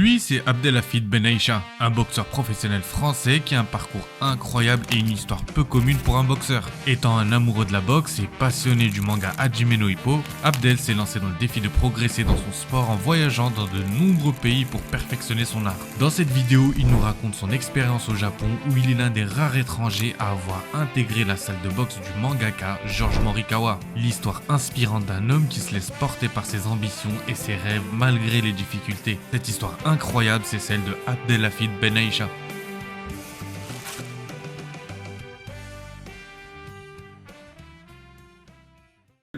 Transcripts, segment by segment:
Lui, c'est Abdelhafid Ben Aïcha, un boxeur professionnel français qui a un parcours incroyable et une histoire peu commune pour un boxeur. Étant un amoureux de la boxe et passionné du manga Hajime no Ippo, Abdel s'est lancé dans le défi de progresser dans son sport en voyageant dans de nombreux pays pour perfectionner son art. Dans cette vidéo, il nous raconte son expérience au Japon où il est l'un des rares étrangers à avoir intégré la salle de boxe du mangaka George Morikawa. L'histoire inspirante d'un homme qui se laisse porter par ses ambitions et ses rêves malgré les difficultés. Cette histoire incroyable, c'est celle de Abdelhafid Ben Aïcha.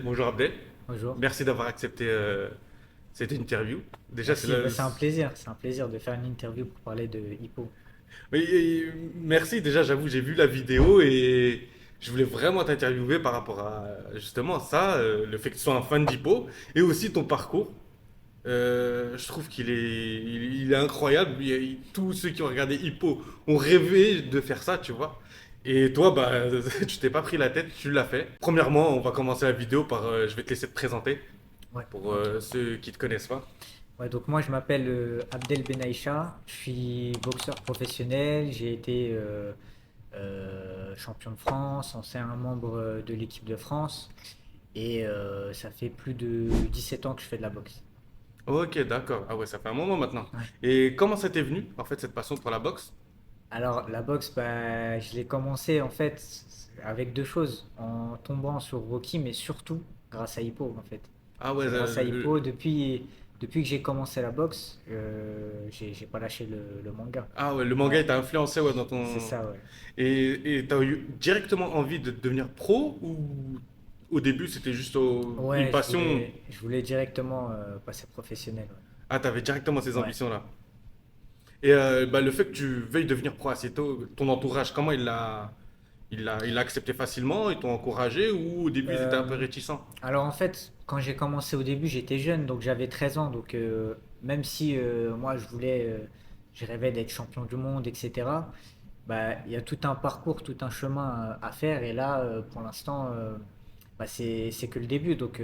Bonjour Abdel. Bonjour. Merci d'avoir accepté cette interview. Déjà, Merci, c'est un plaisir de faire une interview pour parler de Hippo. Oui, merci. Déjà, j'avoue, j'ai vu la vidéo et je voulais vraiment t'interviewer par rapport à justement ça, le fait que tu sois un fan d'Hippo et aussi ton parcours. Je trouve qu'il est incroyable. Tous ceux qui ont regardé Hippo ont rêvé de faire ça, tu vois. Et toi, bah, tu t'es pas pris la tête, tu l'as fait. Premièrement, on va commencer la vidéo par, je vais te laisser te présenter Ouais, pour ok. ceux qui te connaissent pas. Ouais, donc moi je m'appelle Abdel Benaïcha, je suis boxeur professionnel, j'ai été champion de France, ancien membre de l'équipe de France et ça fait plus de 17 ans que je fais de la boxe. Ok, d'accord. Ah ouais, ça fait un moment maintenant. Ouais. Et comment ça t'est venu, en fait, cette passion pour la boxe? Alors la boxe, bah, je l'ai commencé en fait avec deux choses, en tombant sur Rocky, mais surtout grâce à Hippo en fait. Ah ouais, C'est grâce à Hippo, depuis que j'ai commencé la boxe, j'ai pas lâché le manga. ah ouais, le manga Ouais, il t'a influencé ouais, dans c'est ton... ça, ouais. Et t'as eu directement envie de devenir pro ou au début c'était juste une Ouais, passion? je voulais directement passer professionnel. Ah, t'avais directement ces Ouais. Ouais. ambitions-là. Et bah, le fait que tu veuilles devenir pro assez tôt, ton entourage, comment il l'a accepté facilement? Ils t'ont encouragé ou au début ils étaient un peu Euh, réticents? alors en fait, quand j'ai commencé au début, j'étais jeune, donc j'avais 13 ans. Donc même si moi je rêvais d'être champion du monde, etc. Bah, il y a tout un parcours, tout un chemin à faire. Et là, pour l'instant, bah, c'est que le début. Donc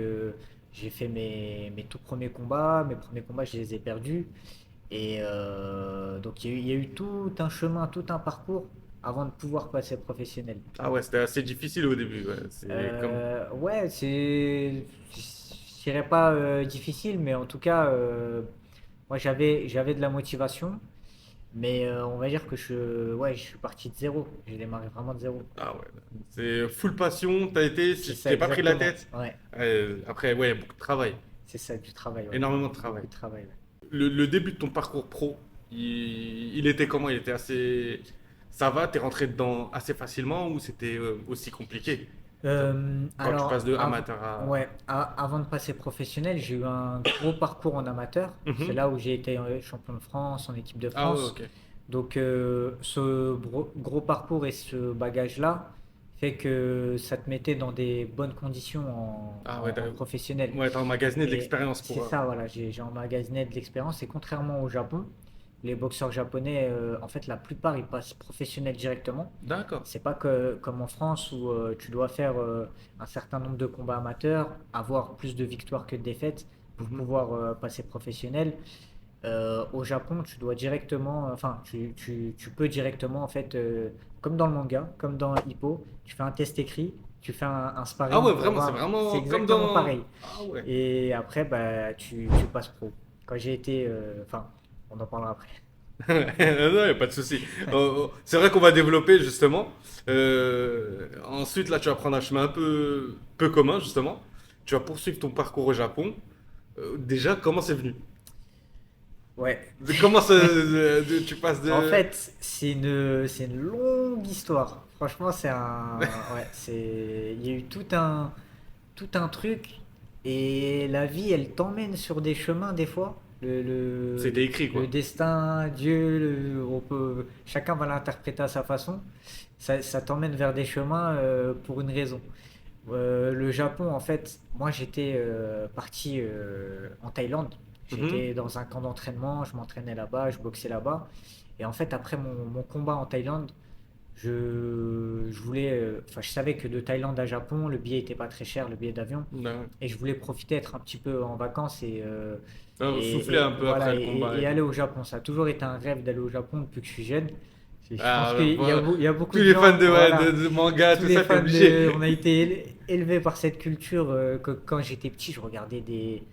j'ai fait mes tout premiers combats. Mes premiers combats, je les ai perdus. Et donc il y a eu tout un chemin, tout un parcours avant de pouvoir passer professionnel. Ah ouais, c'était assez difficile au début. Ouais. C'est comme... Ouais, je dirais pas difficile, mais en tout cas, moi j'avais de la motivation, mais on va dire que ouais, je suis parti de zéro. J'ai démarré vraiment de zéro. Ah ouais, c'est full passion, t'as été, C'est si tu ça t'es pas pris la exactement. tête. Ouais, Après, ouais, beaucoup de travail, c'est ça du travail, ouais. énormément de Beaucoup travail. de travail. Ouais. Le début de ton parcours pro, il était comment? Il était assez... Ça va, t'es rentré dedans assez facilement ou c'était aussi compliqué? Genre, quand tu passes de amateur à... Ouais, avant de passer professionnel, j'ai eu un gros parcours en amateur. C'est Mhm. là où j'ai été champion de France, en équipe de Ah ouais, France. ok. Donc, ce gros parcours et ce bagage-là fait que ça te mettait dans des bonnes conditions Ah ouais, en professionnel. ouais, t'as emmagasiné de Et l'expérience c'est pour... ça, voilà, j'ai emmagasiné de l'expérience. Et contrairement au Japon, les boxeurs japonais, en fait, la plupart, ils passent professionnels directement. D'accord. C'est pas que comme en France où tu dois faire un certain nombre de combats amateurs, avoir plus de victoires que de défaites pour Mhm. pouvoir passer professionnel. Au Japon, tu dois directement, enfin, tu peux directement, en fait, comme dans le manga, comme dans Hippo, tu fais un test écrit, tu fais un Ah sparring ouais, pour vraiment, c'est voir, c'est vraiment comme exactement dans... pareil. Ah ouais. Et après, bah, tu passes pro. Quand j'ai été, enfin, on en parlera après. Non, y a pas de souci. C'est vrai qu'on va développer justement. Ensuite, là, tu vas prendre un chemin un peu commun justement. Tu vas poursuivre ton parcours au Japon. Déjà, comment c'est venu? Ouais. Comment tu passes En de... fait, c'est une longue histoire. Franchement, ouais, il y a eu tout un truc et la vie, elle t'emmène sur des chemins des fois. C'était écrit Le quoi. destin, Dieu, chacun va l'interpréter à sa façon. Ça t'emmène vers des chemins pour une raison. Le Japon, en fait, moi j'étais parti en Thaïlande. Mhm. J'étais dans un camp d'entraînement, je m'entraînais là-bas, je boxais là-bas. Et en fait, après mon combat en Thaïlande, je voulais, enfin, je savais que de Thaïlande à Japon, le billet était pas très cher, le billet d'avion, Ouais. et je voulais profiter, être un petit peu en vacances Ouais, souffler un peu voilà après le combat et et tout. aller au Japon. Ça a toujours été un rêve d'aller au Japon depuis que je suis jeune. Je pense Ah, qu'il y a, il y a tous beaucoup de les fans gens, de, ouais, voilà, de manga, tous tout les ça, t'es fans de, obligé. on a été élevés par cette culture que quand j'étais petit, je regardais des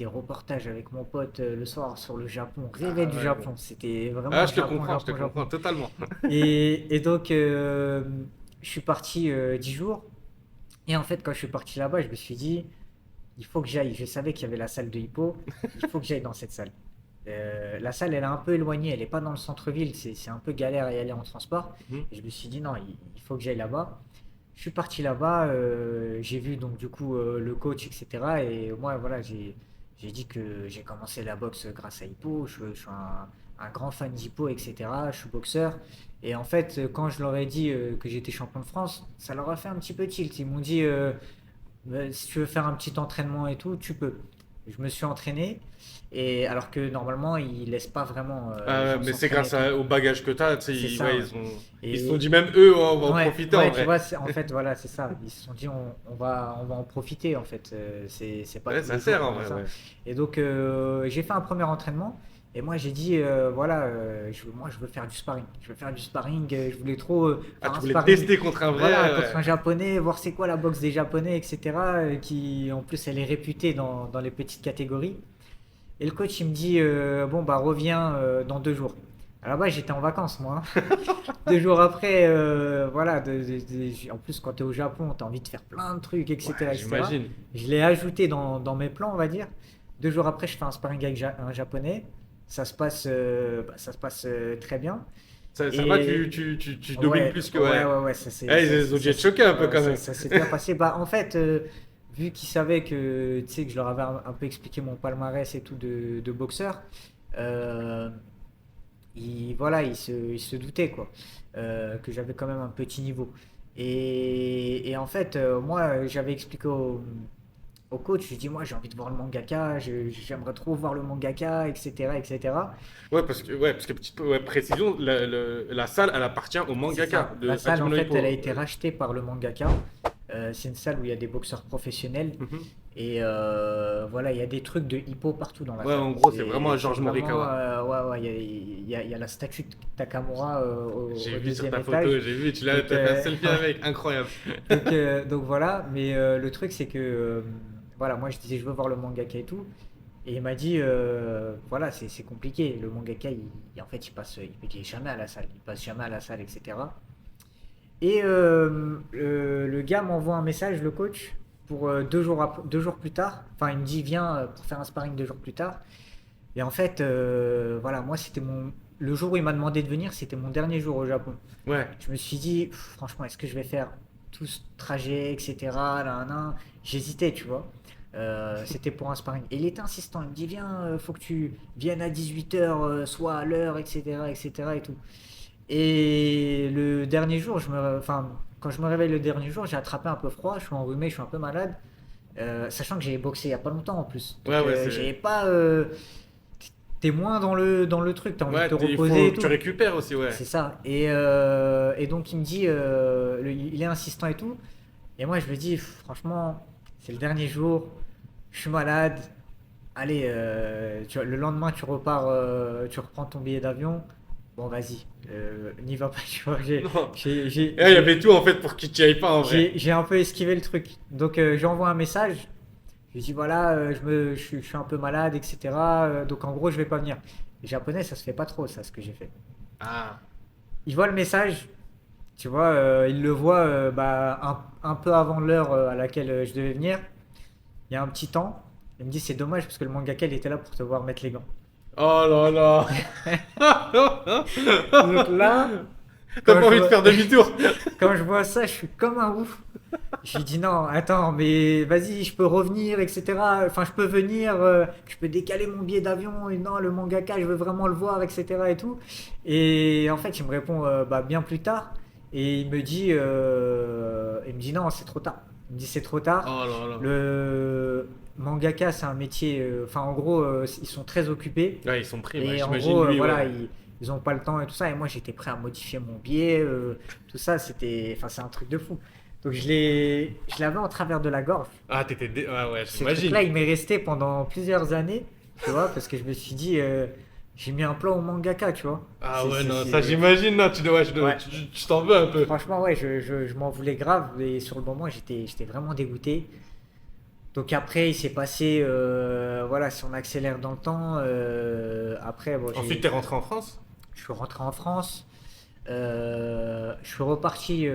reportages avec mon pote le soir sur le Japon, on rêvait Ah du ouais. Japon. C'était Ah, vraiment Japon, je te Japon, comprends Japon. totalement. Et donc, je suis parti 10 jours. Et en fait, quand je suis parti là-bas, je me suis dit, il faut que j'aille. Je savais qu'il y avait la salle de hippo. Il faut que j'aille dans cette salle. La salle, elle est un peu éloignée. Elle n'est pas dans le centre-ville. C'est un peu galère à y aller en transport. Mhm. Et je me suis dit, non, il faut que j'aille là-bas. Je suis parti là-bas. J'ai vu donc du coup le coach, etc. Et moi, voilà, j'ai dit que j'ai commencé la boxe grâce à Hippo. Je suis un grand fan d'Hippo, etc. Je suis boxeur. Et en fait, quand je leur ai dit que j'étais champion de France, ça leur a fait un petit peu tilt. Ils m'ont dit, si tu veux faire un petit entraînement et tout, tu peux. Je me suis entraîné. Et alors que normalement, ils laissent pas vraiment Ah les ouais, gens mais c'est s'entraîner et tout. au bagage que t'as, tu sais, C'est ça, ouais, ouais. ils se sont Et dit même eux, on va en ouais, profiter en ouais, tu vrai. vois, en fait, voilà, c'est ça. Ils se sont dit, on va en profiter, en fait. C'est pas Ouais, tous ça les jours sert en qu'on a vrai, ça. ouais. Et donc, j'ai fait un premier entraînement. Et moi, j'ai dit, voilà, moi, je veux faire du sparring. Je veux faire du sparring. Je voulais trop Ah, faire tu un voulais sparring, tester contre un voilà, vrai, contre ouais. un japonais, voir c'est quoi la boxe des japonais, etc. Qui, en plus, elle est réputée dans les petites catégories. Et le coach, il me dit, bon, bah, reviens dans 2 jours. Alors, là-bas, j'étais en vacances, moi, hein. 2 jours après, voilà, en plus, quand tu es au Japon, tu as envie de faire plein de trucs, Ouais, etc., etc. j'imagine. Je l'ai ajouté dans mes plans, on va dire. 2 jours après, je fais un sparring avec un japonais. Ça se passe très bien. Ça va, Et tu domines ouais, plus que, ouais, ouais. ouais, ouais, Ils ont dû être choqués un peu quand même. ça s'est bien passé. Bah, en fait, vu qu'ils savaient que, tu sais, que je leur avais un peu expliqué mon palmarès et tout de boxeur, euh, voilà, ils se doutaient, quoi, que j'avais quand même un petit niveau. Et en fait, moi, j'avais expliqué au coach, je dis, moi, j'ai envie de voir le mangaka, j'aimerais trop voir le mangaka, etc., etc. Ouais, parce que petite ouais, précision, la salle, elle appartient au C'est mangaka ça. La de salle, en Hajime no fait, elle a Ippo. été rachetée par le mangaka. C'est une salle où il y a des boxeurs professionnels. Mhm. Et voilà, il y a des trucs de hippo partout dans la Ouais, salle. en gros, c'est vraiment un C'est Georges vraiment. Morikawa. Ouais, ouais, il y a la statue de Takamura J'ai au vu sur deuxième ta photo, étage. j'ai vu, Donc, t'as fait un selfie avec, incroyable. donc voilà, mais le truc, c'est que. Voilà, moi, je disais, je veux voir le mangaka et tout. Et il m'a dit, voilà, c'est compliqué. Le mangaka, en fait, il est jamais à la salle. Il passe jamais à la salle, etc. Et le gars m'envoie un message, le coach, pour 2 jours plus tard. Enfin, il me dit, viens pour faire un sparring 2 jours plus tard. Et en fait, voilà, moi, le jour où il m'a demandé de venir, c'était mon dernier jour au Japon. Ouais. Je me suis dit, franchement, est-ce que je vais faire tout ce trajet, etc. Là, là. J'hésitais, tu vois. C'était pour un sparring. Et il était insistant. Il me dit, viens, faut que tu viennes à 18h, soit à l'heure, etc., etc. Et tout. Et le dernier jour, enfin, quand je me réveille le dernier jour, j'ai attrapé un peu froid, je suis enrhumé, je suis un peu malade, sachant que j'ai boxé il y a pas longtemps en plus. Ouais, Donc ouais, j'ai pas, t'es moins dans le truc, t'as envie de Ouais, te il reposer faut et que tu tout. récupères aussi, ouais. C'est ça. Et donc il me dit, il est insistant et tout. Et moi je me dis, franchement, c'est le dernier jour, je suis malade. Allez, le lendemain tu repars, tu reprends ton billet d'avion. Bon, vas-y, n'y va pas, tu vois. Non. J'ai, j'ai, Et là, il y j'ai, avait tout en fait pour que tu y ailles pas en vrai. j'ai un peu esquivé le truc. Donc j'envoie un message. Je lui dis voilà, je suis un peu malade, etc. Donc en gros, je vais pas venir. Les japonais, ça se fait pas trop, ça, ce que j'ai fait. Ah. Il voit le message, tu vois, il le voit bah, un peu avant l'heure à laquelle je devais venir. Il y a un petit temps. Il me dit c'est dommage parce que le mangaka il était là pour te voir mettre les gants. Oh là là. Donc là, T'as quand pas je envie de vois, faire demi-tour. quand je vois ça, je suis comme un ouf. Je lui dis non, attends, mais vas-y, je peux revenir, etc. Enfin, je peux venir, je peux décaler mon billet d'avion. Et non, le mangaka, je veux vraiment le voir, etc. Et tout. Et en fait, il me répond bah, bien plus tard. Et il me dit non, c'est trop tard. Il me dit c'est trop tard. Oh là là. Le mangaka, c'est un métier. Enfin, en gros, ils sont très occupés. Ouais, ils sont pris, ouais, Et en j'imagine gros, lui, voilà, ouais. ils ont pas le temps et tout ça. Et moi, j'étais prêt à modifier mon billet, tout ça. Enfin, c'est un truc de fou. Donc, je l'avais en travers de la gorge. Ah, ah ouais, Ce j'imagine. truc-là, il m'est resté pendant plusieurs années, tu vois, parce que je me suis dit, j'ai mis un plan au mangaka, tu vois. Ah C'est, ouais, c'est, non, ça c'est- j'imagine, non, Ouais. tu t'en veux un peu. Franchement, ouais, je m'en voulais grave, et sur le moment, j'étais vraiment dégoûté. Donc après, il s'est passé, voilà, si on accélère dans le temps, après, bon, Ensuite, t'es rentré en France? je suis rentré en France, je suis reparti,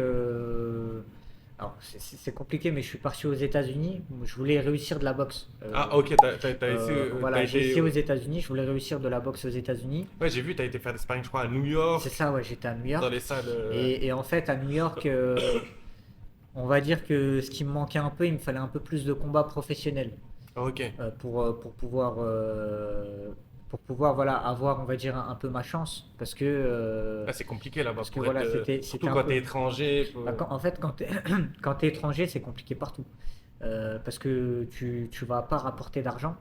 alors c'est compliqué, mais je suis parti aux États-Unis. Je voulais réussir de la boxe. Ah, ok, t'as essayé, Voilà, t'as j'ai été. essayé aux États-Unis, je voulais réussir de la boxe aux États-Unis. Ouais, j'ai vu, t'as été faire des sparring, je crois, à New C'est York, ça, ouais, j'étais à New dans York. les salles. Et en fait, à New York, on va dire que ce qui me manquait un peu, il me fallait un peu plus de combats professionnels Ah, ok. pour pouvoir voilà, avoir, on va dire, un peu ma chance. Ah, c'est compliqué là-bas Parce que pour être. voilà, Surtout c'était un quand peu. t'es étranger. En fait, quand t'es étranger, c'est compliqué partout. Parce que tu vas pas rapporter d'argent.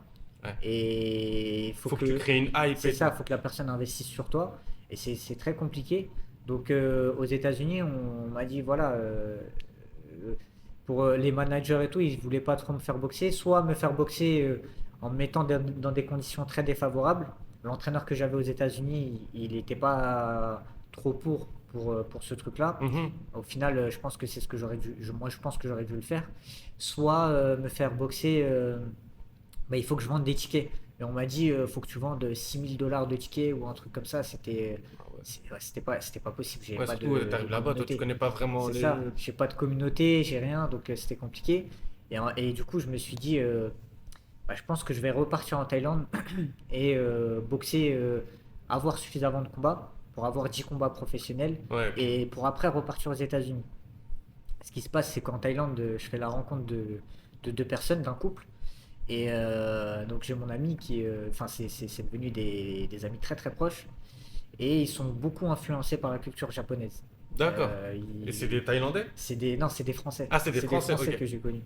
Ouais. Et il faut Faut que tu crées une hype c'est et ça, tout. faut que la personne investisse sur toi. Et c'est très compliqué. Donc aux États-Unis, on m'a dit voilà, euh, pour les managers et tout, ils voulaient pas trop me faire boxer, soit me faire boxer en me mettant dans des conditions très défavorables. L'entraîneur que j'avais aux États-Unis, il n'était pas trop pour ce truc-là. Mhm. Au final, je pense que c'est ce que moi, je pense que j'aurais dû le faire. Soit me faire boxer, il faut que je vende des tickets. Et on m'a dit, faut que tu vendes 6000 $ de tickets ou un truc comme ça. Ah ouais. Ouais, c'était pas possible. J'avais Ouais, pas surtout, de t'arrives là-bas, toi, tu communauté. connais pas vraiment C'est les. ça. J'ai pas de communauté, j'ai rien, donc c'était compliqué. Et du coup, je me suis dit, je pense que je vais repartir en Thaïlande et boxer, avoir suffisamment de combats pour avoir 10 combats professionnels Ouais, et pour après repartir aux États-Unis. Ce qui se passe, c'est qu'en Thaïlande, je fais la rencontre de deux personnes, d'un couple. Et donc j'ai mon ami enfin c'est devenu des amis très très proches. Et ils sont beaucoup influencés par la culture japonaise. d'accord. Et c'est des Thaïlandais? Non, c'est des Français. Ah, c'est des Français, ok. Que j'ai connus.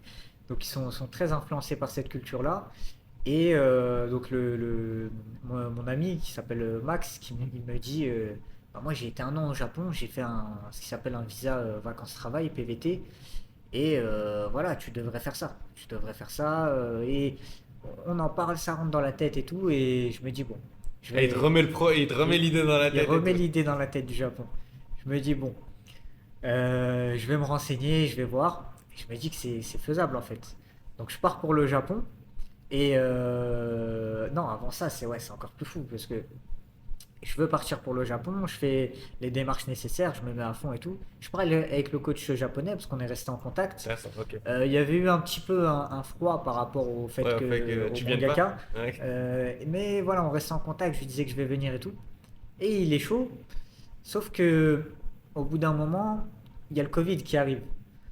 Donc ils sont très influencés par cette culture-là. Et donc mon ami qui s'appelle Max, il me dit, moi j'ai été un an au Japon, j'ai fait ce qui s'appelle un visa vacances-travail, PVT. Et voilà, tu devrais faire ça. Tu devrais faire ça. Et on en parle, ça rentre dans la tête et tout. Et je me dis, bon, je Et il te vais. remet il te remet l'idée dans la Il tête et remet tout. l'idée dans la tête du Japon. Je me dis, bon, je vais me renseigner, je vais voir. Et je me dis que c'est faisable en fait. Donc je pars pour le Japon. Et non, avant ça, c'est encore plus fou parce que je veux partir pour le Japon, je fais les démarches nécessaires, je me mets à fond et tout. Je parle avec le coach japonais parce qu'on est resté en contact. Ça, ok. Il y avait eu un petit peu un froid par rapport au fait Ouais, que tu au viennes mangaka. pas. Ouais. Mais voilà, on restait en contact, je lui disais que je vais venir et tout. Et il est chaud. Sauf que au bout d'un moment, il y a le Covid qui arrive.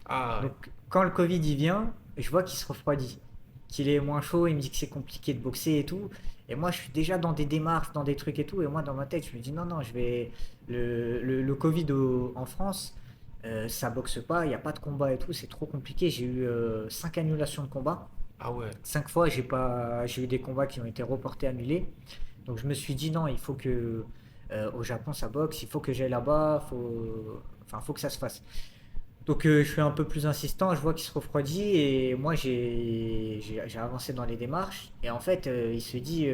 Ah, Donc quand le Covid il vient, je vois qu'il se refroidit, qu'il est moins chaud, il me dit que c'est compliqué de boxer et tout. Et moi je suis déjà dans des démarches, dans des trucs et tout. Et moi dans ma tête je me dis non, non, je vais. Le Covid en France, ça boxe pas, il n'y a pas de combat et tout, c'est trop compliqué. J'ai eu 5 annulations de combats. ah ouais. 5 fois j'ai eu des combats qui ont été reportés, annulés. Donc je me suis dit non, il faut que au Japon ça boxe, il faut que j'aille là-bas, faut que ça se fasse. Donc je suis un peu plus insistant, je vois qu'il se refroidit et moi j'ai avancé dans les démarches et en fait il se dit,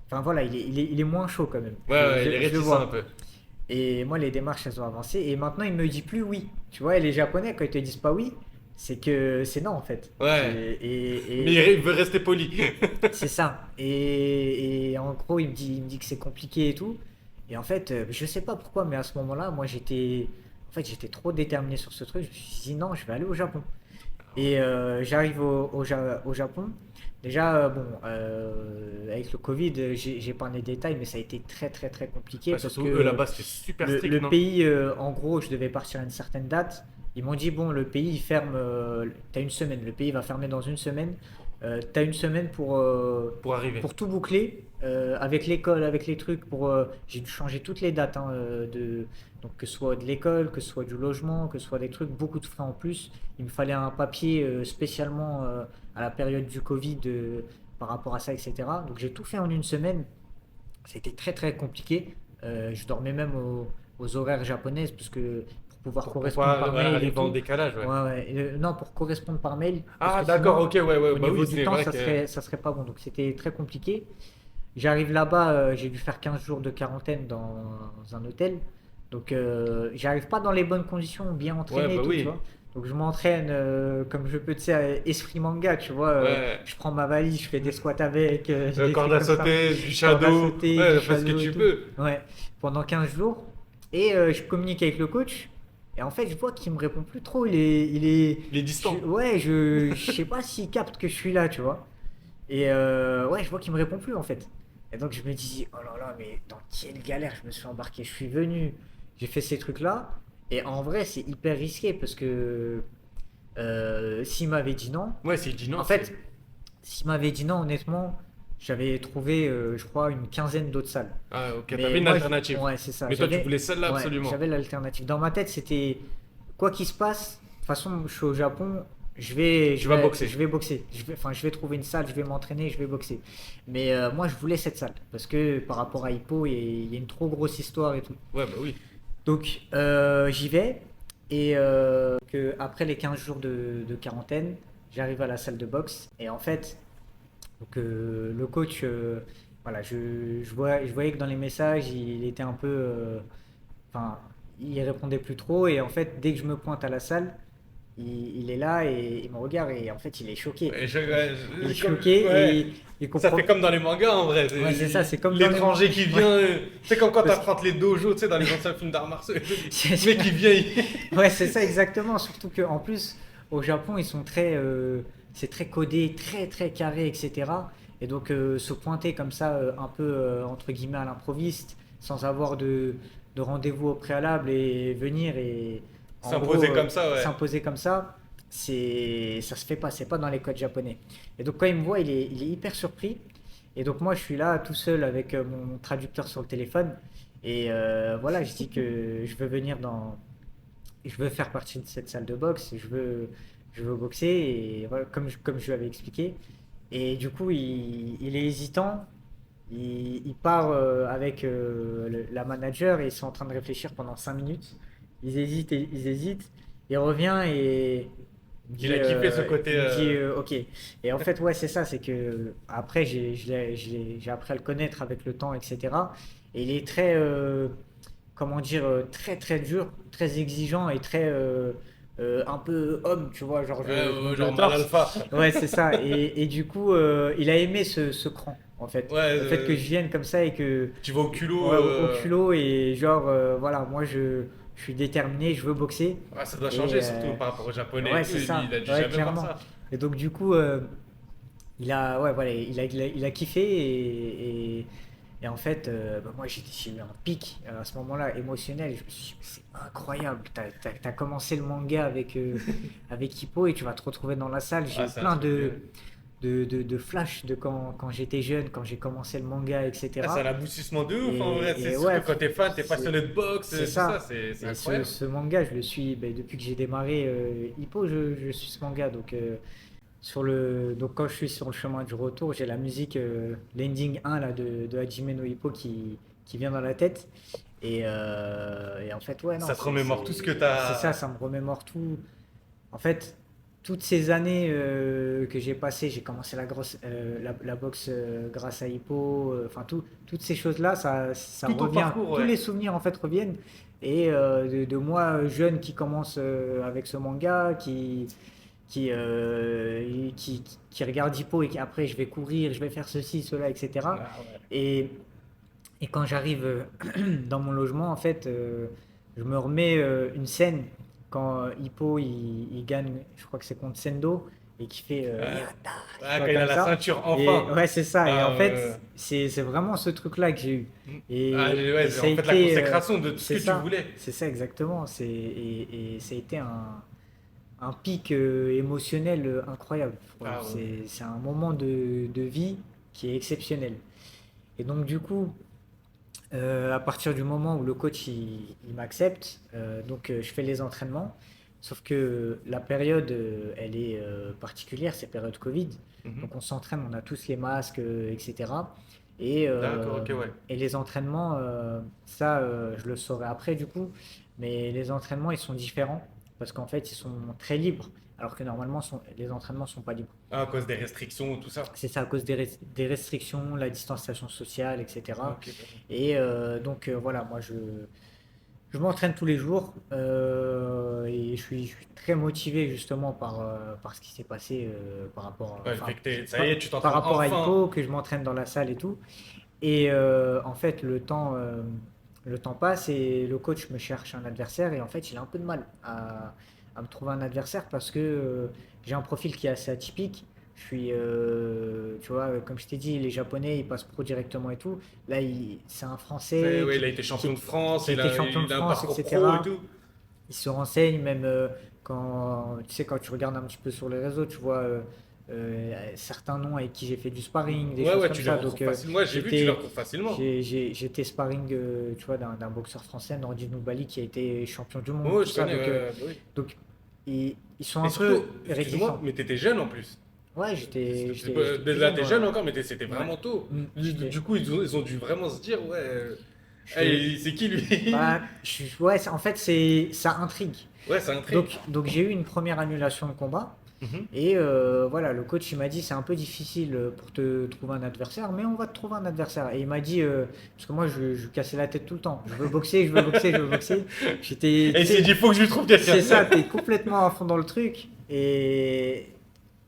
enfin voilà, il est moins chaud quand même. Ouais, ouais, il est Je le réticent vois. un peu. Et moi les démarches elles ont avancé et maintenant il me dit plus oui. Tu vois, et les Japonais quand ils te disent pas oui, c'est que c'est non en fait. Ouais. Mais Et il veut rester poli. c'est ça. Et en gros il me dit que c'est compliqué et tout. Et en fait je sais pas pourquoi mais à ce moment-là moi j'étais trop déterminé sur ce truc. Je me suis dit non, je vais aller au Japon. Et j'arrive au Japon. Déjà, bon, avec le Covid, j'ai pas les détails, mais ça a été très très très compliqué Ouais, parce surtout que eux là-bas, c'était super strict, le non? pays, en gros, je devais partir à une certaine date. Ils m'ont dit, bon, le pays, il ferme, t'as une semaine, le pays va fermer dans une semaine. T'as une semaine Pour arriver. pour tout boucler, avec l'école, avec les trucs. J'ai dû changer toutes les dates, hein, donc que ce soit de l'école, que ce soit du logement, que ce soit des trucs, beaucoup de frais en plus. Il me fallait un papier spécialement à la période du Covid par rapport à ça, etc. Donc j'ai tout fait en une semaine. C'était très très compliqué. Je dormais même aux horaires japonaises parce que pour pouvoir Pour correspondre pas par mail et arriver en tout. décalage, ouais. Ouais, ouais. Non, pour correspondre par mail. Parce Ah, que d'accord, sinon, ok, ouais. au Bah niveau oui, du c'est temps, vrai que. ça serait pas bon. Donc c'était très compliqué. J'arrive là-bas, j'ai dû faire 15 jours de quarantaine dans un hôtel. Donc j'arrive pas dans les bonnes conditions, bien Ouais, entraîné et bah tout, tu oui. vois. Donc je m'entraîne comme je peux, tu sais, esprit manga, tu vois. Ouais. Je prends ma valise, je fais des squats avec, des Corde trucs à comme ça. sauter, du Corde à shadow. sauter, du Ouais, fais ce que shadow et tu tout. peux. Ouais, pendant 15 jours. Et je communique avec le coach. Et en fait, je vois qu'il me répond plus trop. Il est distant. Ouais, je sais pas s'il capte que je suis là, tu vois. Et ouais, je vois qu'il me répond plus en fait. Et donc je me dis, oh là là, mais dans quelle galère je me suis embarqué. Je suis venu, j'ai fait ces trucs-là. Et en vrai, c'est hyper risqué parce que s'il m'avait dit non, Ouais, s'il dit non, en c'est. fait, s'il m'avait dit non, honnêtement, j'avais trouvé, je crois, une quinzaine d'autres salles. Ah, ok, t'avais Mais une moi, alternative. ouais, c'est ça. Mais toi, tu voulais celle-là Ouais, absolument. j'avais l'alternative. Dans ma tête, c'était quoi qu'il se passe. De toute façon, je suis au Japon. Tu vas boxer. Je vais boxer. Enfin, je vais trouver une salle, je vais m'entraîner, je vais boxer. Mais moi, je voulais cette salle parce que par rapport à Hippo, il y a une trop grosse histoire et tout. Ouais, bah oui. Donc, j'y vais. Et après les 15 jours de quarantaine, j'arrive à la salle de boxe. Et en fait, donc, le coach, voilà, je voyais que dans les messages, il était un peu. Enfin, il répondait plus trop. Et en fait, dès que je me pointe à la salle, il est là et il me regarde. Et en fait, il est choqué. Ouais, Il est comme- choqué ouais. et il Ça comprend. fait comme dans les mangas en vrai. Ouais, c'est ça, c'est comme dans les L'étranger qui vient. C'est comme quand Parce- t'affrontes les dojos, tu sais, dans les anciens films d'arts martiaux. C'est Le mec ça. qui vient. Ouais, c'est ça exactement. Surtout qu'en plus, au Japon, ils sont très, c'est très codé, très très carré, etc. Et donc se pointer comme ça, un peu entre guillemets à l'improviste, sans avoir de rendez-vous au préalable et venir et en gros S'imposer comme ça, ouais. s'imposer comme ça se fait pas. C'est pas dans les codes japonais. Et donc quand il me voit, il est hyper surpris. Et donc moi, je suis là tout seul avec mon traducteur sur le téléphone. Et voilà, je dis que je veux venir je veux faire partie de cette salle de boxe, je veux boxer, et voilà, comme je lui avais expliqué. Et du coup, il est hésitant, il part avec la manager et ils sont en train de réfléchir pendant 5 minutes. Ils hésitent, il revient et Il a kiffé ce il côté. me dit ok. Et en fait, ouais, c'est ça, c'est que après, j'ai appris à le connaître avec le temps, etc. Et il est très, comment dire, très très dur, très exigeant et très un peu homme, tu vois, genre Ouais, je monte genre le mal torse. alpha. Ouais, c'est ça. Et du coup, il a aimé ce cran, en fait. Ouais, Le fait que je vienne comme ça et que, tu vas au culot. ouais, au culot et genre, voilà, moi je suis déterminé, je veux boxer. Ouais, ça doit Et changer, surtout par rapport aux japonais. ouais, Et c'est tout, ça. il a dû Ouais, jamais voir clairement. ça. Et donc, du coup, ouais, voilà, il a kiffé et en fait, bah, moi j'ai eu un pic à ce moment-là émotionnel. Je me suis dit, mais c'est incroyable. T'as commencé le manga avec, avec Hippo et tu vas te retrouver dans la salle. J'ai Ah, eu c'est un plein truc de flashs de quand j'étais jeune, quand j'ai commencé le manga, Ah, c'est un etc. aboutissement de ouf en vrai. C'est sûr Ouais, que quand t'es fan, t'es c'est passionné de boxe, c'est tout ça. ça, c'est Et incroyable. ce manga, je le suis ben, depuis que j'ai démarré Hippo, je suis ce manga. Donc, donc quand je suis sur le chemin du retour, j'ai la musique l'ending 1 là, de Hajime no Hippo qui vient dans la tête. Et en fait, ouais, non, Ça te remémore tout ce que c'est ça, t'as. ça me remémore tout. En fait, toutes ces années que j'ai passées, j'ai commencé la boxe grâce à Hippo, enfin toutes ces choses-là, ça Tout ton revient, parcours, tous ouais. les souvenirs en fait reviennent. Et de moi jeune qui commence avec ce manga, qui regarde Hippo et qui après je vais courir, je vais faire ceci, cela, etc. Ah ouais. Et, et quand j'arrive dans mon logement, en fait, je me remets une scène quand Hippo il gagne, je crois que c'est contre Sendo, et qui fait Ouais. Yata, tu Ah, vois, quand il a comme la ça. ceinture, Et enfin. ouais, c'est ça. Et en Ah, fait, c'est vraiment ce truc-là que j'ai eu. Ah, ouais, Et ça a en fait, la été, consécration de tout ce c'est que tu ça, voulais. c'est ça exactement. Et ça a été un pic émotionnel incroyable. Ah, ouais. C'est un moment de vie qui est exceptionnel. Et donc du coup, à partir du moment où le coach il m'accepte, je fais les entraînements. Sauf que la période, elle est particulière, c'est période Covid. Mhm. Donc on s'entraîne, on a tous les masques, etc. D'accord, ok, ouais. Et les entraînements, ça, je le saurai après du coup, mais les entraînements, ils sont différents parce qu'en fait, ils sont très libres, alors que normalement, les entraînements sont pas libres. Ah, à cause des restrictions, tout ça. C'est ça à cause des restrictions, la distanciation sociale, etc. Ok, d'accord. Et donc voilà, moi je m'entraîne tous les jours et je suis très motivé justement par ce qui s'est passé par rapport, Ouais, enfin, fait que ça y par, est, tu par t'entraînes rapport à enfin. Hippo, que je m'entraîne dans la salle et tout. Et en fait, le temps passe et le coach me cherche un adversaire et en fait, il a un peu de mal à me trouver un adversaire parce que j'ai un profil qui est assez atypique. Je suis, tu vois, comme je t'ai dit, les Japonais, ils passent pro directement et tout. Là, c'est un Français Ouais, il a été champion de France, qui était champion de il a un France, parcours pro et etc. tout. Il se renseigne même quand, tu sais, quand tu regardes un petit peu sur les réseaux, tu vois certains noms avec qui j'ai fait du sparring, des Ouais, choses ouais, comme tu les ça. retrouves Donc facilement. Moi, j'ai vu, tu les retrouves facilement. j'étais sparring, tu vois, d'un boxeur français, Nordine Noubali, qui a été champion du monde, Ouais, tout je ça. connais, ouais, bah oui. Donc ils sont Et un surtout, peu excuse-moi, réticents. mais t'étais jeune en plus. Ouais, j'étais plus Là, jeune. t'es jeune encore, mais c'était Ouais. vraiment tôt. Mm, Du coup, ils ont dû vraiment se dire, ouais, j'étais- hey, c'est qui lui? bah, ouais, en fait, ça intrigue. Ouais, ça intrigue. Donc j'ai eu une première annulation de combat. Mhm. Et voilà, le coach il m'a dit c'est un peu difficile pour te trouver un adversaire, mais on va te trouver un adversaire. Et il m'a dit, parce que moi je lui cassais la tête tout le temps, je veux boxer, je veux boxer, je veux boxer. J'étais, Et tu il s'est sais, dit, faut que je lui trouve quelqu'un. c'est ça, t'es complètement à fond dans le truc et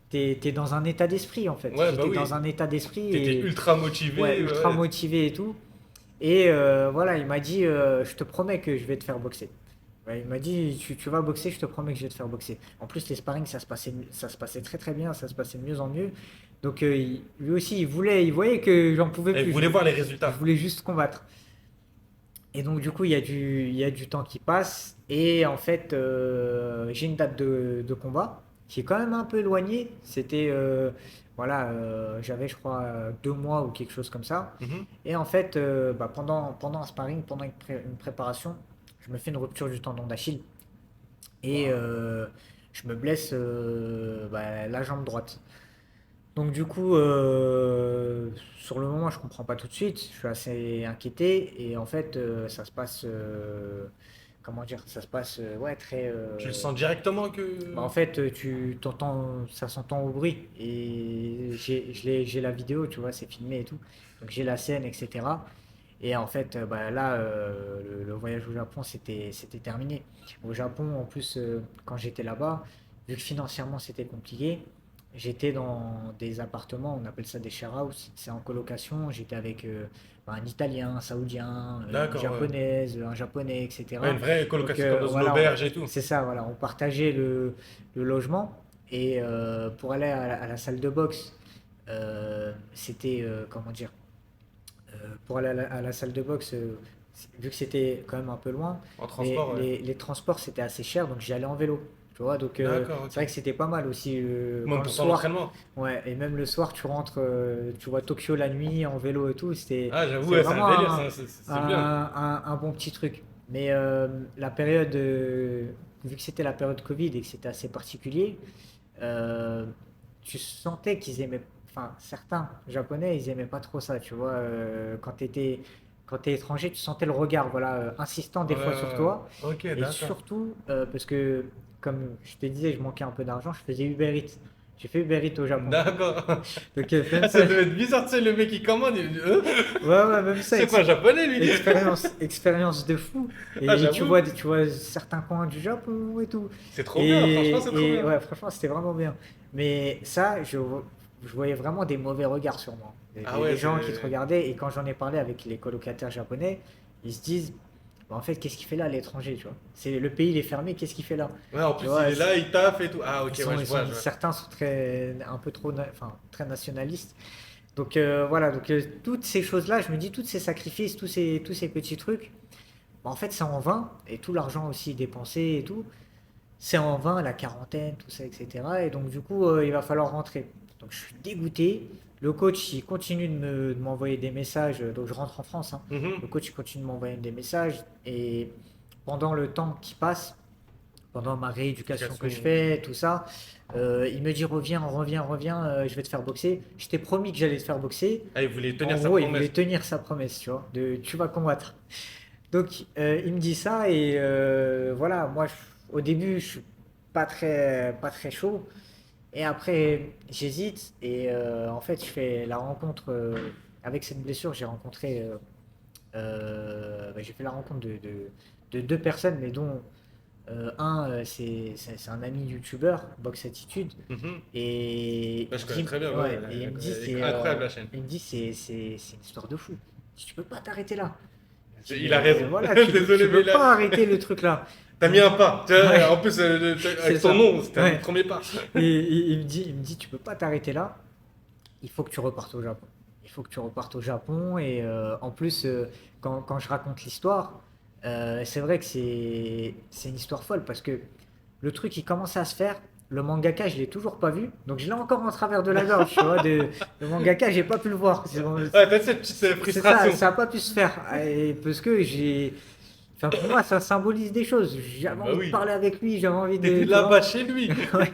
t'es dans un état d'esprit en fait. Ouais, bah J'étais oui. dans un état d'esprit T'étais et ultra ouais, motivé. ultra Ouais. motivé et tout. Et voilà, il m'a dit je te promets que je vais te faire boxer. Ouais, il m'a dit tu vas boxer, je te promets que je vais te faire boxer. En plus, les sparring, ça se passait très très bien, ça se passait de mieux en mieux. Donc lui aussi, il voyait que j'en pouvais Et vous plus. voulez voir les Je résultats. voulais juste combattre. Et donc du coup, il y a du temps qui passe. Et en fait, j'ai une date de combat qui est quand même un peu éloignée. C'était, voilà, j'avais je crois 2 mois ou quelque chose comme ça. Mhm. Et en fait, bah, pendant un sparring, pendant une préparation, je me fais une rupture du tendon d'Achille. Et Waouh. je me blesse bah, la jambe droite. Donc du coup, sur le moment, je comprends pas tout de suite. Je suis assez inquiété et en fait, ça se passe, comment dire, ça se passe, ouais, très. Tu le sens directement Bah, en que. fait, tu t'entends, ça s'entend au bruit et j'ai la vidéo, tu vois, c'est filmé et tout. Donc j'ai la scène, etc. Et en fait, bah, là, le voyage au Japon, c'était terminé. Au Japon, en plus, quand j'étais là-bas, vu que financièrement c'était compliqué, j'étais dans des appartements, on appelle ça des share house, c'est en colocation. J'étais avec bah, un Italien, un Saoudien, une D'accord, ouais. Japonaise, un Japonais, Ouais, une etc. vraie Donc colocation comme dans une voilà, auberge et tout. c'est ça, voilà, on partageait le logement. Et pour aller à la salle de boxe, c'était, comment dire, pour aller à la salle de boxe, vu que c'était quand même un peu loin, En transport, ouais. les transports c'était assez cher, donc j'y allais en vélo. Tu vois, donc D'accord, c'est vrai ok. que c'était pas mal aussi quand Même le pour ton soir, entraînement. ouais, et même le soir tu rentres, tu vois Tokyo la nuit en vélo et tout, Ah, j'avoue, c'est ouais, c'est un vraiment délire, c'est bien. un bon petit truc. Mais la période, vu que c'était la période Covid et que c'était assez particulier, euh, tu sentais qu'ils aimaient, enfin certains Japonais, ils aimaient pas trop ça, tu vois. Quand t'es étranger, tu sentais le regard, voilà, insistant des Ouais, fois sur ouais, toi. ouais. Ok, Et d'accord. surtout, parce que, comme je te disais, je manquais un peu d'argent, je faisais Uber Eats. J'ai fait Uber Eats au Japon. D'accord. Donc même Ah, ça, ça devait être bizarre, tu sais, le mec qui commande, il dit, ouais, même ça, c'est quoi, japonais lui? expérience de fou. Ah, Et j'avoue. tu vois certains coins du Japon et tout. C'est trop bien, franchement, c'est trop Et bien. ouais, franchement, c'était vraiment bien. Mais ça, je voyais vraiment des mauvais regards sur moi. Ah ouais, Des gens qui te c'est. regardaient, et quand j'en ai parlé avec les colocataires japonais, ils se disent, bah, en fait, qu'est-ce qu'il fait là, à l'étranger, tu vois? C'est le pays, il est fermé, qu'est-ce qu'il fait là? Ouais, en Tu plus, il vois, est là, il taffe et tout. Ah, ok, ouais, je ils vois, sont, je vois. certains sont très, un peu trop, enfin, très nationalistes. Donc voilà, donc toutes ces choses-là, je me dis, tous ces sacrifices, tous ces petits trucs, bah, en fait, c'est en vain, et tout l'argent aussi dépensé et tout, c'est en vain, la quarantaine, tout ça, etc. Et donc, du coup, il va falloir rentrer. Donc, je suis dégoûté. Le coach, il continue de m'envoyer des messages. Donc, je rentre en France, hein. Le Mhm. coach, il continue de m'envoyer des messages. Et pendant le temps qui passe, pendant ma rééducation que je Éducation. fais, tout ça. Il me dit reviens, reviens, reviens, je vais te faire boxer. Je t'ai promis que j'allais te faire boxer. Ah, il voulait En tenir sa gros, il voulait promesse. tenir sa promesse, tu vois, de tu vas combattre. Donc, il me dit ça et voilà, moi, au début, je suis pas très chaud. Et après, j'hésite et en fait, je fais la rencontre avec cette blessure. J'ai rencontré, j'ai fait la rencontre de deux personnes, mais dont un, c'est un ami youtubeur, Box Attitude, Mhm. et Bah, je il connais me très bien, ouais, ouais. et il me dit Elle est incroyable la chaîne. c'est une histoire de fou. Il dit, tu peux pas t'arrêter là. Je dis, Il a raison. voilà, Désolé, tu mais peux pas arrêter le truc là. t'as mis un pas. Tu vois, Ouais, en plus, c'est avec ton ça. nom, c'était un Ouais. premier pas. Et il me dit, tu peux pas t'arrêter là. Il faut que tu repartes au Japon. Il faut que tu repartes au Japon. Et en plus, quand je raconte l'histoire, c'est vrai que c'est une histoire folle parce que le truc, il commence à se faire. Le mangaka, je l'ai toujours pas vu. Donc je l'ai encore en travers de la gorge, tu vois. Le mangaka, j'ai pas pu le voir. Ouais, t'as cette petite C'est ça, frustration. ça a pas pu se faire. Et parce que j'ai. Enfin, pour moi, ça symbolise des choses. J'avais Bah envie de oui. parler avec lui, j'avais envie de. T'étais Tu vois. là-bas chez lui. Ouais.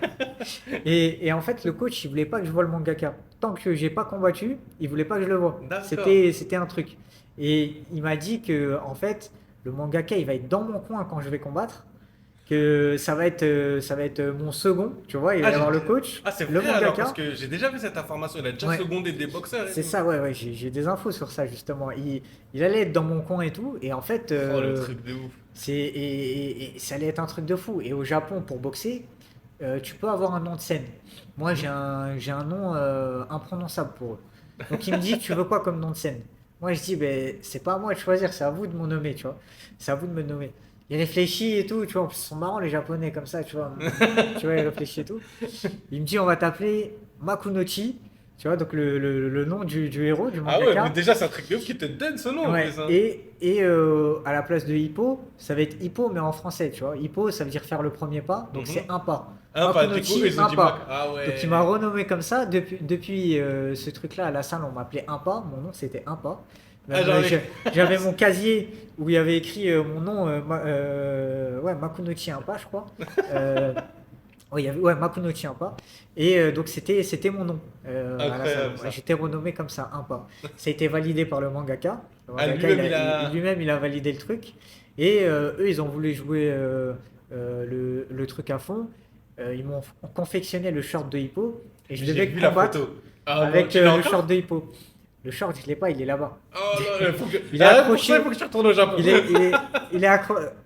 Et en fait, le coach, il voulait pas que je voie le mangaka. Tant que j'ai pas combattu, il voulait pas que je le voie. D'accord. C'était un truc. Et il m'a dit que, en fait, le mangaka, il va être dans mon coin quand je vais combattre. Que ça va être mon second, tu vois. Il va Ah, y avoir le coach, ah, c'est le vrai alors, parce mangaka. que j'ai déjà vu cette information. Il a déjà Ouais. secondé des boxeurs et C'est tout. ça, ouais, ouais, j'ai des infos sur ça, justement. Il allait être dans mon coin et tout. Et en fait, Oh, le truc de ouf. et ça allait être un truc de fou. Et au Japon, pour boxer, tu peux avoir un nom de scène. Moi, j'ai un nom imprononçable pour eux. Donc, il me dit, tu veux quoi comme nom de scène? Moi, je dis, ben, c'est pas à moi de choisir, c'est à vous de me nommer, tu vois. C'est à vous de me nommer. Il réfléchit et tout, tu vois. En plus, ils sont marrants, les Japonais, comme ça, tu vois. Tu vois, il réfléchit et tout. Il me dit, on va t'appeler Makunochi, tu vois, donc le nom du héros, du Ah ouais, mais mangaka. déjà, c'est un truc de ouf qui te donne ce nom en Ouais, plus. Hein. et à la place de hippo, ça va être hippo mais en français, tu vois. Hippo, ça veut dire faire le premier pas, donc c'est Mhm. un pas. Ah, bah, du coup, Makunochi, ils ont un dit pas. Ah Donc il m'a ouais. renommé comme ça. Depuis ce truc-là à la salle, on m'appelait un pas. Mon nom c'était un pas. Ah, Même genre, j'avais mon casier où il y avait écrit mon nom, ouais, Makunochi un pas, je crois. Euh, ouais, ouais, Makunochi un pas. Et donc c'était mon nom à la salle. incroyable Ouais, ça. j'étais renommé comme ça, un pas. Ça a été validé par le mangaka. Le Ah, mangaka, lui-même, il a. lui-même, il a validé le truc. Et eux, ils ont voulu jouer le truc à fond. Ils m'ont confectionné le short de hippo et je J'ai devais vu la combattre photo. Ah, bon, avec tu l'as le short encore? de hippo. Le short, je l'ai pas, il est là-bas. Oh là, faut que... Il est Ah, pour ça, il accroché. faut que tu retournes au Japon. Il est, il est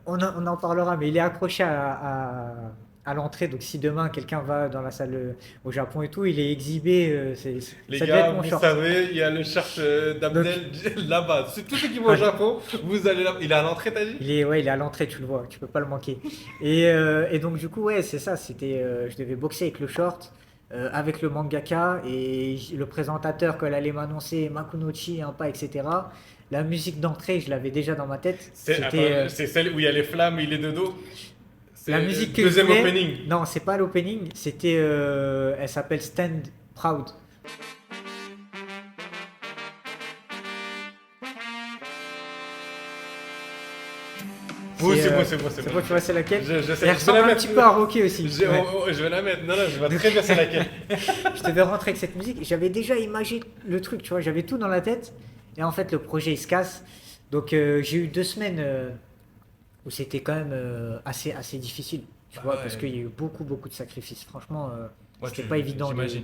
on en parlera, mais il est accroché à l'entrée. Donc si demain quelqu'un va dans la salle au Japon et tout, il est exhibé. Les Ça devait être gars, mon vous short. savez, il y a le shirt Donc, d'Abdel là-bas. C'est tous ceux qui vont au ouais. Japon, vous allez là. Il est à l'entrée, t'as dit? Ouais, il est à l'entrée, tu le vois, tu peux pas le manquer. Et donc du coup, ouais, c'est ça. Je devais boxer avec le short, avec le mangaka et le présentateur quand elle allait m'annoncer Makunochi, un pas, etc. La musique d'entrée, je l'avais déjà dans ma tête. C'est celle où il y a les flammes, il est de dos. C'est La le musique que je deuxième voulais. opening. Non, c'est pas l'opening. Elle s'appelle Stand Proud. Oui, c'est bon, euh, c'est bon, c'est C'est bon. bon, tu vois, c'est laquelle? Je sais, Elle je vais la ressemble un mettre. petit peu à Rocky aussi. Ouais. Je vais la mettre. Non, non, je vois très bien c'est laquelle. Je devais rentrer avec cette musique. J'avais déjà imaginé le truc, tu vois, j'avais tout dans la tête. Et en fait, le projet il se casse. Donc, j'ai eu 2 semaines où c'était quand même assez difficile, tu Bah vois, ouais. parce qu'il y a eu beaucoup de sacrifices. Franchement, Ouais, c'était pas évident j'imagine.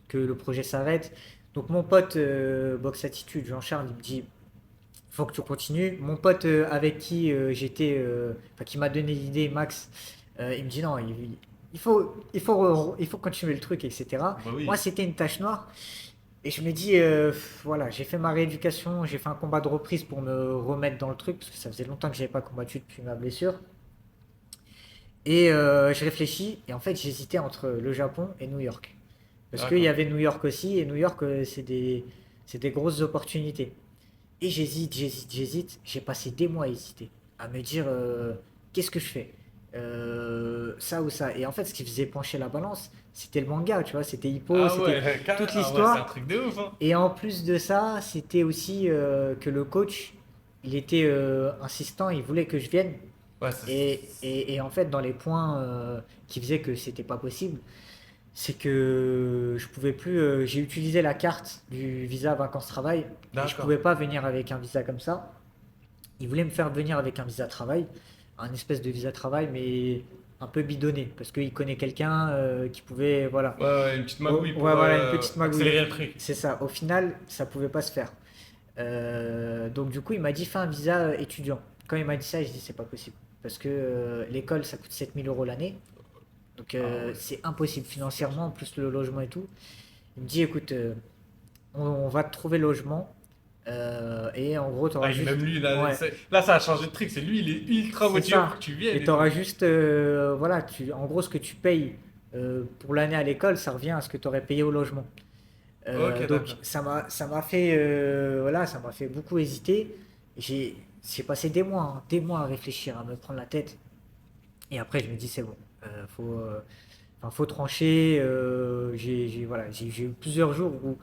que le projet s'arrête. Donc, mon pote Box Attitude, Jean-Charles, il me dit faut que tu continues. Mon pote avec qui enfin, qui m'a donné l'idée, Max, il me dit non, il faut continuer le truc, etc. Bah oui. Moi, c'était une tâche noire. Et je me dis, voilà, j'ai fait ma rééducation, j'ai fait un combat de reprise pour me remettre dans le truc, parce que ça faisait longtemps que j'avais pas combattu depuis ma blessure. Et je réfléchis, et en fait, j'hésitais entre le Japon et New York. Parce qu'il y D'accord. avait New York aussi, et New York, c'est des grosses opportunités. Et j'hésite. J'ai passé des mois à hésiter, à me dire qu'est-ce que je fais. Ça ou ça. Et en fait, ce qui faisait pencher la balance, c'était le manga, tu vois, c'était Hippo, Ah c'était ouais, toute ah ouais, c'est un l'histoire. truc de ouf, hein. Et en plus de ça, c'était aussi que le coach, il était insistant, il voulait que je vienne. Ouais, Et en fait, dans les points qui faisaient que c'était pas possible, c'est que je pouvais plus. J'ai utilisé la carte du visa vacances-travail et je d'accord. pouvais pas venir avec un visa comme ça. Ils voulaient me faire venir avec un visa travail, un espèce de visa travail, mais un peu bidonné, parce qu'il connaît quelqu'un qui pouvait, voilà. Ouais, ouais, une petite magouille Ouais, pour voilà, une petite magouille. accélérer le truc. C'est ça. Au final, ça pouvait pas se faire. Donc du coup, il m'a dit fais un visa étudiant. Quand il m'a dit ça, je dit c'est pas possible, parce que l'école ça coûte 7 000 € l'année, donc Ah ouais. c'est impossible financièrement, plus le logement et tout. Il me dit écoute, on va te trouver logement et en gros, tu Ah, auras même juste. lui, là, Ouais, là, ça a changé de truc. C'est lui, il est ultra c'est motivé pour ça. que tu viennes Et et tu tout. auras juste. Voilà, en gros, ce que tu payes pour l'année à l'école, ça revient à ce que tu aurais payé au logement. Ok, Donc, d'accord. ça m'a fait. Voilà, ça m'a fait beaucoup hésiter. J'ai passé des mois à réfléchir, à me prendre la tête. Et après, je me dis, c'est bon. Enfin, faut trancher. Voilà, j'ai eu plusieurs jours où,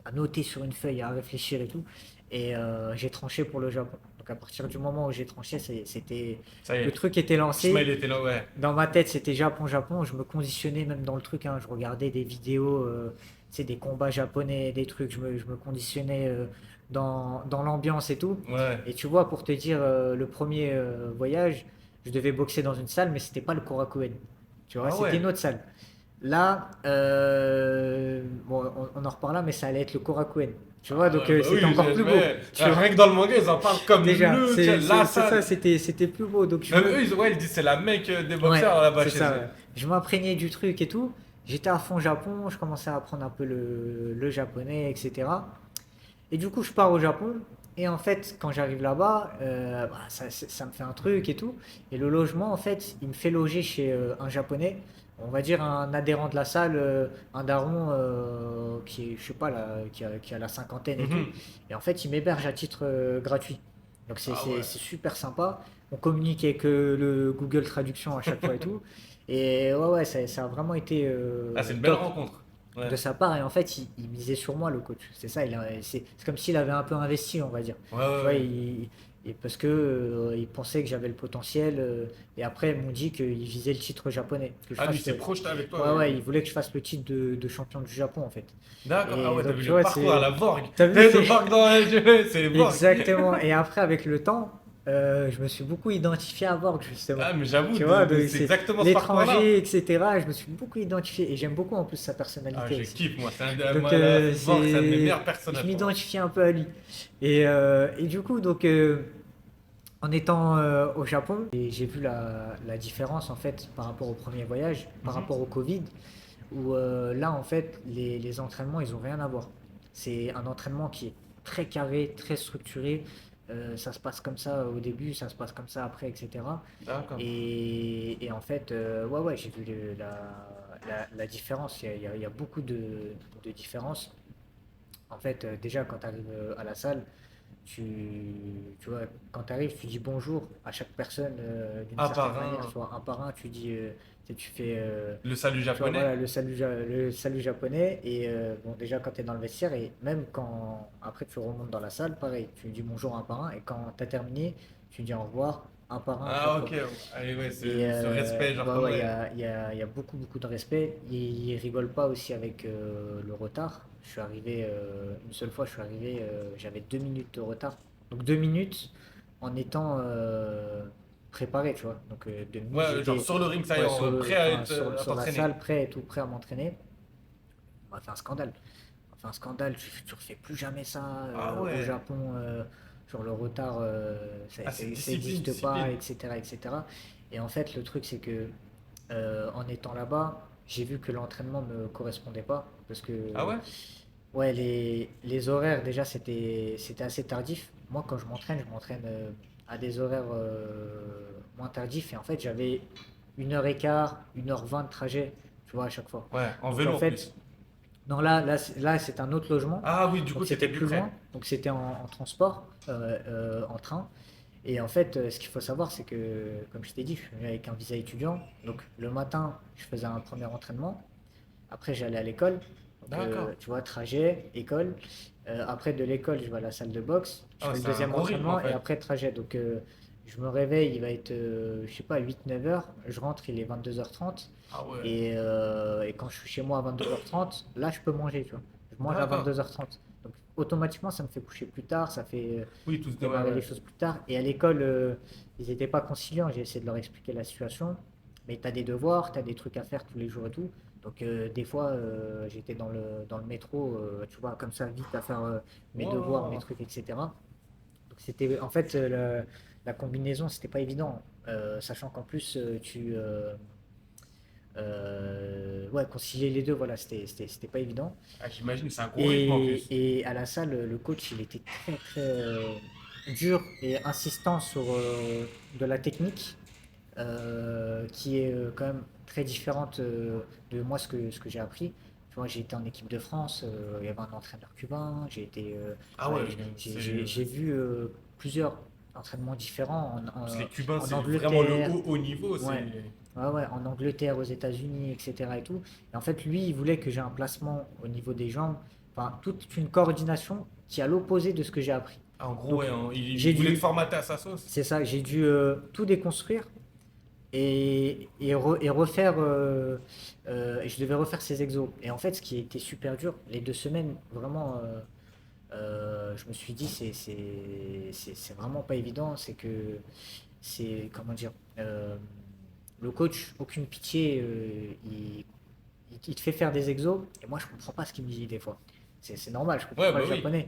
à noter sur une feuille, à réfléchir et tout. Et j'ai tranché pour le Japon. Donc à partir du moment où j'ai tranché, c'était Ça y le est. truc était Ismaël lancé. était là, ouais. Dans ma tête, c'était Japon, Japon. Je me conditionnais même dans le truc, hein. Je regardais des vidéos, tu sais, des combats japonais, des trucs. Je me conditionnais dans l'ambiance et tout. Ouais. Et tu vois, pour te dire, le premier voyage, je devais boxer dans une salle, mais c'était pas le Korakuen. Tu vois, Ah c'était ouais. une autre salle. Là, bon, on en reparlera, mais ça allait être le Korakuen. Tu vois, Ah donc ouais, bah c'était oui, encore plus beau. ouais. Tu vois, Rien que dans le manga, ils en parlent comme déjà, tu sais, la c'est ça, salle. c'était plus beau. Donc Même eux, ouais, ils disent c'est la mecque des ouais, boxeurs là-bas c'est chez ça. eux. Ouais. Je m'imprégnais du truc et tout. J'étais à fond Japon, je commençais à apprendre un peu le japonais, etc. Et du coup, je pars au Japon. Et en fait, quand j'arrive là-bas, bah, ça me fait un truc et tout. Et le logement, en fait, il me fait loger chez un japonais. On va dire un adhérent de la salle, un daron qui est, je sais pas, là, qui a la cinquantaine et tout. Mhm. Et en fait, il m'héberge à titre gratuit. Donc Ah ouais. c'est super sympa. On communique avec le Google Traduction à chaque fois et tout. Et ouais, ouais, ça a vraiment été Ah, c'est une belle top rencontre. Ouais. de sa part. Et en fait, il misait sur moi, le coach. C'est ça, c'est comme s'il avait un peu investi, on va dire. Ouais, ouais, Tu vois, ouais. et parce que il pensait que j'avais le potentiel. Et après, ils m'ont dit qu'il visait le titre japonais. Que je Ah, lui, il fasse s'est projeté avec toi. ouais, ouais, il voulait que je fasse le titre de champion du Japon, en fait. D'accord. Ah Et ouais, t'as donc, vu tu le vois, parcours à la Vorg. t'as vu, T'as vu le c'est. Vorg dans les jeux, c'est Vorg. Exactement. Et après, avec le temps, je me suis beaucoup identifié à Borg, justement. Ah, mais j'avoue, Tu vois, c'est c'est exactement ce parcours-là. l'étranger, etc. Je me suis beaucoup identifié et j'aime beaucoup en plus sa Ah, personnalité je aussi. kiffe, moi. Donc, Vorg, c'est un de mes meilleurs je personnages pour moi. m'identifie un peu à lui. Et du coup, donc, en étant au Japon, j'ai vu la différence en fait par rapport au premier voyage, par Mhm. rapport au Covid, où là en fait les entraînements ils ont rien à voir. C'est un entraînement qui est très carré, très structuré. Ça se passe comme ça au début, ça se passe comme ça après, etc. D'accord. Et en fait, ouais, ouais, j'ai vu la différence. Il y a beaucoup de différences. En fait, déjà, quand tu arrives à la salle, tu, tu vois, quand tu arrives, tu dis bonjour à chaque personne d'une Un certaine par manière, tu un, vois, un par un, tu fais, le salut tu vois, voilà, japonais. le salut japonais. Et bon, déjà, quand tu es dans le vestiaire, et même quand après tu remontes dans la salle, pareil, tu dis bonjour un par un, et quand tu as terminé, tu dis au revoir un par un à chaque Ah, fois. ok. Allez, ouais, Et ce respect ouais, ouais, japonais. il y a beaucoup, beaucoup de respect. Ils rigolent pas aussi avec le retard. Je suis arrivé, une seule fois, je suis arrivé, j'avais 2 minutes de retard. Donc 2 minutes en étant préparé, tu vois. Donc 2 minutes, Ouais, genre j'étais sur le ring, ça y est, ouais, prêt à enfin, être, à sur la t'entraîner. salle, prêt et tout, prêt à m'entraîner. On m'a fait un scandale. On m'a fait un scandale, tu refais plus jamais ça Ah au ouais. Japon. Genre le retard, Ah, c'est ça discipline, n'existe pas, discipline. etc., etc. Et en fait, le truc, c'est que en étant là-bas, j'ai vu que l'entraînement me correspondait pas. Parce que Ah ouais? ouais, les horaires, déjà, c'était assez tardif. Moi, quand je m'entraîne à des horaires moins tardifs. Et en fait, j'avais 1h15, 1h20 de trajet, tu vois, à chaque fois. Ouais, en Donc en vélo en fait, plus. non, là c'est un autre logement. Ah oui, du coup, Donc c'était c'était plus plus près. loin. Donc c'était en transport, en train. Et en fait, ce qu'il faut savoir, c'est que, comme je t'ai dit, je suis venu avec un visa étudiant. Donc le matin, je faisais un premier entraînement. Après, j'allais à l'école. Donc, D'accord. tu vois, trajet, école. Après, de l'école, je vais à la salle de boxe. Je Ah ouais, fais le c'est un deuxième gros rythme en entraînement et fait. après, trajet. Donc, Je me réveille, il va être, je sais pas, 8-9 heures. Je rentre, il est 22h30. Ah ouais. Et quand je suis chez moi à 22h30, là, je peux manger, tu vois. Je mange à D'accord. 22h30. Donc, automatiquement, ça me fait coucher plus tard, ça fait Oui, tout ouais, démarrer les ouais. choses plus tard. Et à l'école, ils n'étaient pas conciliants. J'ai essayé de leur expliquer la situation. Mais tu as des devoirs, tu as des trucs à faire tous les jours et tout. Donc, des fois, j'étais dans le métro, tu vois, comme ça, vite à faire mes devoirs, mes Wow. trucs, etc. Donc, c'était, en fait, la combinaison, c'était pas évident. Sachant qu'en plus, ouais, concilier les deux, voilà, c'était pas évident. Ah, j'imagine, c'est un gros rythme en plus. Et à la salle, le coach, il était très, très dur et insistant sur de la technique qui est quand même très différente de moi, ce que j'ai appris. Tu vois, j'ai été en équipe de France, il y avait un entraîneur cubain, Ah ouais, ouais, c'est. j'ai vu plusieurs entraînements différents Parce que les Cubains, en c'est vraiment le Angleterre, haut niveau. ouais, C'est. ouais, ouais, en Angleterre, aux États-Unis, etc. et tout. Et en fait, lui, il voulait que j'ai un placement au niveau des jambes, enfin, toute une coordination qui est à l'opposé de ce que j'ai appris. Ah, en gros, ouais, Donc, il j'ai voulait te dû, formater à sa sauce. c'est ça, j'ai dû tout déconstruire et refaire, et je devais refaire ces exos. Et en fait, ce qui a été super dur, les 2 semaines, vraiment, je me suis dit, c'est vraiment pas évident, c'est que, c'est, comment dire, le coach, aucune pitié, il te fait faire des exos, et moi, je comprends pas ce qu'il me dit des fois. C'est normal, je comprends Ouais, pas bah le oui. japonais.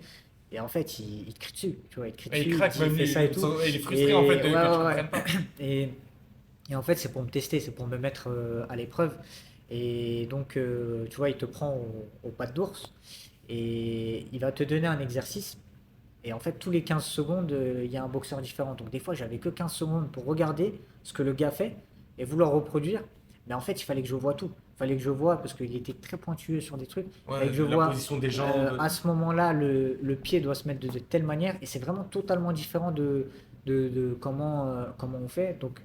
Et en fait, il te crie dessus, tu vois, il te crie Et il dessus, il te craque dit, même fais lui. ça et tout. Il est frustré en fait Et ouais, que tu ouais, ouais. comprennes pas. Et, et en fait, c'est pour me tester, c'est pour me mettre à l'épreuve. Et donc, tu vois, il te prend au pas d'ours et il va te donner un exercice. Et en fait, tous les 15 secondes, il y a un boxeur différent. Donc, des fois, j'avais que 15 secondes pour regarder ce que le gars fait et vouloir reproduire. Mais en fait, il fallait que je vois tout. Il fallait que je vois, parce qu'il était très pointueux sur des trucs. Il fallait Ouais, que je la vois position des jambes. à ce moment-là, le pied doit se mettre de telle manière. Et c'est vraiment totalement différent de comment on fait. Donc,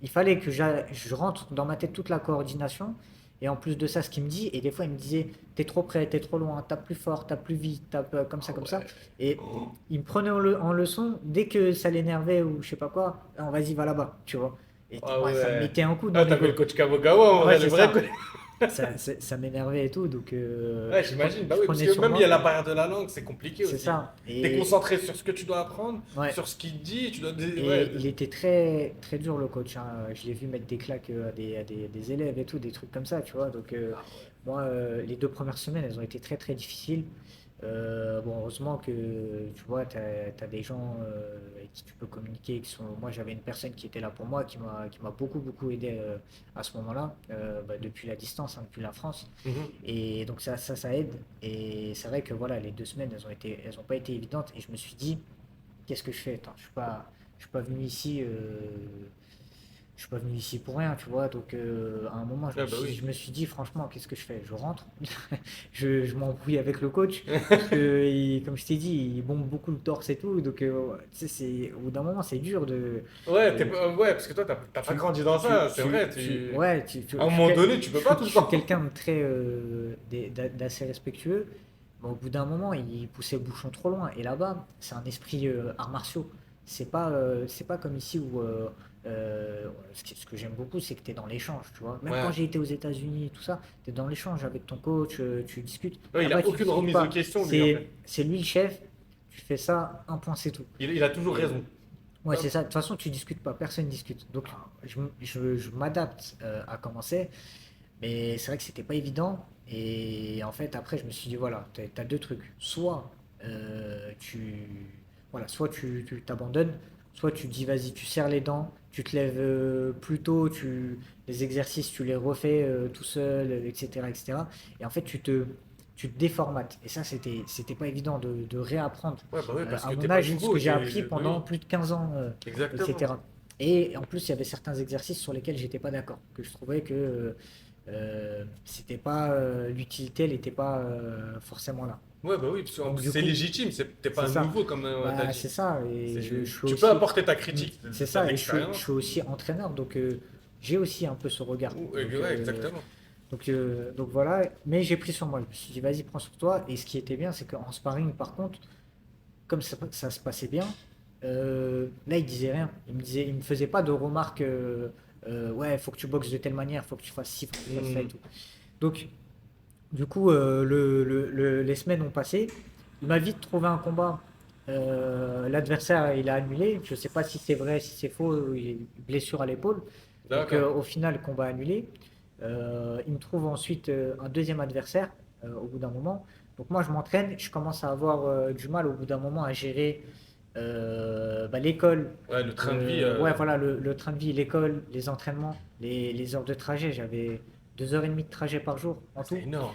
il fallait que je rentre dans ma tête toute la coordination. Et en plus de ça, ce qu'il me dit, et des fois, il me disait, t'es trop près, t'es trop loin, tape plus fort, tape plus vite, tape comme ça, Ah comme ça. ouais. Et Oh. il me prenait en leçon, dès que ça l'énervait ou je sais pas quoi, ah, vas-y, va là-bas, tu vois. Et Ah moi, ça me ouais. mettait un coup dans Ah, t'avais le l'ego. coach Kamogawa en Ouais, vrai, le c'est vrai coach. ça. Ça m'énervait et tout, donc Ouais, j'imagine. Bah je oui, parce prenais que sur même il y a moi. la barrière de la langue, c'est compliqué C'est aussi. ça. T'es concentré sur ce que tu dois apprendre, Ouais. sur ce qu'il te dit, tu dois. Ouais. Et il était très, très dur le coach, hein. Je l'ai vu mettre des claques à des élèves et tout, des trucs comme ça, tu vois. Donc Ah ouais. moi, les 2 premières semaines, elles ont été très, très difficiles. Bon, heureusement que tu vois, tu as des gens avec qui tu peux communiquer. Moi, j'avais une personne qui était là pour moi, qui m'a beaucoup, beaucoup aidé à ce moment-là, depuis la distance, hein, depuis la France. Mhm. Et donc ça aide. Et c'est vrai que voilà, les 2 semaines, elles ont pas été évidentes. Et je me suis dit, qu'est-ce que je fais? Attends, je suis pas venu ici, je suis pas venu ici pour rien, tu vois. Donc à un moment, je Ah me bah suis, oui. je me suis dit, franchement, qu'est-ce que je fais? Je rentre, je m'embrouille avec le coach parce que, comme je t'ai dit, il bombe beaucoup le torse et tout. Donc tu sais, au bout d'un moment, c'est dur Ouais, de- ouais, parce que toi, t'as pas tu, grandi dans tu, ça, c'est tu, vrai. ouais, À un je suis, moment donné, tu peux pas tout je le suis temps. quelqu'un de très, d'assez respectueux. Mais au bout d'un moment, il poussait le bouchon trop loin. Et là-bas, c'est un esprit arts martiaux. C'est pas comme ici où ce que j'aime beaucoup, c'est que tu es dans l'échange, tu vois. Même quand Ouais. j'ai été aux États-Unis et tout ça, tu es dans l'échange avec ton coach, tu discutes. Ouais, il Là-bas, a tu aucune discutes remise en pas. question, lui, en C'est fait. c'est lui le chef, tu fais ça, un point, c'est tout. Il a toujours Et raison. ouais, c'est Hop. ça. De toute façon, tu discutes pas, personne discute. Donc, je m'adapte à commencer. Mais c'est vrai que c'était pas évident. Et en fait, après, je me suis dit, voilà, t'as deux trucs. Soit tu t'abandonnes, soit tu dis, vas-y, tu serres les dents, tu te lèves plus tôt, les exercices, tu les refais tout seul, etc., etc. Et cetera. Et en fait, tu te déformates. Et ça, c'était pas évident de réapprendre Ouais, bah oui, parce à que t'es mon pas âge ce nouveau. que j'ai appris Bah pendant oui, plus de 15 ans, exactement. etc. Et en plus, il y avait certains exercices sur lesquels j'étais pas d'accord, que je trouvais que c'était pas l'utilité, elle n'était pas forcément là. Ouais, bah oui, parce que en Donc plus, du c'est coup, légitime, t'es pas c'est un ça. nouveau, comme t'as Bah, dit. c'est ça. Et je suis Tu peux aussi, apporter ta critique, c'est t'as de ça. Et je suis l'expérience. aussi entraîneur, donc j'ai aussi un peu ce regard. Donc, Ouais, exactement. voilà. Mais j'ai pris sur moi. Je me suis dit, vas-y, prends sur toi. Et ce qui était bien, c'est qu'en sparring, par contre, comme ça se passait bien, Là, il disait rien. Il me faisait pas de remarques. Ouais, faut que tu boxes de telle manière, faut que tu fasses ci, faut que tu fasses ça et tout. Donc, du coup, les semaines ont passé. Il m'a vite trouvé un combat. L'adversaire, il a annulé. Je sais pas si c'est vrai, si c'est faux. Il a une blessure à l'épaule. Donc, D'accord. au final, combat annulé. Il me trouve ensuite un deuxième adversaire au bout d'un moment. Donc, moi, je m'entraîne. Je commence à avoir du mal au bout d'un moment à gérer l'école. Ouais, le train de vie. Ouais, voilà, le train de vie, l'école, les entraînements, les heures de trajet. J'avais 2h30 de trajet par jour en C'est tout. énorme.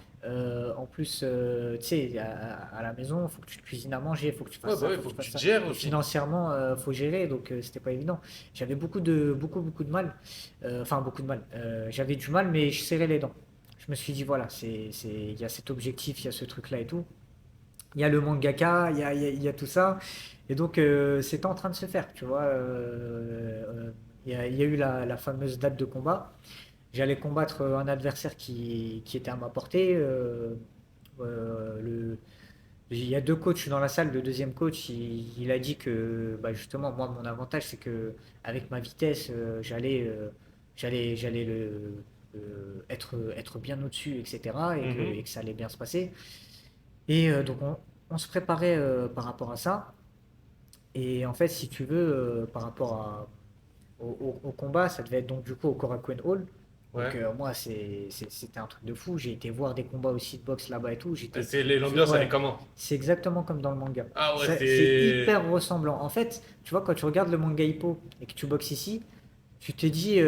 En plus, tu sais, à la maison, il faut que tu te cuisines à manger, il faut que tu Ouais, fasses bah ça, il ouais, faut que faut tu que fasses tu te ça. gères Et aussi. financièrement, faut gérer, donc c'était pas évident. J'avais beaucoup de mal. Enfin, beaucoup de mal. J'avais du mal, mais je serrais les dents. Je me suis dit, voilà, il y a cet objectif, il y a ce truc-là et tout. Il y a le mangaka, il y a tout ça. Et donc, c'était en train de se faire, tu vois. Il y a eu la fameuse date de combat. J'allais combattre un adversaire qui était à ma portée. Le, il y a deux coachs dans la salle. Le deuxième coach, il a dit que bah, justement, moi, mon avantage, c'est que avec ma vitesse, j'allais être bien au-dessus, etc. Et Mhm. que ça allait bien se passer. Donc, on se préparait par rapport à ça. Et en fait, si tu veux, par rapport au combat, ça devait être donc du coup au Korakuen Hall. Donc Ouais. moi, c'était un truc de fou. J'ai été voir des combats aussi de boxe là-bas et tout. L'ambiance, elle est Ouais, comment? c'est exactement comme dans le manga. Ah ouais, C'est c'est. hyper ressemblant. En fait, tu vois, quand tu regardes le manga Hippo et que tu boxes ici, tu te dis,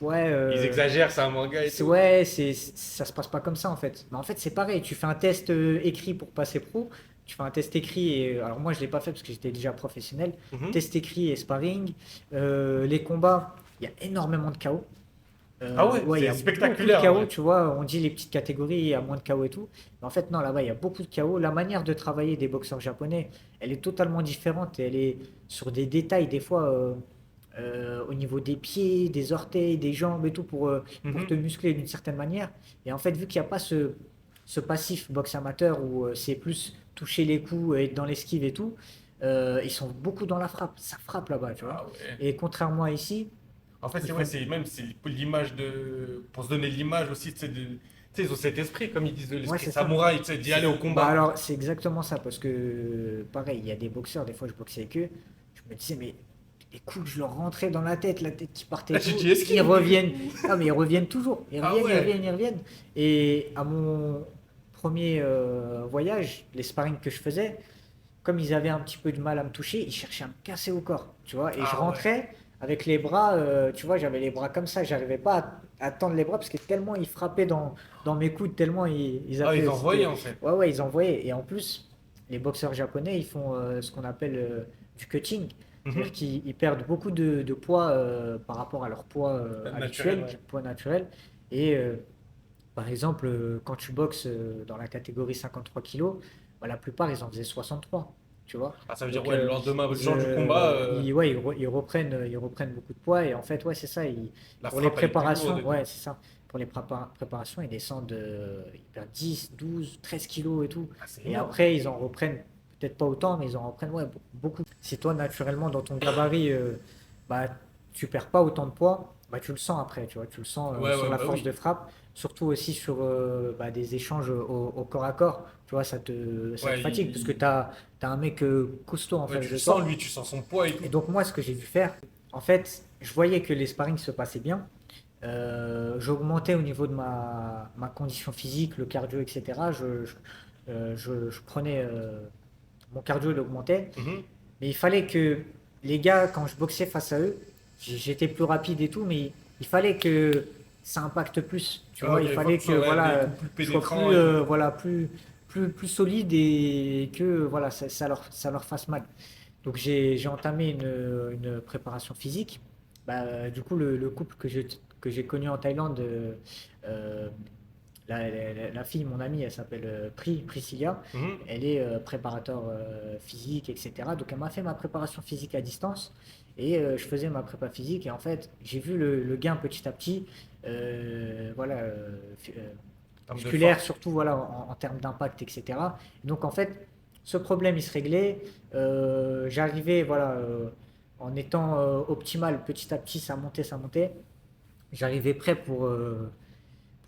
ouais, Ils exagèrent, c'est un manga et tout. ouais, ça se passe pas comme ça en fait. Mais en fait, c'est pareil. Tu fais un test écrit pour passer pro. Tu fais un test écrit et alors moi je l'ai pas fait parce que j'étais déjà professionnel. Mhm. Test écrit et sparring. Les combats, il y a énormément de KO. Ah ouais, Ouais, il y c'est a beaucoup de spectaculaire en KO, vrai. tu vois. On dit les petites catégories, il y a moins de KO et tout. Mais en fait, non, là-bas, il y a beaucoup de KO. La manière de travailler des boxeurs japonais, elle est totalement différente et elle est sur des détails, des fois, au niveau des pieds, des orteils, des jambes et tout, pour te Mhm. muscler d'une certaine manière. Et en fait, vu qu'il n'y a pas ce passif boxe amateur où c'est plus toucher les coups, être dans l'esquive et tout, ils sont beaucoup dans la frappe. Ça frappe là-bas, tu vois. Ah ouais. Et contrairement à ici, En fait, ils c'est ouais, font. c'est même c'est pour l'image de. Pour se donner l'image aussi, tu sais, tu sais, ils ont cet esprit, comme ils disent, Ouais, l'esprit c'est ça. samouraï, tu sais, d'y aller au Bah combat. alors, c'est exactement ça, parce que, pareil, il y a des boxeurs, des fois je boxais avec eux, je me disais, mais les coups, je leur rentrais dans la tête qui partait Ah, et tu tout, dis ils esquive. reviennent. Ah, mais ils reviennent toujours, Ah ouais. ils reviennent. Et à mon premier voyage, les sparring que je faisais, comme ils avaient un petit peu de mal à me toucher, ils cherchaient à me casser au corps, tu vois. Et je Ah ouais. rentrais avec les bras, tu vois, j'avais les bras comme ça, j'arrivais pas à tendre les bras parce que tellement ils frappaient dans mes coudes, tellement ils Ah, ils appuyaient. envoyaient en fait. Ouais, ouais, ils envoyaient. Et en plus, les boxeurs japonais, ils font ce qu'on appelle du cutting. C'est-à-dire Mhm. qu'ils perdent beaucoup de poids par rapport à leur poids Naturel, habituel, ouais. poids naturel. Et par exemple, quand tu boxes dans la catégorie 53 kilos, bah, la plupart, ils en faisaient 63, tu vois. Ah, ça veut dire, Donc, ouais, le lendemain, le jour du combat, ouais, ils reprennent beaucoup de poids. Et en fait, ouais, c'est ça. la Pour les frappe, elle est plus lourde préparations, et tout. ouais, c'est ça. Pour les préparations, ils descendent, ils perdent 10, 12, 13 kilos et tout. Ah, c'est Et énorme. après, ils en reprennent, peut-être pas autant, mais ils en reprennent, ouais, beaucoup. Si toi, naturellement, dans ton gabarit, bah, tu perds pas autant de poids, bah, tu le sens après, tu vois. Tu le sens Ouais, sur ouais, la bah force oui. de frappe, surtout aussi sur des échanges au corps à corps. Tu vois, ça te Ouais, fatigue parce que t'as un mec costaud en ouais, face tu le de sens, toi. lui, tu sens son poids et tout. Et donc, moi, ce que j'ai dû faire, en fait, je voyais que les sparring se passaient bien. J'augmentais au niveau de ma condition physique, le cardio, etc. Je prenais. Mon cardio, il augmentait. Mhm. Mais il fallait que les gars, quand je boxais face à eux, j'étais plus rapide et tout, mais il fallait que ça impacte plus. Tu Ah, vois, ok, il il faut que fallait ce que soit ouais, voilà, des coups plus je sois pénétrants plus, et tout. voilà, plus solide et que voilà, ça leur fasse mal. Donc j'ai entamé une préparation physique. Du coup, le couple que j'ai connu en Thaïlande, euh, la fille, mon amie, elle s'appelle Priscilla. Mhm. Elle est préparateur physique, etc. Donc elle m'a fait ma préparation physique à distance et je faisais ma prépa physique et en fait j'ai vu le gain petit à petit, voilà, En termes de musculaire force. surtout voilà en termes d'impact, etc. Donc en fait Ce problème, il se réglait. J'arrivais, voilà, en étant optimal, petit à petit, ça montait, ça montait. J'arrivais prêt pour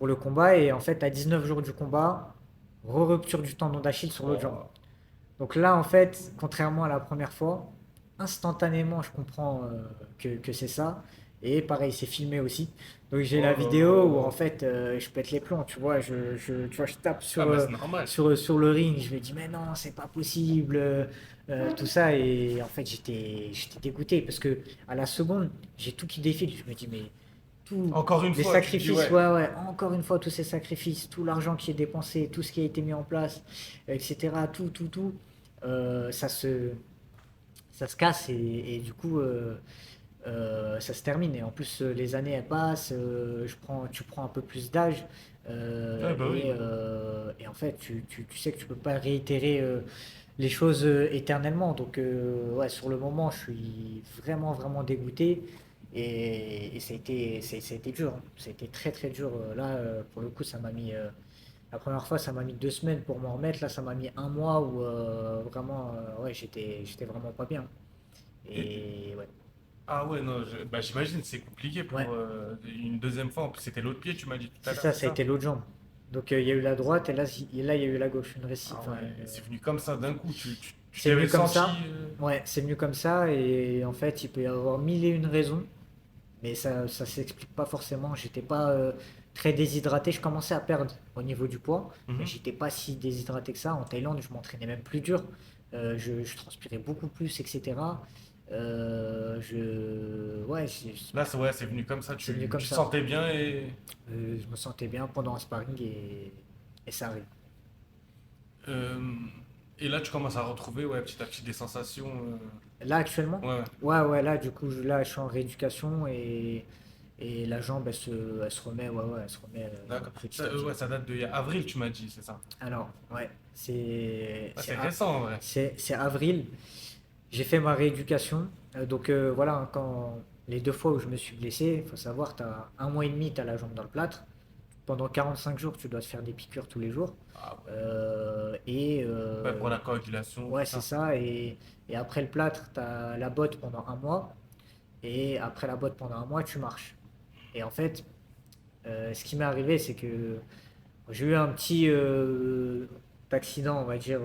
le combat et en fait, à 19 jours du combat, rupture du tendon d'Achille sur l'autre jambe. Oh. Donc là, en fait, contrairement à la première fois, instantanément, je comprends que c'est ça. Et pareil, c'est filmé aussi. Donc j'ai la Oh là vidéo où en là. fait, je pète les plombs, tu vois. Tu vois, je tape Ah bah c'est normal. sur le ring. Je me dis, mais non, c'est pas possible. Tout ça. Et en fait, j'étais dégoûté parce que à la seconde, j'ai tout qui défile. Je me dis, mais tous Encore une les fois, tu te dis sacrifices, ouais. ouais, ouais, encore une fois, tous ces sacrifices, tout l'argent qui est dépensé, tout ce qui a été mis en place, etc., tout, ça ça se casse et du coup, ça se termine. Et en plus, les années, elles passent, tu prends un peu plus d'âge, Ouais, bah oui. et en fait, tu sais que tu peux pas réitérer les choses éternellement. Donc, ouais, sur le moment, je suis vraiment, vraiment dégoûté. Et ça a été dur, hein. Ça a été très, très dur. Là, pour le coup, la première fois, ça m'a mis 2 semaines pour m'en remettre. Là, ça m'a mis un mois où vraiment, ouais, j'étais vraiment pas bien. Et- Et ouais, ah ouais, non, bah, j'imagine c'est compliqué ouais, pour une deuxième fois. En plus, c'était l'autre pied, tu m'as dit tout à c'est l'heure, ça, c'est ça a ça? été l'autre jambe. Donc, il y a eu la droite et là, il y a eu la gauche. Ah Enfin, ouais, et c'est venu comme ça d'un coup. Tu c'est t'avais venu comme senti. ça. Ouais, c'est venu comme ça. Et en fait, il peut y avoir mille et une raisons. Mais ça s'explique pas forcément. J'étais pas très déshydraté. Je commençais à perdre au niveau du poids, mais Mhm. j'étais pas si déshydraté que ça. En Thaïlande, je m'entraînais même plus dur. Je transpirais beaucoup plus, etc. Ouais, Là, ouais, c'est venu comme ça. c'est venu comme Tu te ça. sentais bien et. Je me sentais bien pendant un sparring et ça arrive. euh, et là, tu commences à retrouver ouais, petit à petit des sensations. Là, actuellement, Ouais, ouais. ouais, ouais, là, du coup, là, je suis en rééducation et la jambe, elle se remet, ouais, ouais, elle se remet D'accord. petit à petit. Ouais, ça date de avril, tu m'as dit, c'est ça? Alors, ouais, Ah, c'est récent en vrai. c'est avril. J'ai fait ma rééducation. Donc voilà, hein, les 2 fois où je me suis blessé, il faut savoir, tu as un mois et demi, tu as la jambe dans le plâtre. Pendant 45 jours, tu dois te faire des piqûres tous les jours. Ah ouais. Et Ouais, pour la coagulation, tout ouais, c'est ça. ça. Et après le plâtre, tu as la botte pendant un mois. Et après la botte pendant un mois, tu marches. Et en fait, ce qui m'est arrivé, c'est que j'ai eu un petit accident, on va dire,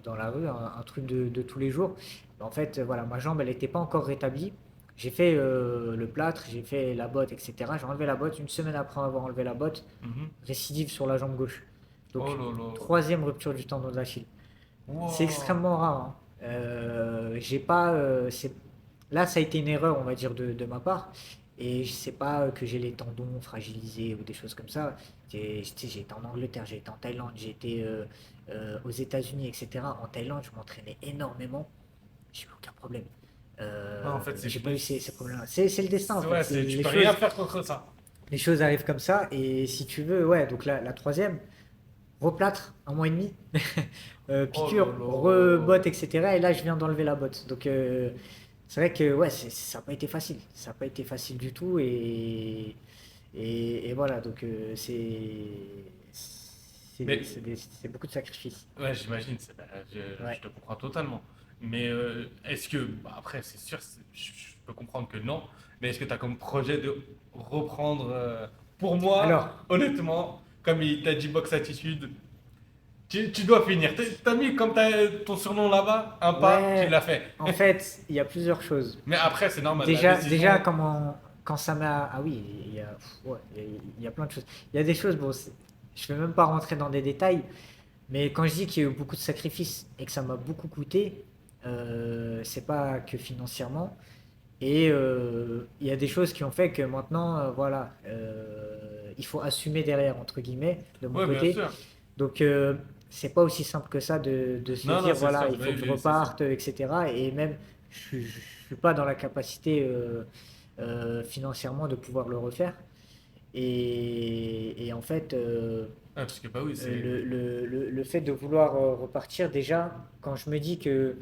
dans la rue, un truc de tous les jours. En fait, voilà, ma jambe, elle n'était pas encore rétablie. J'ai fait le plâtre, j'ai fait la botte, etc. J'ai enlevé la botte. Une semaine après avoir enlevé la botte, Mhm. récidive sur la jambe gauche. Oh Donc, là là. troisième rupture du tendon d'Achille. C'est Wow. extrêmement rare, hein. J'ai pas, là, ça a été une erreur, on va dire, de ma part. Et je sais pas que j'ai les tendons fragilisés ou des choses comme ça. Tu sais, j'ai été en Angleterre, j'ai été en Thaïlande, j'ai été aux États-Unis, etc. En Thaïlande, je m'entraînais énormément. J'ai eu aucun problème. Non, en fait, c'est J'ai pas venu. eu ces problèmes-là. C'est le destin, en fait. Ouais, tu peux rien faire contre ça. Les choses arrivent comme ça. Et si tu veux, ouais, donc la troisième, replâtre, un mois et demi, Oh là piqûre, là. rebotte, etc. Et là, je viens d'enlever la botte. Donc, c'est vrai que ouais, ça n'a pas été facile. Ça n'a pas été facile du tout. Et voilà, donc Mais c'est beaucoup de sacrifices. ouais, j'imagine, bah, je Ouais. te comprends totalement. Mais est-ce que, bah, après, c'est sûr, je peux comprendre que non, mais est-ce que tu as comme projet de reprendre pour moi, Alors, honnêtement, comme il t'a dit Box Attitude, tu dois finir. T'as mis comme ton surnom là-bas, un pas, tu ouais, l'as fait. en fait, il y a plusieurs choses. Mais après, c'est normal, la Déjà, décision. quand ça m'a. Ah oui, ouais, il y a plein de choses. Il y a des choses, bon, je ne vais même pas rentrer dans des détails, mais quand je dis qu'il y a eu beaucoup de sacrifices et que ça m'a beaucoup coûté, c'est pas que financièrement. Et il y a des choses qui ont fait que maintenant, voilà, il faut assumer derrière, entre guillemets, de mon Ouais, bien côté. sûr. Donc, c'est pas aussi simple que ça de se Non, non, dire, c'est voilà, sûr, il faut oui, que je oui, c'est sûr. reparte, etc. Et même, je suis pas dans la capacité financièrement de pouvoir le refaire. Et en fait, Ah, parce que, bah oui, c'est. le fait de vouloir repartir, déjà, quand je me dis que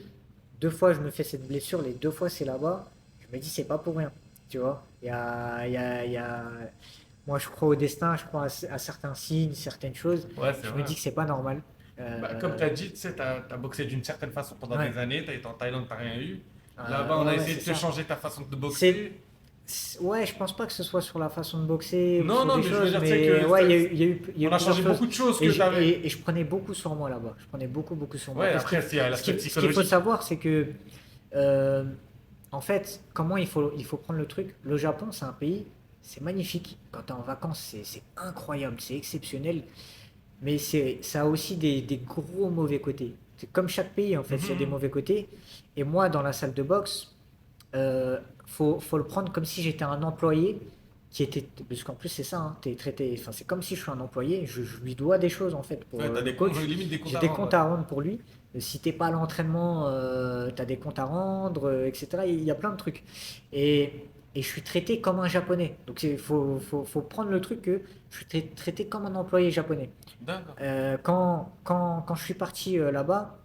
2 fois je me fais cette blessure, les 2 fois c'est là-bas, je me dis c'est pas pour rien. Tu vois, moi je crois au destin, je crois à certains signes, certaines choses. Ouais, c'est Je me vrai. dis que c'est pas normal. Comme tu as dit, tu sais, t'as boxé d'une certaine façon pendant Ouais. des années, tu as été en Thaïlande, tu rien eu. Euh, Là-bas, on a ouais, ouais, essayé c'est de te ça. changer ta façon de C'est, boxer. ouais, je pense pas que ce soit sur la façon de boxer ou Non, sur non, des mais je veux choses, dire, tu sais mais que ouais, il y a eu on a plusieurs changé choses. beaucoup de choses Et que je, tu avais. et je prenais beaucoup sur moi là-bas. Je prenais beaucoup, beaucoup sur moi. Ouais, Parce que après, il y a ce l'aspect qu'il faut psychologique. savoir, c'est que, euh, en fait, comment il faut prendre le truc. Le Japon, c'est un pays, c'est magnifique. Quand tu es en vacances, c'est incroyable, c'est exceptionnel. Mais ça a aussi des gros mauvais côtés. C'est comme chaque pays, en fait, il y a des Mhm. mauvais côtés. Et moi, dans la salle de boxe, faut le prendre comme si j'étais un employé qui était. Parce qu'en plus, c'est ça, hein, t'es traité. Enfin, c'est comme si je suis un employé. Je lui dois des choses, en fait, pour Ouais, t'as le des coach. limite des comptes J'ai à des rendre. comptes à rendre pour lui. Si t'es pas à l'entraînement, t'as des comptes à rendre, etc. Il y a plein de trucs. Et je suis traité comme un japonais. Donc, il faut prendre le truc que je suis traité comme un employé japonais. D'accord. Quand je suis parti là-bas,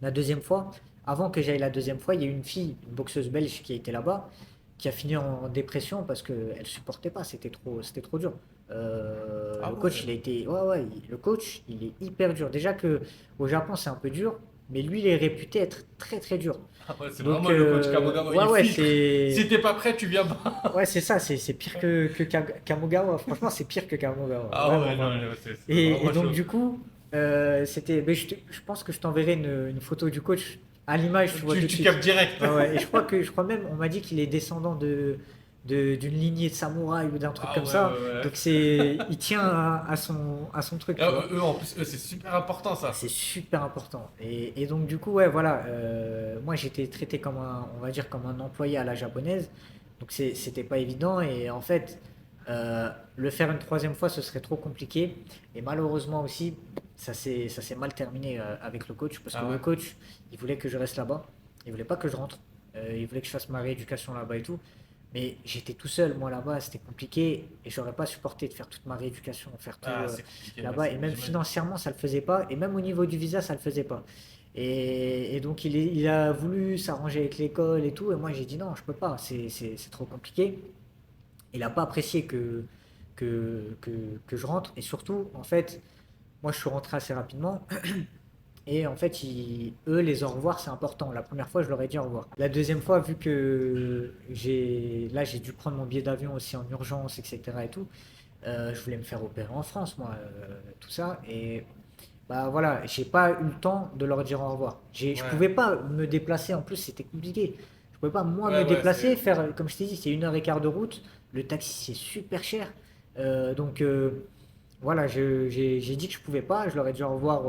la deuxième fois, avant que j'aille la deuxième fois, il y a une fille, une boxeuse belge qui était là-bas, qui a fini en dépression parce qu'elle supportait pas, c'était trop dur. Ah Le coach, ouais. il a été, ouais, ouais, le coach, il est hyper dur. Déjà que au Japon, c'est un peu dur, mais lui, il est réputé être très très dur. Ah ouais, c'est Donc, vraiment le coach Kamogawa. ouais, Il ouais, filtre. Si t'es pas prêt, tu viens pas. ouais, c'est ça, c'est pire que Kamogawa. Franchement, c'est pire que Kamogawa, Ah vraiment, ouais, non, vraiment. c'est Et vraiment donc, chaud. du coup, mais je pense que je t'enverrai une photo du coach. À l'image, tu vois tout de Tu suite. captes direct. Ouais, ouais. Et je crois même, on m'a dit qu'il est descendant d'une lignée de samouraï ou d'un truc Ah comme ouais, ça. ouais, Donc, ouais. il tient à son truc, tu vois. Eux, en plus, eux, c'est super important ça. C'est super important. Et donc, du coup, ouais, voilà. Moi, j'étais traité on va dire, comme un employé à la japonaise. Donc, c'était pas évident. Et en fait, le faire une troisième fois, ce serait trop compliqué. Et malheureusement aussi, ça s'est mal terminé avec le coach. Parce que Ah le ouais. coach, il voulait que je reste là-bas. Il voulait pas que je rentre. Il voulait que je fasse ma rééducation là-bas et tout. Mais j'étais tout seul, moi là-bas, c'était compliqué et j'aurais pas supporté de faire toute ma rééducation, faire tout Ah, c'est compliqué, ouais, là-bas. Et même j'imagine. financièrement, ça le faisait pas. Et même au niveau du visa, ça le faisait pas. Et donc, il a voulu s'arranger avec l'école et tout. Et moi, j'ai dit non, je peux pas, c'est trop compliqué. Il a pas apprécié que je rentre. Et surtout, en fait, moi, je suis rentré assez rapidement. Et en fait, eux, les au revoir, c'est important. La première fois, je leur ai dit au revoir. La deuxième fois, vu que j'ai dû prendre mon billet d'avion aussi en urgence, etc. et tout, je voulais me faire opérer en France, moi, tout ça. Et bah voilà, j'ai pas eu le temps de leur dire au revoir. Je Ouais. pouvais pas me déplacer, en plus, c'était compliqué. Je pouvais pas, moi, Ouais, me ouais, déplacer, c'est. faire, comme je t'ai dit, c'est 1 heure et quart de route. Le taxi, c'est super cher. Donc, voilà, j'ai dit que je pouvais pas, je leur ai dit au revoir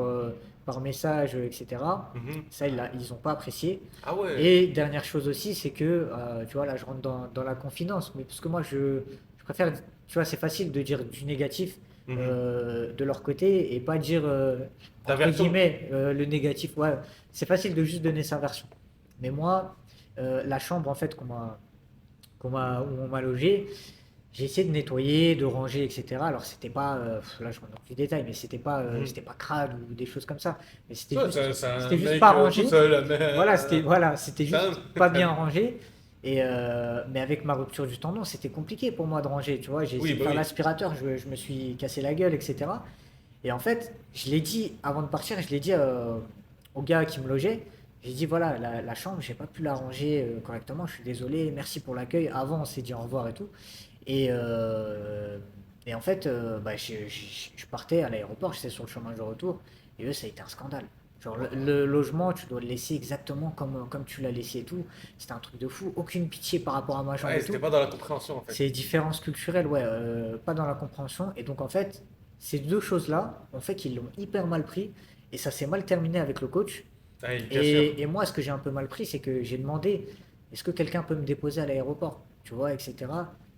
par message, etc. Mhm. Ça, ils ont pas apprécié. Ah ouais. Et dernière chose aussi, c'est que, tu vois, là, je rentre dans la confidence, mais parce que moi, je préfère, tu vois, c'est facile de dire du négatif Mhm. de leur côté et pas dire, Ta entre version. guillemets, le négatif. Ouais, c'est facile de juste donner sa version. Mais moi, la chambre, en fait, où on m'a logé, j'ai essayé de nettoyer, de ranger, etc. Alors c'était pas, là je rentre dans plus de détails, mais Mhm. c'était pas crade ou des choses comme ça. Mais Ouais, c'est un c'était juste mec pas tout rangé. seul, mais. Voilà, c'était C'est un- juste pas bien rangé. Mais avec ma rupture du tendon, c'était compliqué pour moi de ranger. Tu vois, j'ai Oui, essayé de bah faire oui. l'aspirateur, je me suis cassé la gueule, etc. Et en fait, je l'ai dit avant de partir, je l'ai dit au gars qui me logeait. J'ai dit voilà, la chambre, j'ai pas pu la ranger correctement. Je suis désolé, merci pour l'accueil. Avant, on s'est dit au revoir et tout. Et, euh, et en fait, bah, je partais à l'aéroport, j'étais sur le chemin de retour, et eux, ça a été un scandale. Genre, le logement, tu dois le laisser exactement comme tu l'as laissé et tout. C'était un truc de fou. Aucune pitié par rapport à ma chambre Ouais, et c'était tout. pas dans la compréhension en fait. C'est différences culturelles, ouais, pas dans la compréhension. Et donc, en fait, ces deux choses-là ont fait qu'ils l'ont hyper mal pris, et ça s'est mal terminé avec le coach. Ouais, bien sûr. Et moi, ce que j'ai un peu mal pris, c'est que j'ai demandé, est-ce que quelqu'un peut me déposer à l'aéroport? Tu vois, etc.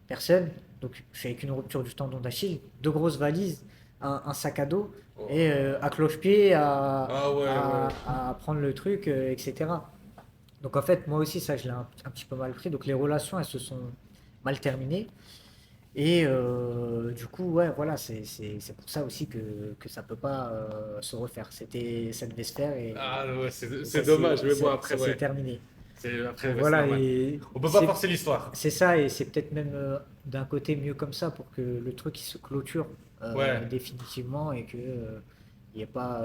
Personne. Donc, je suis avec une rupture du tendon d'Achille, deux grosses valises, un sac à dos, et Oh. à cloche-pied, à, Ah ouais, ouais. à, à prendre le truc, etc. Donc, en fait, moi aussi, ça, je l'ai un petit peu mal pris. Donc, les relations, elles se sont mal terminées. Et du coup, ouais, voilà, c'est pour ça aussi que ça peut pas se refaire. Ça devait se faire Ah ouais, et c'est dommage, mais bon, après, ça s'est ouais. terminé. Après, Donc ouais, c'est voilà, normal. et On peut pas forcer l'histoire. c'est ça, et c'est peut-être même d'un côté mieux comme ça pour que le truc il se clôture Ouais. définitivement et que il n'y ait pas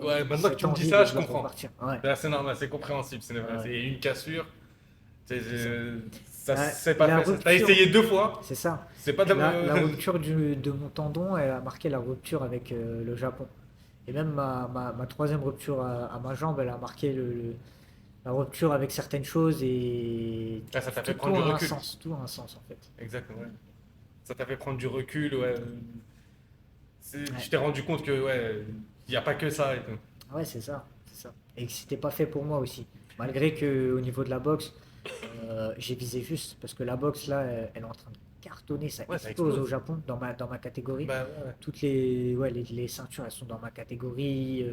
Ouais, maintenant que cette tu me dis envie ça, de je vouloir comprends. repartir. Ouais, Là, c'est normal, c'est compréhensible, c'est vrai. ouais, C'est une cassure, c'est ça. ça La, c'est pas la fait. Ça. T'as rupture, essayé 2 fois, c'est ça. c'est pas de La rupture de mon tendon, elle a marqué la rupture avec le Japon. Et même ma troisième rupture à ma jambe, elle a marqué la rupture avec certaines choses et Ah, ça t'a fait tout prendre du a un recul. sens, tout a un sens en fait. Exactement, ouais. Ça t'a fait prendre du recul, ouais. Ouais, Tu t'es rendu compte que, ouais, il n'y a pas que ça et tout. ouais, c'est ça, c'est ça. Et que c'était pas fait pour moi aussi. Malgré que au niveau de la boxe, j'ai visé juste parce que la boxe là, elle est en train de cartonner, ça Ouais, ça explose au explose. Japon dans ma catégorie. Bah ouais. Toutes les ceintures, elles sont dans ma catégorie.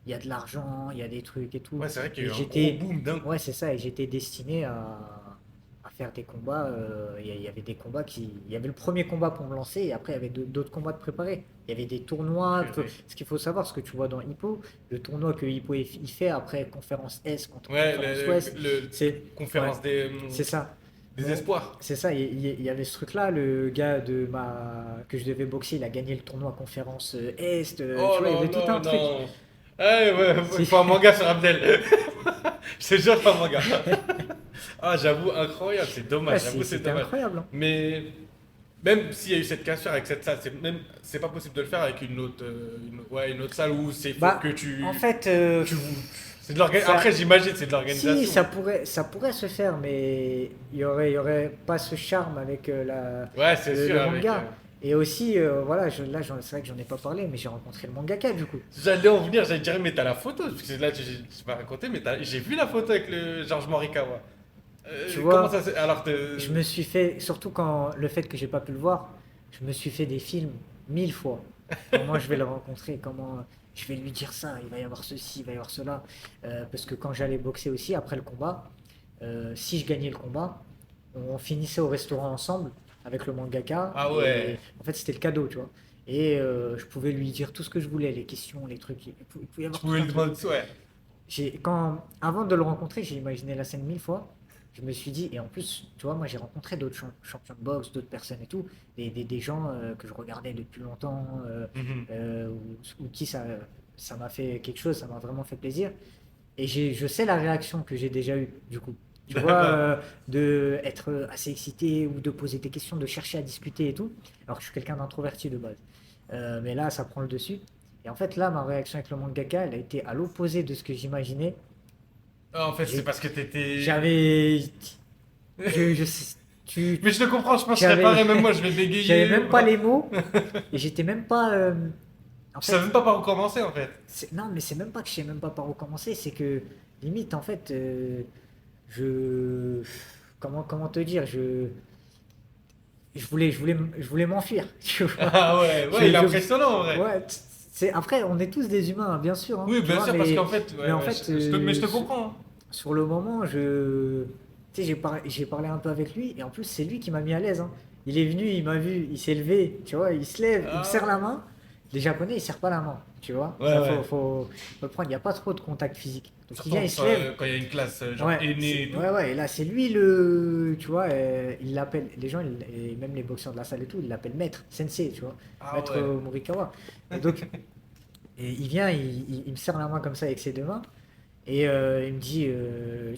Il y a de l'argent, il y a des trucs et tout. Ouais, c'est vrai qu'il y Et a eu un gros j'étais, boom d'un coup. ouais, c'est ça. Et j'étais destiné à faire des combats. Il y avait des combats il y avait le premier combat pour me lancer et après il y avait d'autres combats de préparer. Il y avait des tournois. Purée. Ce qu'il faut savoir, ce que tu vois dans Hippo, le tournoi que Hippo il fait après conférence S contre Ouais, conférence Ouest, c'est, ouais, conférence c'est ça. des espoirs. C'est ça, il y avait ce truc-là, le gars que je devais boxer, il a gagné le tournoi conférence Est, tu Oh vois, il y là avait tout là, un truc. non. Ouais, ouais, il C'est faut un manga sur Abdel. Je te jure, faut un manga. Ah, j'avoue, incroyable, c'est ouais, dommage, j'avoue, c'est c'était dommage. incroyable, hein. Mais même s'il y a eu cette cassure avec cette salle, c'est pas possible de le faire avec une autre, ouais, une autre salle où c'est faut Bah, que en fait, tu c'est de l'organisation. ça, Après, j'imagine, c'est de si, l'organisation. ça pourrait se faire, mais il y aurait pas ce charme avec Ouais, c'est sûr, le avec. manga. Et aussi, voilà, c'est vrai que j'en ai pas parlé, mais j'ai rencontré le mangaka du coup. J'allais en venir, j'allais dire, mais t'as la photo, parce que là, tu m'as raconté, mais j'ai vu la photo avec le Georges Morikawa. Tu Comment vois, ça s'est. Alors, je me suis fait, surtout quand le fait que j'ai pas pu le voir, je me suis fait des films 1000 fois. Comment je vais le rencontrer, comment je vais lui dire ça, il va y avoir ceci, il va y avoir cela. Parce que quand j'allais boxer aussi après le combat, si je gagnais le combat, on finissait au restaurant ensemble avec le mangaka Ah et ouais, en fait c'était le cadeau, tu vois. Et je pouvais lui dire tout ce que je voulais, les questions, les trucs. Il pouvait y tu avoir tout pouvais un lui truc. demander. Ouais. Avant de le rencontrer, j'ai imaginé la scène 1000 fois. Je me suis dit, et en plus, tu vois, moi j'ai rencontré d'autres champions de boxe, d'autres personnes et tout, des gens que je regardais depuis longtemps, Mhm. ou qui ça m'a fait quelque chose, ça m'a vraiment fait plaisir. Et je sais la réaction que j'ai déjà eue, du coup. Tu vois, D'accord. de être assez excité ou de poser des questions, de chercher à discuter et tout. Alors que je suis quelqu'un d'introverti de base. Mais là, ça prend le dessus. Et en fait, là, ma réaction avec le mangaka, elle a été à l'opposé de ce que j'imaginais. Ah, en fait, c'est J'ai- parce que t'étais. J'avais. Je sais- tu, Mais je te comprends, je pense que je serais j'avais, pareil, même moi, je vais j'avais bégayer. même pas les mots et j'étais même pas. En Je savais fait, même pas par où commencer, en fait. non, mais c'est même pas que je sais même pas par où commencer, c'est que limite, en fait, je. Comment te dire, je voulais m'enfuir, tu vois. Ah ouais, ouais, il est impressionnant, en vrai. Ouais, après, on est tous des humains, hein, bien sûr, hein, Oui, tu bien vois, sûr, parce qu'en fait, mais ouais, en ouais, fait, mais je te comprends. Hein. sur le moment, tu sais, j'ai parlé un peu avec lui, et en plus, c'est lui qui m'a mis à l'aise, hein. Il est venu, il m'a vu, il s'est levé, tu vois, il se lève, il me serre Ah, la main. Les Japonais, ils serrent pas la main, tu vois. ouais, Ça, ouais. faut le prendre, il n'y a pas trop de contact physique. Donc il vient, Surtout il se lève. quand il y a une classe genre Ouais, aînée et tout. ouais, et là, c'est lui tu vois, il l'appelle, les gens, et même les boxeurs de la salle et tout, ils l'appellent maître, sensei, tu vois, Ah maître ouais. Morikawa. Et donc, il vient, il me serre la main comme ça avec ses deux mains. Et il me dit,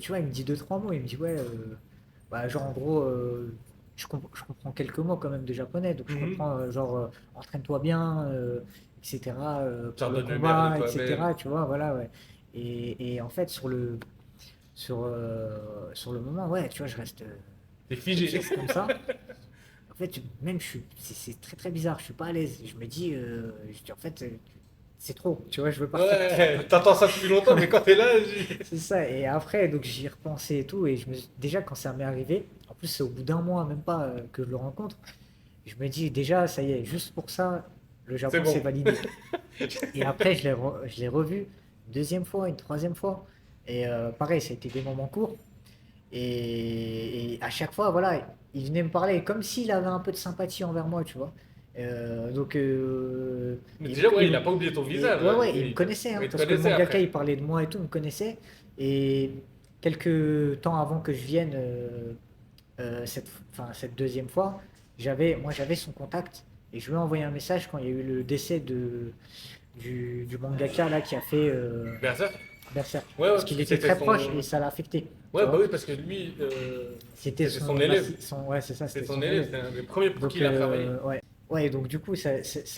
tu vois, il me dit deux, trois mots. Il me dit, ouais, bah, genre en gros, je comprends quelques mots quand même de japonais. Donc je Mhm. comprends, genre, entraîne-toi bien, etc., pour Genre le donne le meilleur de combat, toi-même. etc., tu vois, voilà, ouais. Et en fait, sur le moment, ouais, tu vois, je reste T'es figé. fixe comme ça. En fait, même, c'est très très bizarre, je suis pas à l'aise. Je me dis, en fait, c'est trop, tu vois, je veux partir. Ouais, t'entends ça depuis longtemps, mais quand t'es là, C'est ça, et après, donc j'y ai repensé et tout, et déjà quand ça m'est arrivé, en plus c'est au bout d'un mois, même pas que je le rencontre, je me dis déjà, ça y est, juste pour ça, le c'est Japon c'est bon. validé. Et après, je l'ai revu une deuxième fois, une troisième fois, et pareil, ça a été des moments courts, et à chaque fois, voilà, il venait me parler comme s'il avait un peu de sympathie envers moi, tu vois. Donc, Mais déjà, ouais, il a pas oublié ton et, visage. ouais, Ouais. ouais, il me connaissait, hein, Il te parce que le connaissait mangaka, après. il parlait de moi et tout, il me connaissait. Et quelques temps avant que je vienne, cette deuxième fois, moi, j'avais son contact, et je lui ai envoyé un message quand il y a eu le décès du mangaka là qui a fait Berserk? Berserk. Ouais, Parce qu'il était c'était très son. proche et ça l'a affecté. Tu Ouais, bah vois. oui, parce que lui, C'était c'était son élève. ouais, c'est ça, C'était c'était son son élève, élève. c'était un des premiers pour qui Donc, il a travaillé. ouais. Ouais, donc du coup, ça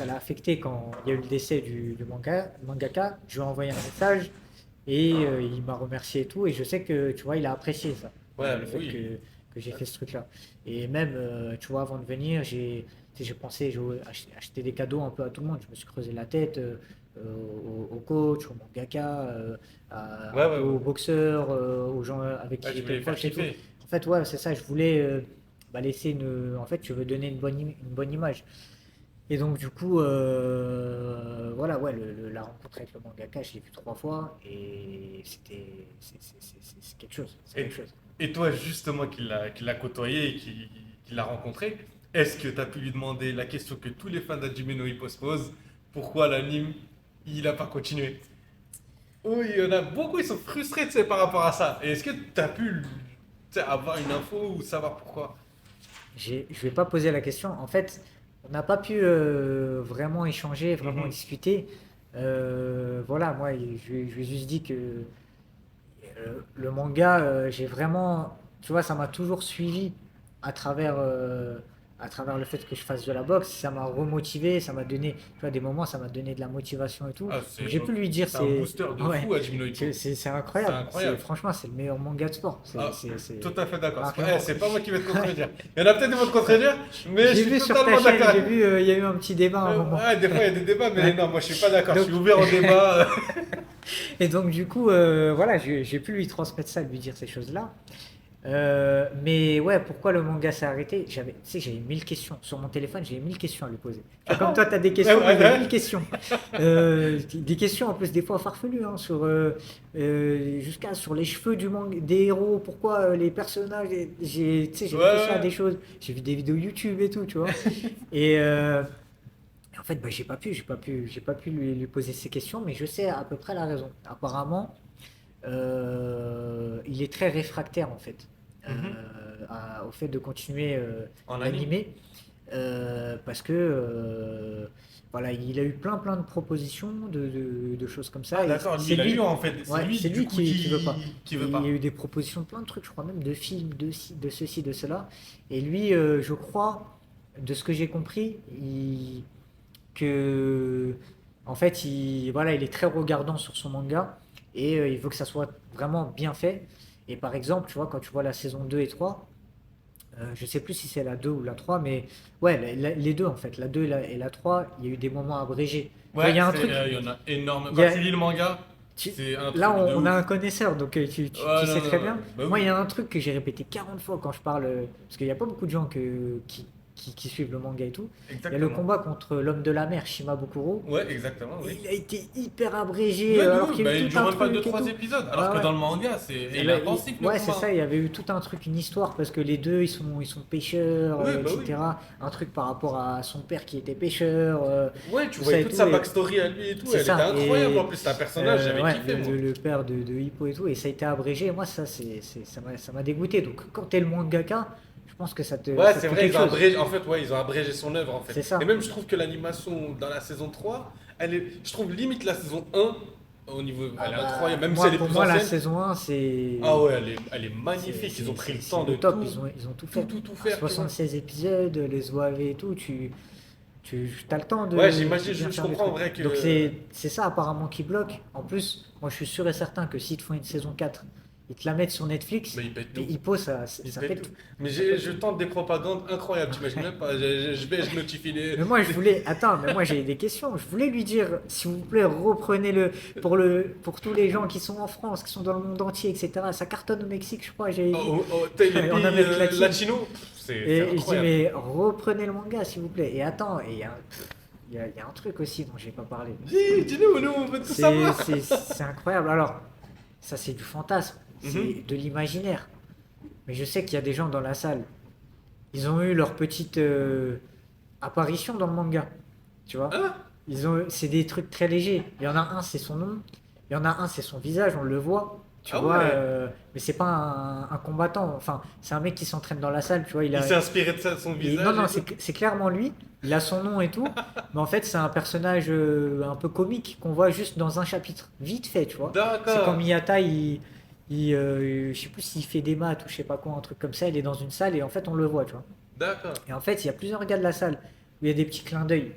l'a affecté quand il y a eu le décès du mangaka. Je lui ai envoyé un message et il m'a remercié et tout. Et je sais que, tu vois, il a apprécié ça, Ouais, le fait oui. que j'ai fait ce truc-là. Et même, tu vois, avant de venir, tu sais, j'ai pensé acheter des cadeaux un peu à tout le monde. Je me suis creusé la tête au coach, au mangaka, Ouais, un ouais, peu ouais. aux boxeurs, aux gens avec Ouais, qui tu j'étais voulais faire proche et tout. kiffer. En fait, ouais, c'est ça. Je voulais laisser une. En fait, je veux donner une bonne image. Et donc, du coup, voilà, ouais, la rencontre avec le mangaka, je l'ai vu 3 fois et c'est quelque chose. C'est Et, quelque chose. et toi, justement, qui l'a côtoyé et qui l'a rencontré, est-ce que tu as pu lui demander la question que tous les fans d'Hajime no Ippo se posent, pourquoi l'anime, il n'a pas continué? Oui, il y en a beaucoup, ils sont frustrés, tu sais, par rapport à ça. Et est-ce que tu as pu, tu sais, avoir une info ou savoir pourquoi? Je vais pas poser la question. En fait, on n'a pas pu vraiment échanger, vraiment Mhm. discuter. Voilà, moi, je lui ai juste dit que le manga, j'ai vraiment, tu vois, ça m'a toujours suivi à travers, euh, à travers le fait que je fasse de la boxe. Ça m'a remotivé, ça m'a donné, tu vois, des moments, ça m'a donné de la motivation et tout. Ah, Donc j'ai pu lui dire, c'est un booster de ouais, fou, Hajime no Ippo. c'est C'est incroyable. incroyable. Franchement, c'est le meilleur manga de sport. Ah, tout à fait d'accord. Ah, clairement. C'est pas moi qui vais te contredire. Il y en a peut-être qui vont te contredire, mais je J'ai suis vu sur ta totalement chaîne, d'accord. j'ai vu, il y a eu un petit débat à un moment. Ouais, des fois, il y a des débats, mais Ouais. non, moi, je suis pas d'accord. Je Donc, suis ouvert au débat. et donc, du coup, voilà, j'ai pu lui transmettre ça, lui dire ces choses-là. Mais ouais, pourquoi le manga s'est arrêté? Tu sais, j'avais 1000 questions. Sur mon téléphone, j'avais 1000 questions à lui poser. Tu vois, comme toi, tu as des questions, moi, j'avais 1000 questions. Des questions en plus, des fois farfelues, hein, jusqu'à sur les cheveux des héros, pourquoi les personnages. Tu sais, j'ai Ouais, réfléchi à ouais. des choses. J'ai vu des vidéos YouTube et tout, tu vois. Et en fait, bah, j'ai pas pu lui poser ces questions, mais je sais à peu près la raison. Apparemment, il est très réfractaire en fait Mhm. au fait de continuer En anime. l'animé parce que voilà, il a eu plein de propositions de choses comme Ah, ça et d'accord, lui, c'est il a eu lui, en fait. C'est ouais, lui, c'est du lui coup, qui veut pas. qui veut Il y a pas. eu des propositions de plein de trucs, je crois même de films, de ceci, de cela. Et lui, je crois, de ce que j'ai compris, que en fait voilà, il est très regardant sur son manga et il veut que ça soit vraiment bien fait. Et par exemple, tu vois, quand tu vois la saison 2 et 3, je sais plus si c'est la 2 ou la 3, mais ouais, les deux en fait, la 2 et la 3, il y a eu des moments abrégés. Tu vois, il Ouais, y a un truc, il y en a énorme. il y Quand a, tu lis le manga, tu- c'est un là truc de on a ouf. un connaisseur, donc Ouais, tu non, sais non, très non. bien. Bah Moi, il oui. y a un truc que j'ai répété 40 fois quand je parle, parce qu'il n'y a pas beaucoup de gens qui suivent le manga et tout. Il y a le Exactement. combat contre l'homme de la mer, Shimabukuro. Ouais, exactement, Et oui. il a été hyper abrégé Ouais, de alors ouf. qu'il y a Bah, eu il tout dure un même pas deux truc et trois tout. épisodes. Alors Ouais, que ouais. dans le manga, Et il est ben, intensif le ouais, c'est combat. ça, il y avait eu tout un truc, une histoire, parce que les deux, ils sont pêcheurs, Oui, bah oui. etc. Un truc par rapport à son père qui était pêcheur, Ouais, tu tout ça voyais et toute tout. sa Et backstory à lui et tout. c'est Elle était ça. incroyable en plus. C'est un personnage, j'avais Ouais, kiffé moi. le père de Hippo et tout, et ça a été abrégé. Et moi, ça m'a dégoûté. Donc, quand t'es le mangaka, je pense que Ouais, ça te c'est fait vrai, quelque ils ont chose. abrégé, en fait, ouais, ils ont abrégé son œuvre en fait. C'est Et ça. même, je trouve que l'animation dans la saison 3, je trouve limite la saison 1 au niveau, Ah elle est bah, incroyable, même si elle est pour plus moi, la ancienne. saison 1, Ah ouais, elle est magnifique. Ils ont pris le c'est temps de le top. tout, Ils ont tout tout, fait. tout, tout À faire, tu vois. 76 épisodes, les OAV et tout, tu as le temps Ouais, de j'imagine, bien je faire les comprends en trucs. vrai que. Donc, c'est ça apparemment qui bloque. En plus, moi, je suis sûr et certain que s'ils te font une saison 4, ils te la mettent sur Netflix, Mais ils pètent mais tout. Hippo, Ils ça pètent pète tout. tout. Mais Ça pète je tout. tente des propagandes incroyables, t'imagines même pas. Je notifie les. Mais moi, je voulais. Attends, mais moi, j'ai des questions. Je voulais lui dire, s'il vous plaît, reprenez-le pour tous les gens qui sont en France, qui sont dans le monde entier, etc. Ça cartonne au Mexique, je crois, j'avais vu. T'as les En pays Amérique latine. latinos, c'est Et je dis, incroyable. mais reprenez le manga, s'il vous plaît. Et attends, et il y a un truc aussi dont j'ai pas parlé. Dis-nous, nous, on veut tout savoir. C'est incroyable. Alors, ça, c'est du fantasme, Mhm. c'est de l'imaginaire. Mais je sais qu'il y a des gens dans la salle, ils ont eu leur petite apparition dans le manga. Tu vois? Hein? C'est des trucs très légers. Il y en a un, c'est son nom. Il y en a un, c'est son visage, on le voit. Tu Ah vois, ouais. mais c'est pas un combattant. Enfin, c'est un mec qui s'entraîne dans la salle, tu vois. Il s'est inspiré de ça, de son Non, visage non, et tout. c'est clairement lui. Il a son nom et tout. Mais en fait, c'est un personnage un peu comique qu'on voit juste dans un chapitre. Vite fait, tu vois. C'est quand D'accord, Miyata, je sais plus s'il fait des maths ou je sais pas quoi, un truc comme ça. Il est dans une salle et en fait, on le voit, tu vois. d'accord. Et en fait, il y a plusieurs gars de la salle où il y a des petits clins d'œil.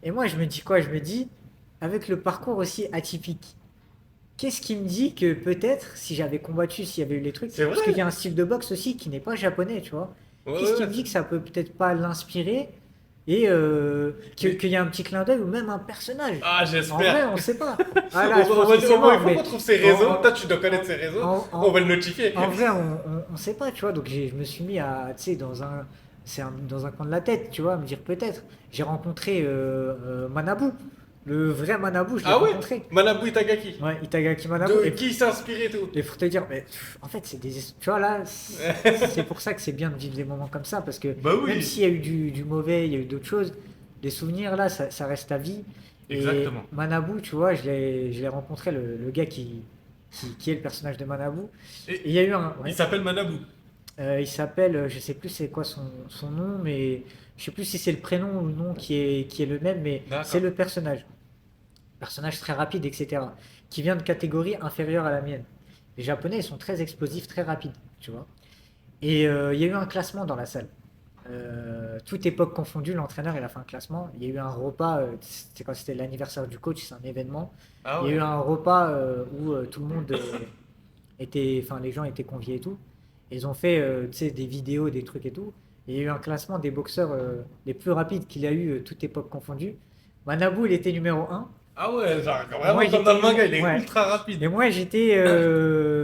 Et moi, je me dis quoi? Je me dis, avec le parcours aussi atypique, qu'est-ce qui me dit que peut-être, si j'avais combattu, s'il y avait eu les trucs, C'est parce qu'il y vrai? a un style de boxe aussi qui n'est pas japonais, tu vois. Ouais, Qu'est-ce ouais, qui ouais. me dit que ça peut peut-être pas l'inspirer et Mais... qu'il y a un petit clin d'œil ou même un personnage? Ah, En j'espère. vrai, on sait pas. Ah là, je pense que c'est On va- il mort, faut mais qu'on trouve ses en, réseaux. Toi, tu dois en, connaître ses réseaux. On en, va le notifier. en vrai, on sait pas, tu vois. Donc je me suis mis à, tu sais, dans un coin de la tête, tu vois, à me dire peut-être. J'ai rencontré Manabu, le vrai Manabu, je l'ai Ah ouais? rencontré. Manabu Itagaki. Ouais, Itagaki Manabu. De qui il s'est inspiré et tout. Et pour te dire, mais, en fait, c'est des. Tu vois, là, c'est pour ça que c'est bien de vivre des moments comme ça, parce que Bah même oui, s'il y a eu du mauvais, il y a eu d'autres choses, les souvenirs, là, ça reste à vie. Et exactement. Manabu, tu vois, je l'ai rencontré, le gars qui est le personnage de Manabu. Et Et il y a eu un. il Ouais, s'appelle Manabu. il s'appelle, je sais plus c'est quoi son nom, mais je sais plus si c'est le prénom ou le nom qui est le même, mais c'est D'accord. le personnage. Personnage très rapide, etc. Qui vient de catégorie inférieure à la mienne. Les Japonais, ils sont très explosifs, très rapides, tu vois. Et il y a eu un classement dans la salle. Toute époque confondue, l'entraîneur il a fait un classement. Il y a eu un repas, c'est quand c'était l'anniversaire du coach, c'est un événement. Ah Il y a eu ouais. un repas où tout le monde était, enfin les gens étaient conviés et tout. Ils ont fait, tu sais, des vidéos, des trucs et tout. Et il y a eu un classement des boxeurs les plus rapides qu'il a eu, toute époque confondue. Manabu, il était numéro un. Ah ouais, genre Moi, vraiment comme dans j'étais le manga, il est ouais. ultra rapide. Et moi, j'étais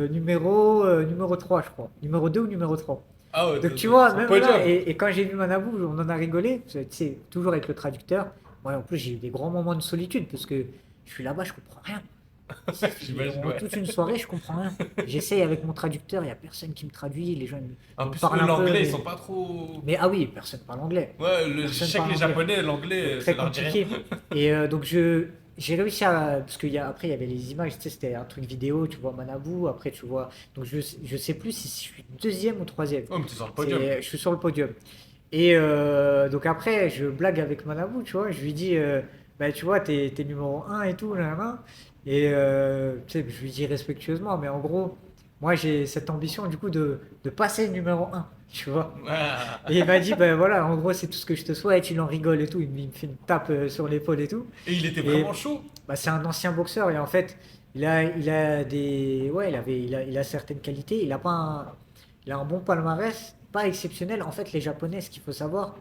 numéro 3 je crois. Numéro 2 ou numéro 3. Ah ouais, Donc, tu vois, sur le même là, podium. et quand j'ai vu Manabu, on en a rigolé. Parce que, tu sais, toujours avec le traducteur. Moi, en plus, j'ai eu des grands moments de solitude parce que je suis là-bas, je comprends rien. J'imagine, ouais. Toute une soirée, je comprends rien. J'essaye avec mon traducteur, il n'y a personne qui me traduit. Les gens, En ils me plus, parlent eux, un peu, l'anglais, ils mais. sont pas trop. Mais ah oui, personne parle anglais. Ouais, je Personne sais que parle les anglais. japonais, Donc, l'anglais, ça très leur dit rien. compliqué. Et donc j'ai réussi à parce après il y avait les images, tu sais, c'était un truc vidéo, tu vois Manabu, après tu vois donc je sais plus si je suis deuxième ou troisième. Oh, mais t'es sur le podium. Je suis sur le podium. Et donc après je blague avec Manabu, tu vois, je lui dis bah tu vois t'es numéro un et tout là, là. Et tu sais je lui dis respectueusement, mais en gros moi j'ai cette ambition du coup de passer numéro un, tu vois. Ah. Et il m'a dit, ben voilà, en gros, c'est tout ce que je te souhaite. Il en rigole et tout. Il me fait une tape sur l'épaule et tout. Et il était Et vraiment chaud. bah, c'est un ancien boxeur. Et en fait, il a des. Ouais, il a certaines qualités. Il a un bon palmarès, pas exceptionnel. En fait, les Japonais, ce qu'il faut savoir,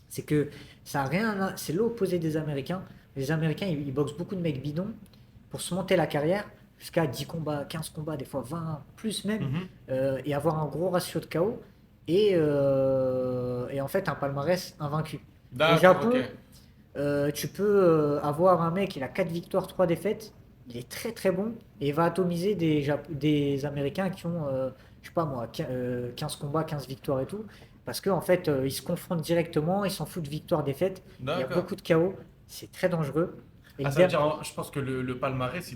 c'est que ça a rien. C'est l'opposé des Américains. Les Américains, ils boxent beaucoup de mecs bidons pour se monter la carrière. Jusqu'à 10 combats, 15 combats, des fois 20, plus même, Mhm. et avoir un gros ratio de KO et en fait un palmarès invaincu. Au D'accord, ok. Japon, tu peux avoir un mec, il a 4 victoires, 3 défaites, il est très très bon et il va atomiser des Américains qui ont, je sais pas moi, 15 combats, 15 victoires et tout, parce qu'en fait ils se confrontent directement, ils s'en foutent de victoire-défaite, il y a D'accord. beaucoup de KO, c'est très dangereux. Et Ah, ça veut dire, je pense que le palmarès,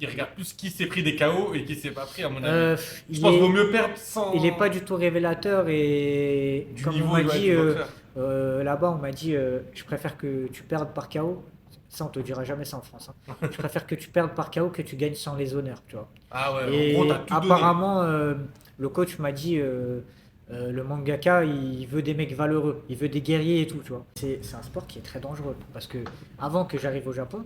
il regarde plus qui s'est pris des KO et qui s'est pas pris, à mon avis. euh, Je il pense qu'il vaut est, mieux perdre sans. il est pas du tout révélateur et Du comme on niveau m'a ouais, dit du boxeur. là-bas, on m'a dit je préfère que tu perdes par KO. Ça, on te dira jamais ça en France, hein. Je préfère que tu perdes par KO que tu gagnes sans les honneurs, tu vois. Ah ouais, en gros, Et t'as tout donné. apparemment, le coach m'a dit le mangaka, il veut des mecs valeureux, il veut des guerriers et tout, tu vois. C'est un sport qui est très dangereux parce que avant que j'arrive au Japon,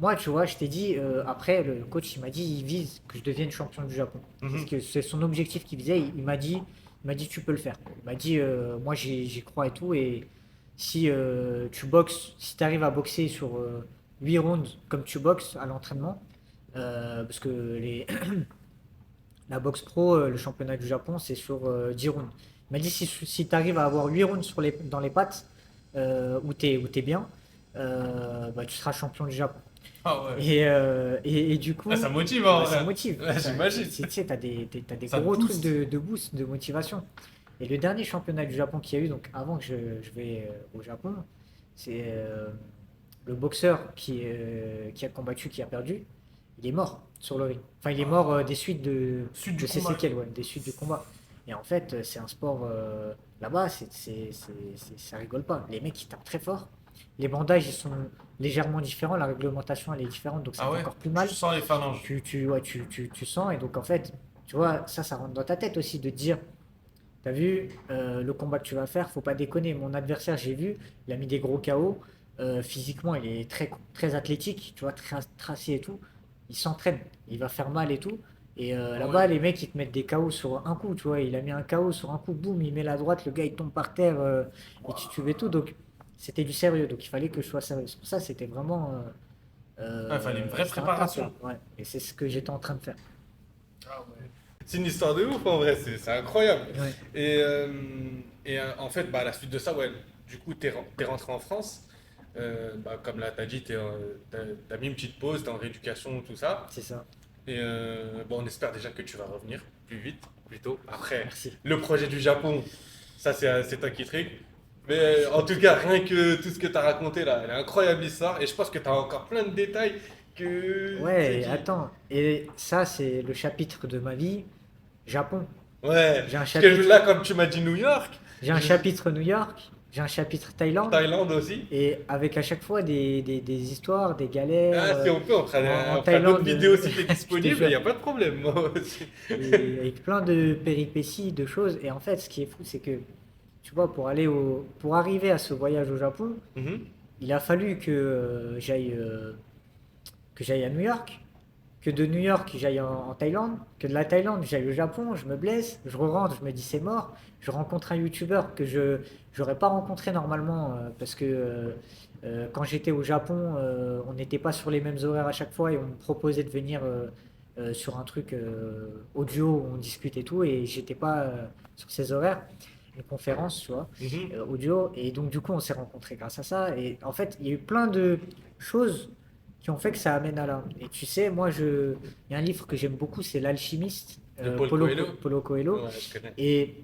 moi, tu vois, je t'ai dit, après, le coach, il m'a dit, il vise que je devienne champion du Japon. Mhm. C'est son objectif qu'il visait. Il m'a dit, tu peux le faire. Il m'a dit, moi, j'y crois et tout. Et si tu boxes, si tu arrives à boxer sur 8 rounds comme tu boxes à l'entraînement, parce que la boxe pro, le championnat du Japon, c'est sur 10 rounds. Il m'a dit, si tu arrives à avoir 8 rounds dans les pattes, où t'es bien, bah, tu seras champion du Japon. Ah ouais. Et du coup, Ah, ça motive, hein, bah, en ça vrai. motive. Ouais, j'imagine. Tu sais, t'as des Ça te gros trucs booste. de boost, de motivation. Et le dernier championnat du Japon qu'il y a eu, donc avant que je vais au Japon, c'est le boxeur qui a combattu, qui a perdu. il est mort sur le ring. Enfin, il est mort des suites Suite de du ses combat. séquelles, ouais, des suites du combat. Et en fait, c'est un sport là-bas, ça rigole pas. Les mecs, ils tapent très fort. Les bandages, ils sont légèrement différents. La réglementation, elle est différente, donc ça Ah fait ouais, encore plus tu mal. sens les phalanges. Ouais, tu sens. Et donc, en fait, tu vois, ça rentre dans ta tête aussi de te dire, t'as vu, le combat que tu vas faire, faut pas déconner. Mon adversaire, j'ai vu, il a mis des gros KO. Physiquement, il est très athlétique, tu vois, très tracé et tout. Il s'entraîne, il va faire mal et tout. Et là-bas, Ouais. les mecs, ils te mettent des KO sur un coup, tu vois. Il a mis un KO sur un coup, boum, il met la droite, le gars, il tombe par terre et tu tues et tout. Donc, c'était du sérieux. Donc, il fallait que je sois sérieux. C'est pour ça, c'était vraiment. Ouais, il fallait une vraie C'était un taf, là. préparation. Ouais. Et c'est ce que j'étais en train de faire. Ah ouais. C'est une histoire de ouf en vrai, c'est incroyable. Ouais. En fait, bah, à la suite de ça, ouais, du coup, t'es rentré en France. Bah, comme là, t'as dit, t'as mis une petite pause, t'es en rééducation, tout ça. C'est ça. Bon, on espère déjà que tu vas revenir plus vite, plus tôt. Après, Merci. le projet du Japon, ça, c'est toi qui truc. Mais en tout cas, rien que tout ce que t'as raconté là, elle est incroyable l'histoire. Et je pense que t'as encore plein de détails que. Tu sais, Ouais, attends. Et ça, c'est le chapitre de ma vie. Japon. Ouais, J'ai un parce que chapitre, là, comme tu m'as dit New York, j'ai un chapitre New York, j'ai un chapitre Thaïlande, Thaïlande aussi. et avec à chaque fois des histoires, des galères. Ah, si on peut, En on fera d'autres Thaïlande, vidéos si t'es je te disponible, il jure, n'y a pas de problème, moi aussi. et avec plein de péripéties, de choses. Et en fait, ce qui est fou, c'est que, tu vois, pour arriver à ce voyage au Japon, Mhm. il a fallu que j'aille à New York, que de New York j'aille en Thaïlande, que de la Thaïlande j'aille au Japon, je me blesse, je rentre, je me dis c'est mort, je rencontre un YouTuber que je n'aurais pas rencontré normalement parce que quand j'étais au Japon, on n'était pas sur les mêmes horaires à chaque fois et on me proposait de venir sur un truc audio où on discute et tout et j'étais pas sur ces horaires, une conférence, tu vois, Mhm. audio et donc du coup on s'est rencontrés grâce à ça et en fait il y a eu plein de choses qui ont fait que ça amène à là. Et tu sais, il y a un livre que j'aime beaucoup, c'est L'Alchimiste, De Paul Coelho? Paulo Coelho. Ouais, je connais. Et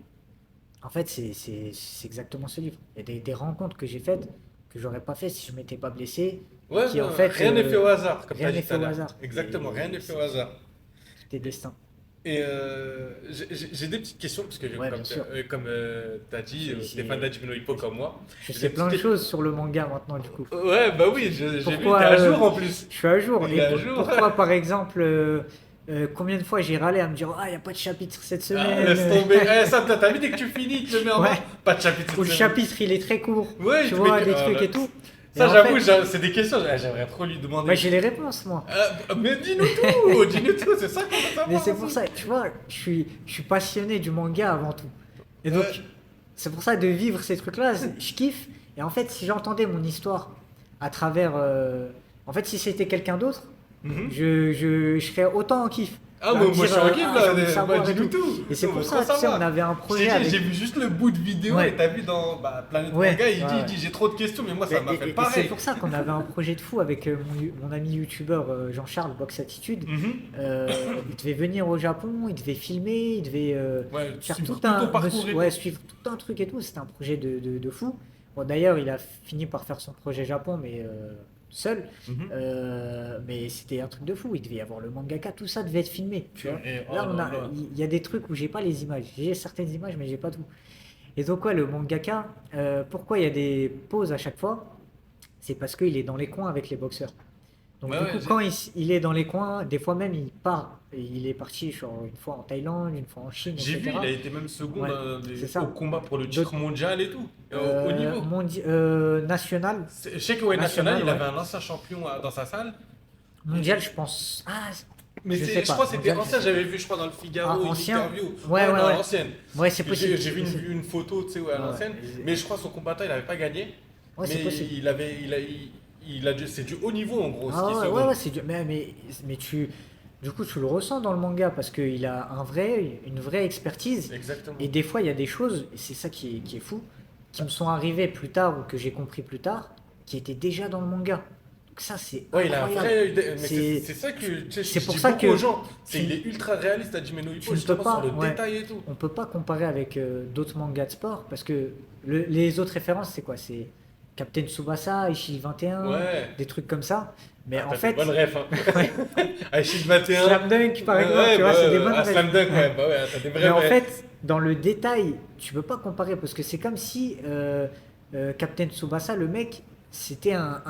en fait, c'est exactement ce livre. Il y a des rencontres que j'ai faites que j'aurais pas fait si je m'étais pas blessé. Et Ouais, qui en non, fait, rien n'est fait au hasard, comme tu rien as n'est dit tout fait à au l'heure. hasard. Exactement, rien n'est Et fait au hasard. tout est destin. J'ai des petites questions, parce que Ouais, bien sûr. comme tu as dit, t'es fan J'ai- d'Hajime no Ippo comme moi. Je J'ai sais des plein de petites choses sur le manga maintenant, du coup. Ouais, bah oui, j'ai vu, t'es Pourquoi à jour en plus. je suis à jour. Il Et est à jour. pourquoi, par exemple, combien de fois j'ai râlé à me dire, ah, il n'y a pas de chapitre cette Ah, semaine. laisse tomber. Eh, ça, t'as vu, dès que tu finis, tu te le mets en Ouais. bas. Pas de chapitre Où cette le semaine. chapitre il est très court, Ouais, tu mais vois, que- des ah, trucs là, et tout. Et ça, en j'avoue, fait, c'est des questions, j'aimerais trop lui demander. moi j'ai les réponses, moi. Mais dis-nous tout, c'est ça qu'on veut savoir. Mais c'est pour aussi. ça, tu vois, je suis passionné du manga avant tout. Et donc, Ouais. c'est pour ça de vivre ces trucs-là, je kiffe. Et en fait, si j'entendais mon histoire à travers. En fait, si c'était quelqu'un d'autre, Mhm. je serais autant en kiff. Ah, À moi, me moi je suis dire, en kiff ah, là, j'ai envie de savoir et dis-nous tout. tout. Et c'est On pour veut ça, trop tu sais, savoir. on avait un projet avec. J'ai vu juste le bout de vidéo Ouais. et t'as vu dans Planet Ouais, Manga, il ouais, dit, ouais. il dit j'ai trop de questions, mais moi ça m'a Et fait c'est pareil. pour ça qu'on avait un projet de fou avec mon ami youtubeur Jean-Charles Box Attitude. Mhm. Il devait venir au Japon, il devait filmer, il devait Ouais, faire suivre tout tout ton parcours et ouais, tout. suivre tout un truc et tout. C'était un projet de fou. Bon, d'ailleurs, il a fini par faire son projet Japon, mais seul. Mhm. Mais c'était un truc de fou. Il devait y avoir le mangaka, tout ça devait être filmé. Tu vois. Et- oh Là, là là. il y a des trucs où j'ai pas les images. J'ai certaines images, mais j'ai pas tout. Et donc, ouais, le mangaka, pourquoi il y a des pauses à chaque fois? C'est parce qu'il est dans les coins avec les boxeurs. Donc Ouais, du ouais, coup, quand il est dans les coins, des fois même il part. Et il est parti genre, une fois en Thaïlande, une fois en Chine, J'ai vu, etc. il a été même second Ouais, c'est ça. au combat pour le titre D'autres- mondial et tout, au niveau. National. Je sais que ouais, national, National, il ouais. avait un ancien champion dans sa salle. Mondial, je pense. Ah, Mais je sais je pas. crois que c'était Mondial, ancien, je sais j'avais vu, je crois, dans le Figaro, Ah, une ancien interview. Ouais, ouais, non, ouais. l'ancienne. Ouais, c'est possible. J'ai vu c'est possible. une photo, tu sais, ouais, à Ouais, l'ancienne. ouais. Mais je crois que son combattant, il avait pas gagné. Ouais, c'est Mais possible. c'est du haut niveau, en gros, ce Ah qui est ouais, second. ouais, ouais, mais du coup, tu le ressens dans le manga parce qu'il a une vraie expertise. Exactement. Et des fois, il y a des choses, et c'est ça qui est fou, qui me sont arrivées plus tard ou que j'ai compris plus tard, qui étaient déjà dans le manga. Donc ça, c'est Ouais, il a un incroyable. vrai œil mais C'est- c'est ça que tu sais, c'est je pour dis ça beaucoup que aux gens. tu- Il est ultra réaliste à Jimeno tu Hippo, ne peux justement, pas, sur le ouais. détail et tout. On peut pas comparer avec d'autres mangas de sport parce que les autres références, c'est quoi? C'est Captain Tsubasa, Ishii 21, Ouais. des trucs comme ça. Mais Ah, en t'as fait, des bonnes refs, hein. ouais, Achille 21. Slam Dunk par exemple, Ouais, tu vois, bah, c'est des bonnes Slam refs. Dunk, ouais, bah ouais, t'as des vrais Mais en refs. fait, dans le détail, tu peux pas comparer parce que c'est comme si Captain Tsubasa, le mec, c'était un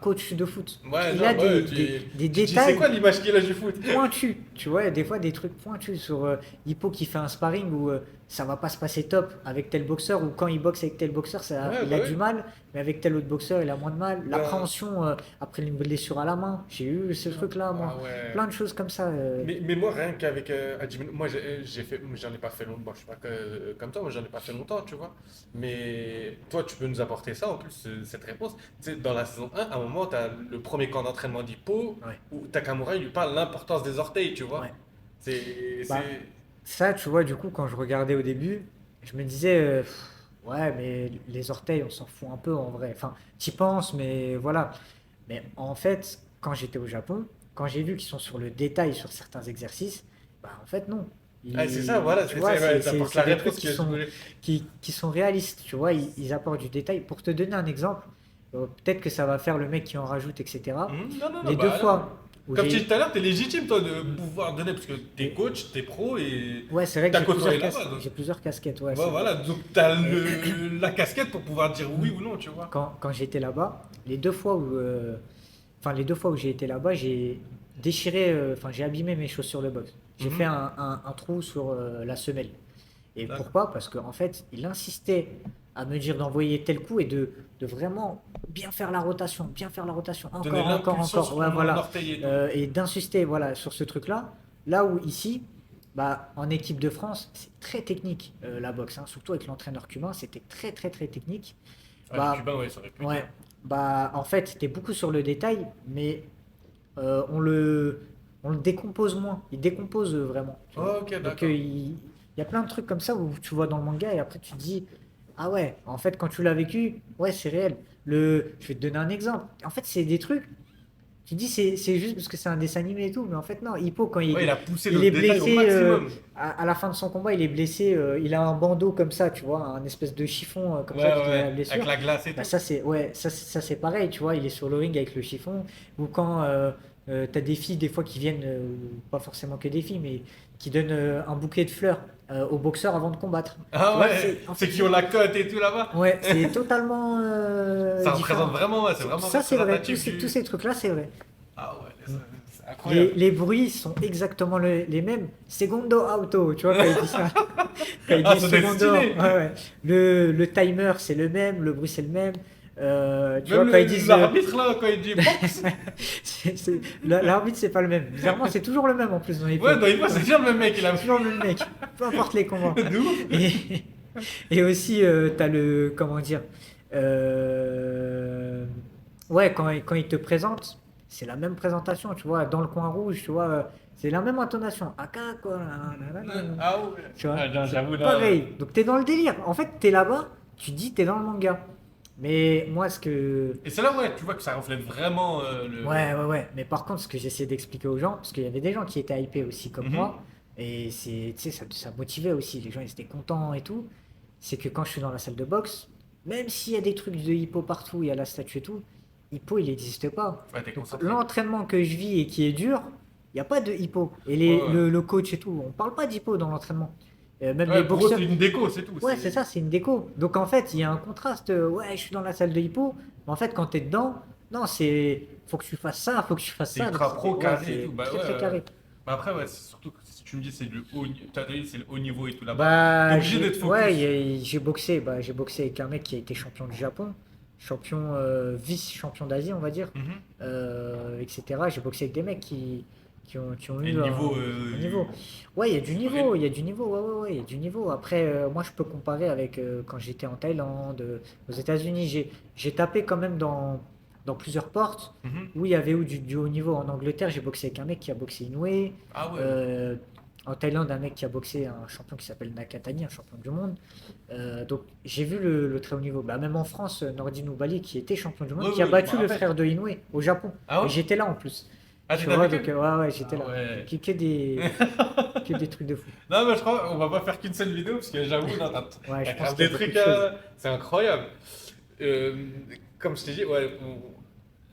coach de foot. Donc Ouais, il non, a bah ouais, des tu dis, c'est détails quoi l'image qu'il a du foot? pointus, tu vois, des fois des trucs pointus sur Hippo qui fait un sparring où ça va pas se passer top avec tel boxeur ou quand il boxe avec tel boxeur, Ouais, il bah a ouais. du mal, mais avec tel autre boxeur, il a moins de mal. Ben, L'appréhension après une blessure à la main, j'ai eu ce truc-là, ah moi. ouais. Plein de choses comme ça. Mais moi, rien qu'avec Hajime, moi j'en ai pas fait longtemps, bon, je suis pas comme toi, moi j'en ai pas fait longtemps, tu vois. Mais toi, tu peux nous apporter ça en plus, cette réponse. Tu sais, dans la saison 1, à un moment, tu as le premier camp d'entraînement d'Hippo Ouais, où Takamura il lui parle de l'importance des orteils, tu vois. ouais. C'est. Bah, ça, tu vois, du coup, quand je regardais au début, je me disais, ouais, mais les orteils, on s'en fout un peu en vrai. Enfin, t'y penses, mais voilà. Mais en fait, quand j'étais au Japon, quand j'ai vu qu'ils sont sur le détail sur certains exercices, bah en fait, non. Ah, c'est ça, voilà, Tu vois, ouais, t'apportes c'est la des trucs réponse que je voulais. qui sont réalistes, tu vois, ils apportent du détail. Pour te donner un exemple, peut-être que ça va faire le mec qui en rajoute, etc. Non, non, non, Les deux bah non. fois où Comme tu dis j'ai... tout à l'heure, t'es légitime toi de pouvoir donner parce que t'es coach, t'es pro et Ouais, c'est vrai que t'as côtoyé là-bas. Donc, j'ai plusieurs casquettes, ouais, ouais, c'est vrai. voilà, donc t'as la casquette pour pouvoir dire oui ou non, tu vois. Quand j'étais là-bas, les deux fois où j'ai été là-bas, j'ai déchiré, enfin j'ai abîmé mes chaussures de boxe. J'ai fait Mhm. un trou sur la semelle. Et D'accord. pourquoi? Parce qu'en fait, il insistait à me dire d'envoyer tel coup et de vraiment bien faire la rotation, Donner encore, l'impulsion encore, sur ouais, ton voilà. orteil et tout. Et d'insister, voilà, sur ce truc-là. Là où ici, bah, en équipe de France, c'est très technique la boxe, hein. Surtout avec l'entraîneur cubain, c'était très très très technique. Ah, les Bah, Cubains, ouais, ça aurait pu être ouais, bien. bah en fait, c'était beaucoup sur le détail, mais on le décompose moins. Il décompose vraiment, tu vois. Oh, ok, Donc d'accord. il y a plein de trucs comme ça où tu vois dans le manga et après tu te dis, ah ouais, en fait quand tu l'as vécu, ouais c'est réel. Je vais te donner un exemple. En fait c'est des trucs, tu dis c'est juste parce que c'est un dessin animé et tout, mais en fait non, Hippo quand Ouais, il a poussé il le est détail au blessé maximum. à la fin de son combat, il est blessé, il a un bandeau comme ça, tu vois, un espèce de chiffon Ouais, comme ça qui est la ouais, avec blessure. la glace et Bah tout. ça c'est ouais, ça c'est pareil, tu vois, il est sur le ring avec le chiffon. Ou quand t'as des filles des fois qui viennent, pas forcément que des filles, mais qui donnent un bouquet de fleurs aux boxeurs avant de combattre. Tu Ah vois, ouais, c'est en ceux fait qui ont la cote et tout là-bas. ouais, c'est totalement Ça représente différent. vraiment, ouais, c'est vraiment Ça c'est vrai, représentatif tous du. ces trucs-là c'est vrai. Ah ouais, c'est incroyable. Les bruits sont exactement les mêmes. Segundo auto, tu vois, quand il dit ça. Quand il Ah, dit ça doit être secondo, stylé. ouais, ouais. Le timer, c'est le même, le bruit, c'est le même. Tu vois, Même quand ils disent. l'arbitre là, quand il dit box. L'arbitre, c'est pas le même. Bizarrement, c'est toujours le même en plus dans les pots. Ouais, dans Hippo, c'est bien le même mec, il a. C'est toujours le même mec. Peu importe les combats. De ouf. Et, et aussi, t'as le. Comment dire euh, Ouais, quand il te présente, c'est la même présentation, tu vois. Dans le coin rouge, tu vois, c'est la même intonation. Aka, quoi, nanana. Ah ouais. Tu vois, Ah, non, c'est j'avoue, là. pareil. Donc t'es dans le délire. En fait, t'es là-bas, tu dis t'es dans le manga. Mais moi, ce que. Et c'est là, ouais, tu vois que ça reflète vraiment le. Ouais, ouais, ouais. Mais par contre, ce que j'essaie d'expliquer aux gens, parce qu'il y avait des gens qui étaient hypés aussi comme Mhm. moi, et c'est, tu sais, ça motivait aussi. Les gens, ils étaient contents et tout. C'est que quand je suis dans la salle de boxe, même s'il y a des trucs de hippo partout, il y a la statue et tout, hippo, il n'existe pas. Ouais, t'es Donc concentré. l'entraînement que je vis et qui est dur, il n'y a pas de hippo. Et Ouais, ouais. le coach et tout, on parle pas d'hippo dans l'entraînement. Même les Ouais, pour eux, boxeurs. c'est une déco, c'est tout. Ouais, c'est ça, c'est une déco. Donc en fait, il y a un contraste. Ouais, je suis dans la salle de hippo, mais en fait, quand tu es dedans, non, c'est. Faut que tu fasses ça, faut que tu fasses C'est ça. Donc, ultra pro, ouais, carré et c'est tout. Bah très ouais. très carré. Mais après, ouais, c'est surtout que si tu me dis c'est le haut, t'as dit c'est le haut niveau et tout là-bas, t'es Bah, obligé d'être ouais, focus. j'ai boxé. Bah, j'ai boxé avec un mec qui a été champion du Japon, champion, vice-champion d'Asie, on va dire, Mhm. etc. J'ai boxé avec des mecs qui ont Et eu le niveau. un niveau. Ouais, il y a du niveau, réel. il y a du niveau, ouais, ouais, ouais, il y a du niveau. Après, moi, je peux comparer avec quand j'étais en Thaïlande, aux États-Unis. J'ai tapé quand même dans plusieurs portes Mhm. où il y avait eu du haut niveau. En Angleterre, j'ai boxé avec un mec qui a boxé Inoue. Ah ouais. Euh, En Thaïlande, un mec qui a boxé un champion qui s'appelle Nakatani, un champion du monde. Donc j'ai vu le très haut niveau. Bah, même en France, Nordine Oubali, qui était champion du monde, Ouais, qui a ouais, je me battu le rappelle. frère de Inoue au Japon. Ah Et ouais? j'étais là en plus. Ah, Tu t'étais vois, avec donc eux? ouais, ouais, j'étais Ah là. ouais. Que des trucs de fou. Non, mais je crois on va pas faire qu'une seule vidéo parce que j'avoue, non, Ouais, t'as je pense grave qu'il y des a beaucoup trucs, de choses. c'est incroyable. Euh, Comme je t'ai dit, ouais,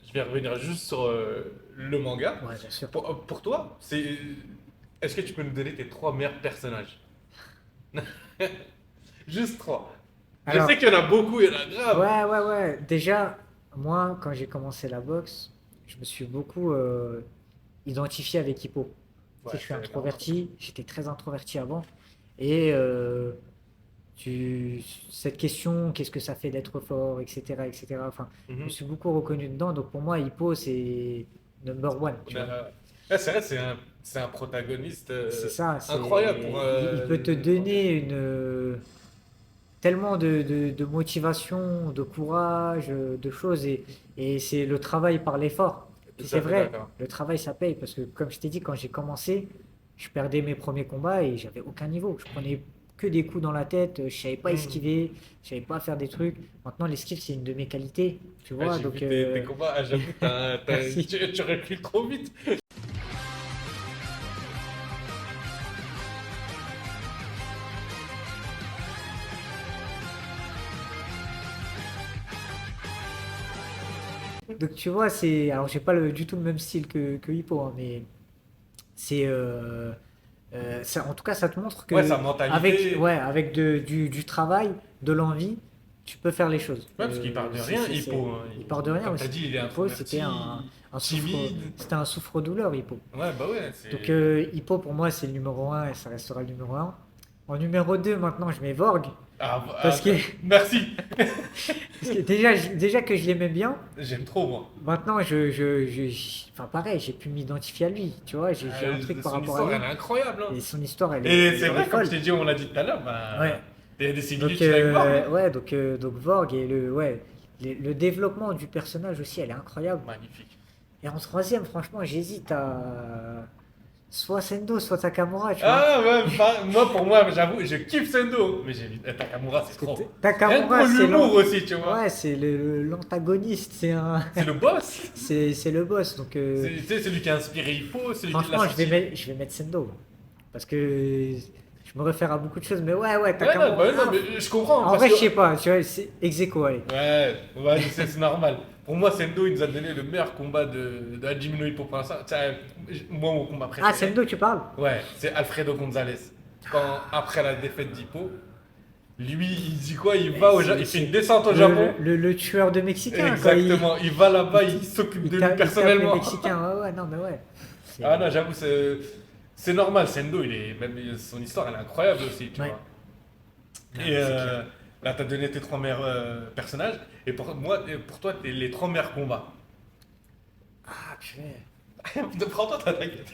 je vais revenir juste sur le manga. Ouais, bien sûr. Pour toi, est-ce que tu peux nous donner tes trois meilleurs personnages? Juste trois. Je Alors, sais qu'il y en a beaucoup, il y en a grave. ouais. Déjà, moi, quand j'ai commencé la boxe, je me suis beaucoup identifié avec Hippo. Tu sais, Ouais, je suis c'est grave. introverti, j'étais très introverti avant. Et cette question, qu'est-ce que ça fait d'être fort, etc., etc. Enfin, je me Mhm. suis beaucoup reconnu dedans. Donc pour moi, Hippo, c'est number one, tu vois. Ouais, c'est vrai, c'est un protagoniste C'est ça, incroyable pour il peut te le manga. donner tellement de motivation, de courage, de choses. Et c'est le travail par l'effort. Et puis Tout à c'est fait vrai, d'accord. le travail, ça paye. Parce que comme je t'ai dit, quand j'ai commencé, je perdais mes premiers combats et j'avais aucun niveau. Je prenais que des coups dans la tête, je savais pas Hmm. esquiver, je savais pas faire des trucs. Maintenant, l'esquive, c'est une de mes qualités, tu Ah, vois. j'ai Donc, vu tes combats, ah, j'avoue, merci. tu recules trop vite. Donc, tu vois, c'est. Alors, j'ai pas du tout le même style que Hippo, hein, mais c'est. En tout cas, ça te montre Ouais, que sa mentalité. avec du travail, de l'envie, tu peux faire les choses. Ouais, parce qu'il part de rien, Hippo, hein. Il part de rien Comme t'as aussi. dit, il est Hippo, c'était introverti, souffre, timide. c'était un souffre-douleur, Hippo. Ouais, bah ouais, Donc, c'est. Hippo, pour moi, c'est le numéro un et ça restera le numéro un. En numéro 2 maintenant, je mets Vorg. Ah, Parce que, merci. parce que déjà que je l'aimais bien, J'aime trop, moi. maintenant, enfin, pareil, j'ai pu m'identifier à lui. Tu vois, j'ai un truc par Son rapport à histoire, lui. elle est incroyable, hein. Et son histoire, Et c'est elle est vrai, comme je folle. t'ai dit, on l'a dit tout à l'heure, Ouais. bah, il y a des Donc, similitudes avec Borg, hein. ouais, donc Vorg et le développement du personnage aussi, elle est incroyable. Magnifique. Et en troisième, franchement, j'hésite à soit Sendo, soit Takamura, tu vois. Ah ouais, moi pour moi, j'avoue, je kiffe Sendo. Mais j'ai Takamura, c'est Parce que trop. Rien que Takamura, pour l'humour aussi, tu vois. ouais, c'est l'antagoniste, C'est le boss. c'est le boss. Donc, Tu sais, celui qui a inspiré Hippo, celui qui l'a franchement, sorti. je vais mettre Sendo. Parce que je me réfère à beaucoup de choses, mais ouais, Ouais, non, Takamura. bah, non, mais je comprends. En Parce vrai, que... je sais pas, tu vois, c'est ex aequo, allez. Ouais, c'est normal. Pour moi, Sendo, il nous a donné le meilleur combat de Hajime no Hippo pour l'instant. Tu sais, moi, mon combat Ah, préféré. Sendo, tu parles? Ouais, c'est Alfredo Gonzalez. Quand, après la défaite d'Hippo, lui, il dit quoi? Il va il fait une descente au Japon. Le tueur de Mexicains, quoi. Exactement, il va là-bas, il s'occupe de lui Il tape les personnellement. Mexicains, ouais, non, mais ouais. Ah non, j'avoue, c'est normal. Sendo, même son histoire, elle est incroyable aussi, tu Ouais. vois. Non, Et mais c'est clair. là, t'as donné tes trois meilleurs personnages. Et pour toi, les trois meilleurs combats. Ah, purée. Prends-toi ta tête.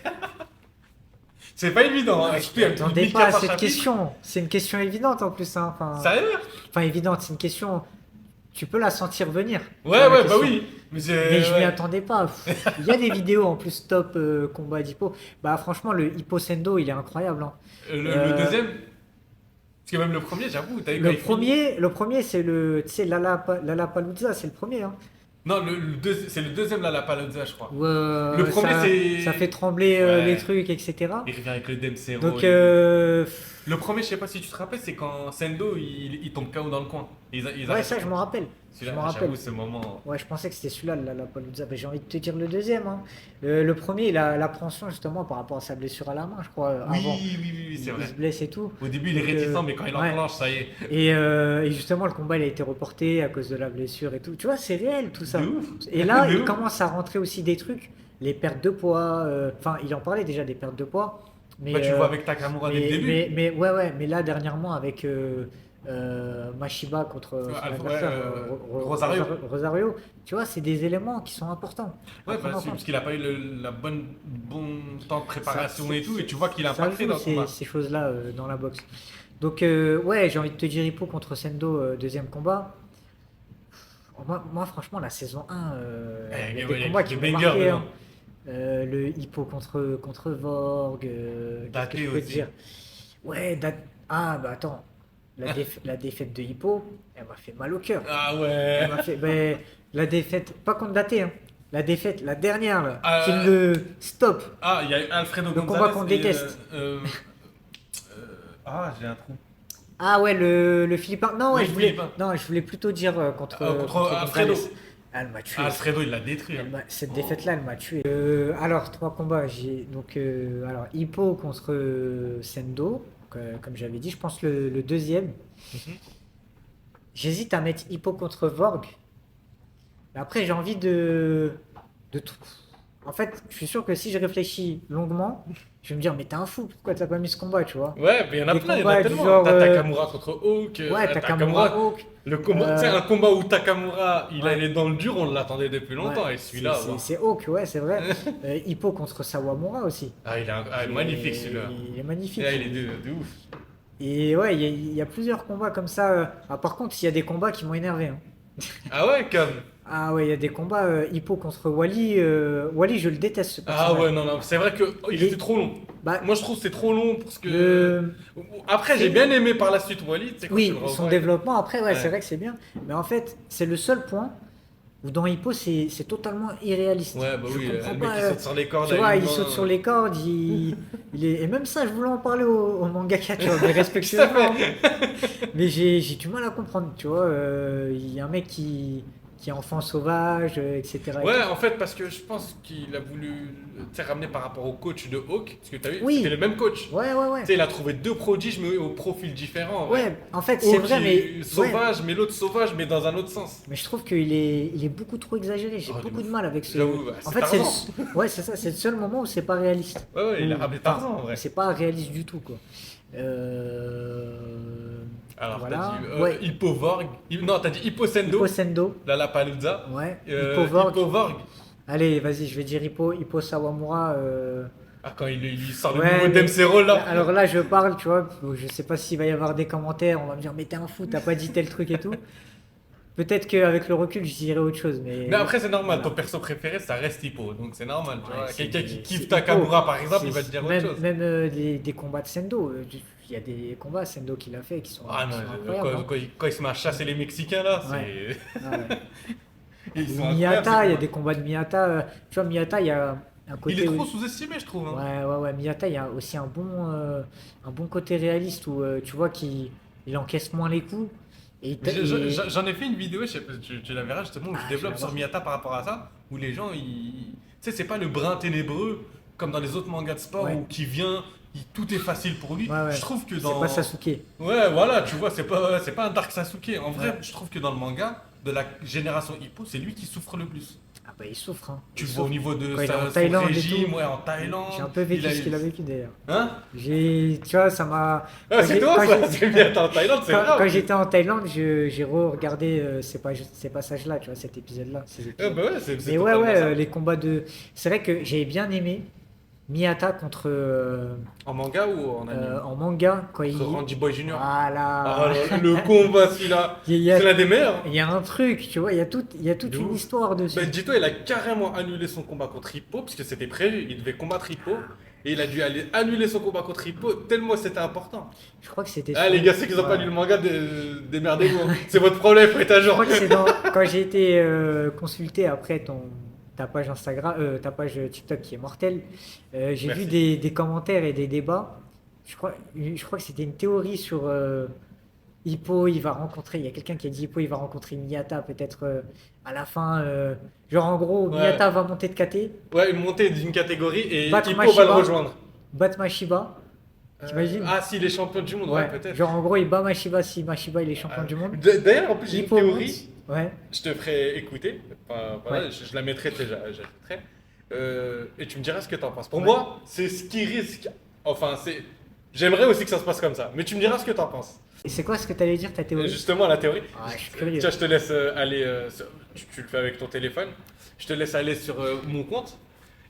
C'est pas évident, hein. Je Surtout, il y a m'attendais 1000 pas à par cette chapitre. question. C'est une question évidente en plus, hein. Sérieux? Enfin, évidente, c'est une question. Tu peux la sentir venir. Ouais, la bah question. oui. Mais, Mais je m'y ouais. attendais pas. Il y a des vidéos en plus top combat d'hippo. Bah, franchement, le Hippo Sendo, il est incroyable, hein. Le deuxième. Parce que même le premier, j'avoue, t'as vu quand il finit. Le premier, c'est tu sais, Lollapalooza, c'est le premier, hein. Non, c'est le deuxième là, la Palazza, je crois. Où, Le premier, c'est. ça fait trembler Ouais. les trucs, etc. Il revient avec le Demsero. Donc, Le premier, je sais pas si tu te rappelles, c'est quand Sendo il tombe KO dans le coin. Ils ouais, arrêtent ça, le je combat. m'en rappelle. Je Celui-là, m'en rappelle. j'avoue, ce moment. Ouais, je pensais que c'était celui-là, la Palooza. Mais j'ai envie de te dire le deuxième, hein. Le premier, il a l'appréhension justement par rapport à sa blessure à la main, je crois, Oui, avant. oui, c'est Il vrai. se blesse et tout. Au début, il est Donc, réticent, mais quand il ouais. enclenche, ça y est. Et justement, le combat, il a été reporté à cause de la blessure et tout. Tu vois, c'est réel tout ça. De ouf. Et là, De il ouf. commence à rentrer aussi des trucs, les pertes de poids. Enfin, il en parlait déjà des pertes de poids. Mais, Bah, tu le vois avec Takamura dès le début. ouais, mais là, dernièrement, avec Mashiba contre son Alpha- adversaire, Rosario. Rosario, tu vois, c'est des éléments qui sont importants. à Ouais, prendre en parce compte. qu'il a pas eu bon temps de préparation Ça- et tout, et tu vois qu'il a Ça impacté joue, dans le combat. ces choses-là dans la boxe. Donc, ouais, j'ai envie de te dire Hippo contre Sendo, deuxième combat. Moi, franchement, la saison 1, il y a ouais, des combats des qui m'ont bangers marqué, dedans. hein. Le Hippo contre Vorg, qu'est-ce que Daté je peux te aussi. dire? Ouais, ah, bah attends, la défaite de Hippo, elle m'a fait mal au cœur. Ah Elle ouais. m'a fait, ben, la défaite, pas contre Daté, hein. La défaite, la dernière, là, Ah, qui le stop. Ah, il y a eu Alfredo Le Gonzalez. combat qu'on et, déteste. Ah, j'ai un trou. Ah ouais, le Philippin. Non, Oui, ouais, le Philippin. non, je voulais plutôt dire contre Contre Alfredo. Gonzalez. Elle m'a tué. Alfredo, il l'a détruit. Hein. Cette défaite-là, elle m'a tué. Alors, 3 combats. Alors, Hippo contre Sendo, comme j'avais dit, je pense le deuxième. Mhm. J'hésite à mettre Hippo contre Vorg. Mais après, j'ai envie de tout. En fait, je suis sûr que si je réfléchis longuement, je vais me dire, mais t'es un fou, pourquoi t'as pas mis ce combat, tu vois? Ouais, mais il y en a Des plein, il y en combats a du tellement. genre, T'as Takamura contre Hawk. Ouais, Takamura, Hawk. Le combat, tu sais, un combat où Takamura, il Ouais. allait dans le dur, on l'attendait depuis longtemps. Ouais, Et celui-là, c'est wow. c'est Hawk, ouais, c'est vrai. Hippo contre Sawamura aussi. Ah, magnifique celui-là. Il est magnifique. Ah, il est de ouf. Et ouais, il y a plusieurs combats comme ça. Par contre, il y a des combats qui m'ont énervé. Hein. Ah ouais, comme. Ah ouais, il y a des combats Hippo contre Wally. Wally, je le déteste ce Ah personnage. ouais, non, non, c'est vrai que il Et- était trop long. Bah, Moi, je trouve que c'est trop long parce que. le- Après, j'ai bien aimé par la suite Wally. Tu sais, quand Oui, tu le son revois, développement, après, ouais, Ouais. c'est vrai que c'est bien. Mais en fait, c'est le seul point où dans Hippo, c'est totalement irréaliste. Ouais, bah Je oui, comprends le mec pas, qui saute sur les cordes. Tu avec vois, une il main, saute sur les cordes, il est... Et même ça, je voulais en parler au mangaka, tu vois, mais respectueusement. Mais j'ai du mal à comprendre, tu vois. Il y a un mec qui est enfant sauvage, etc. et Ouais, tout. en fait, parce que je pense qu'il a voulu tu sais, ramener par rapport au coach de Hawk. Parce que t'as vu, Oui. c'était le même coach. Ouais, ouais, ouais. Tu sais, il a trouvé deux prodiges, mais au profil différent. Ouais, en fait, c'est Hawk, vrai, il mais... est ouais. sauvage, mais l'autre sauvage, mais dans un autre sens. Mais je trouve qu'il est beaucoup trop exagéré. J'ai Oh, de beaucoup de ouf. mal avec ce. J'avoue, bah, En c'est fait, Tarzan. ouais, c'est ça. C'est le seul moment où c'est pas réaliste. Ouais, ouais, il a Où- ramené enfin, Tarzan en vrai. C'est pas réaliste du tout, quoi. Alors, Voilà. t'as dit Ouais. Hippovorg. Non, t'as dit Hipposendo. Hippo Sendo. La Lapalooza. Ouais. Hippo Vorg. Hippovorg. Allez, vas-y, je vais dire Hippo Sawamura. Ah, quand il sort Ouais, le nouveau mais- Dempsey Roll là. Alors là, je parle, tu vois. Je sais pas s'il va y avoir des commentaires. On va me dire, mais t'es un fou, t'as pas dit tel truc et tout. Peut-être qu'avec le recul, je dirais autre chose. Mais après, c'est normal, Voilà. ton perso préféré, ça reste Hippo, donc c'est normal. Tu Ouais, vois. c'est Quelqu'un qui c'est kiffe Hippo. Takamura, par exemple, il va C'est- te dire même, autre chose. Même des combats de Sendo. Il y a des combats Sendo qu'il a fait qui sont, Ah non, qui sont incroyables. hein. quand il se met à chasser les Mexicains là, Ouais. c'est. Ah ouais. Ils sont Miyata, il y a incroyables, des combats de Miyata. Tu vois, Miyata, il y a un côté. Il est où- trop sous-estimé, je trouve. Hein. Ouais. Miyata, il y a aussi un bon côté réaliste où tu vois qu'il encaisse moins les coups. Et J'en ai fait une vidéo, je sais pas, tu la verras justement, où Ah, je je développe vais sur voir. Miyata par rapport à ça, où les gens, tu sais, c'est pas le brin ténébreux comme dans les autres mangas de sport Ouais. où qui vient, tout est facile pour lui. Ouais. Je trouve que c'est dans. pas Sasuke. Ouais, voilà, tu vois, c'est pas un Dark Sasuke. En vrai, Ouais. je trouve que dans le manga, de la génération Hippo, c'est lui qui souffre le plus. Ah bah il souffre. Hein. Tu Il le vois au souffre. niveau de Quand il est en son Thaïlande et régime, tout. ouais, en Thaïlande. J'ai un peu vécu il a ce eu- qu'il a vécu d'ailleurs. Hein Tu vois, ça m'a. Ah, c'est j'ai- toi quand ça, j'ai- c'est bien, t'es en Thaïlande, c'est Quand grave. j'étais en Thaïlande, j'ai re-regardé ces passages-là, tu vois, cet épisode-là. ces Ah épisodes. bah ouais, c'est Mais ouais, totalement ça. les combats de. C'est vrai que j'avais bien aimé Miyata contre En manga ou en anime en manga quand il. Contre Randy Boy Jr. Voilà. Ah, le combat celui-là, Il y a- c'est l'un des meilleurs. Il y a un truc, tu vois, il y a toute De une ouf. histoire dessus. Bah, dis-toi, il a carrément annulé son combat contre Hippo, parce que c'était prévu, il devait combattre Hippo, et il a dû aller annuler son combat contre Hippo, tellement c'était important. Je crois que c'était. Ah, les gars, ceux qui n'ont pas Ouais. lu le manga, démerdez-vous. C'est votre problème, faut être à Je jour. crois que c'est quand j'ai été consulté après ta page Instagram, ta page TikTok qui est mortelle, j'ai Merci. vu des commentaires et des débats. Je crois que c'était une théorie sur Hippo, il va rencontrer. Il y a quelqu'un qui a dit Hippo, il va rencontrer Miyata peut-être à la fin. Genre en gros, Ouais. Miyata va monter de KT, Ouais, une montée d'une catégorie et Battre Hippo va le Mashiba. rejoindre. battre Mashiba. T'imagines Ah, si, les champions du monde, ouais, peut-être. Genre en gros, il bat Mashiba si Mashiba il est champion du monde. D'ailleurs, en plus, j'ai une Hippo théorie. monte. Ouais. Je te ferai écouter. Enfin, voilà, Ouais. je la mettrai, tu sais, j'ajouterai. Et tu me diras ce que t'en penses. Pour Ouais. moi, c'est ce qui risque. Enfin, c'est. J'aimerais aussi que ça se passe comme ça. Mais tu me diras ce que t'en penses. Et c'est quoi ce que t'allais dire ta théorie? Justement, la théorie. Ah, je suis curieux. Tiens, je te laisse aller. Tu le fais avec ton téléphone. Je te laisse aller sur mon compte.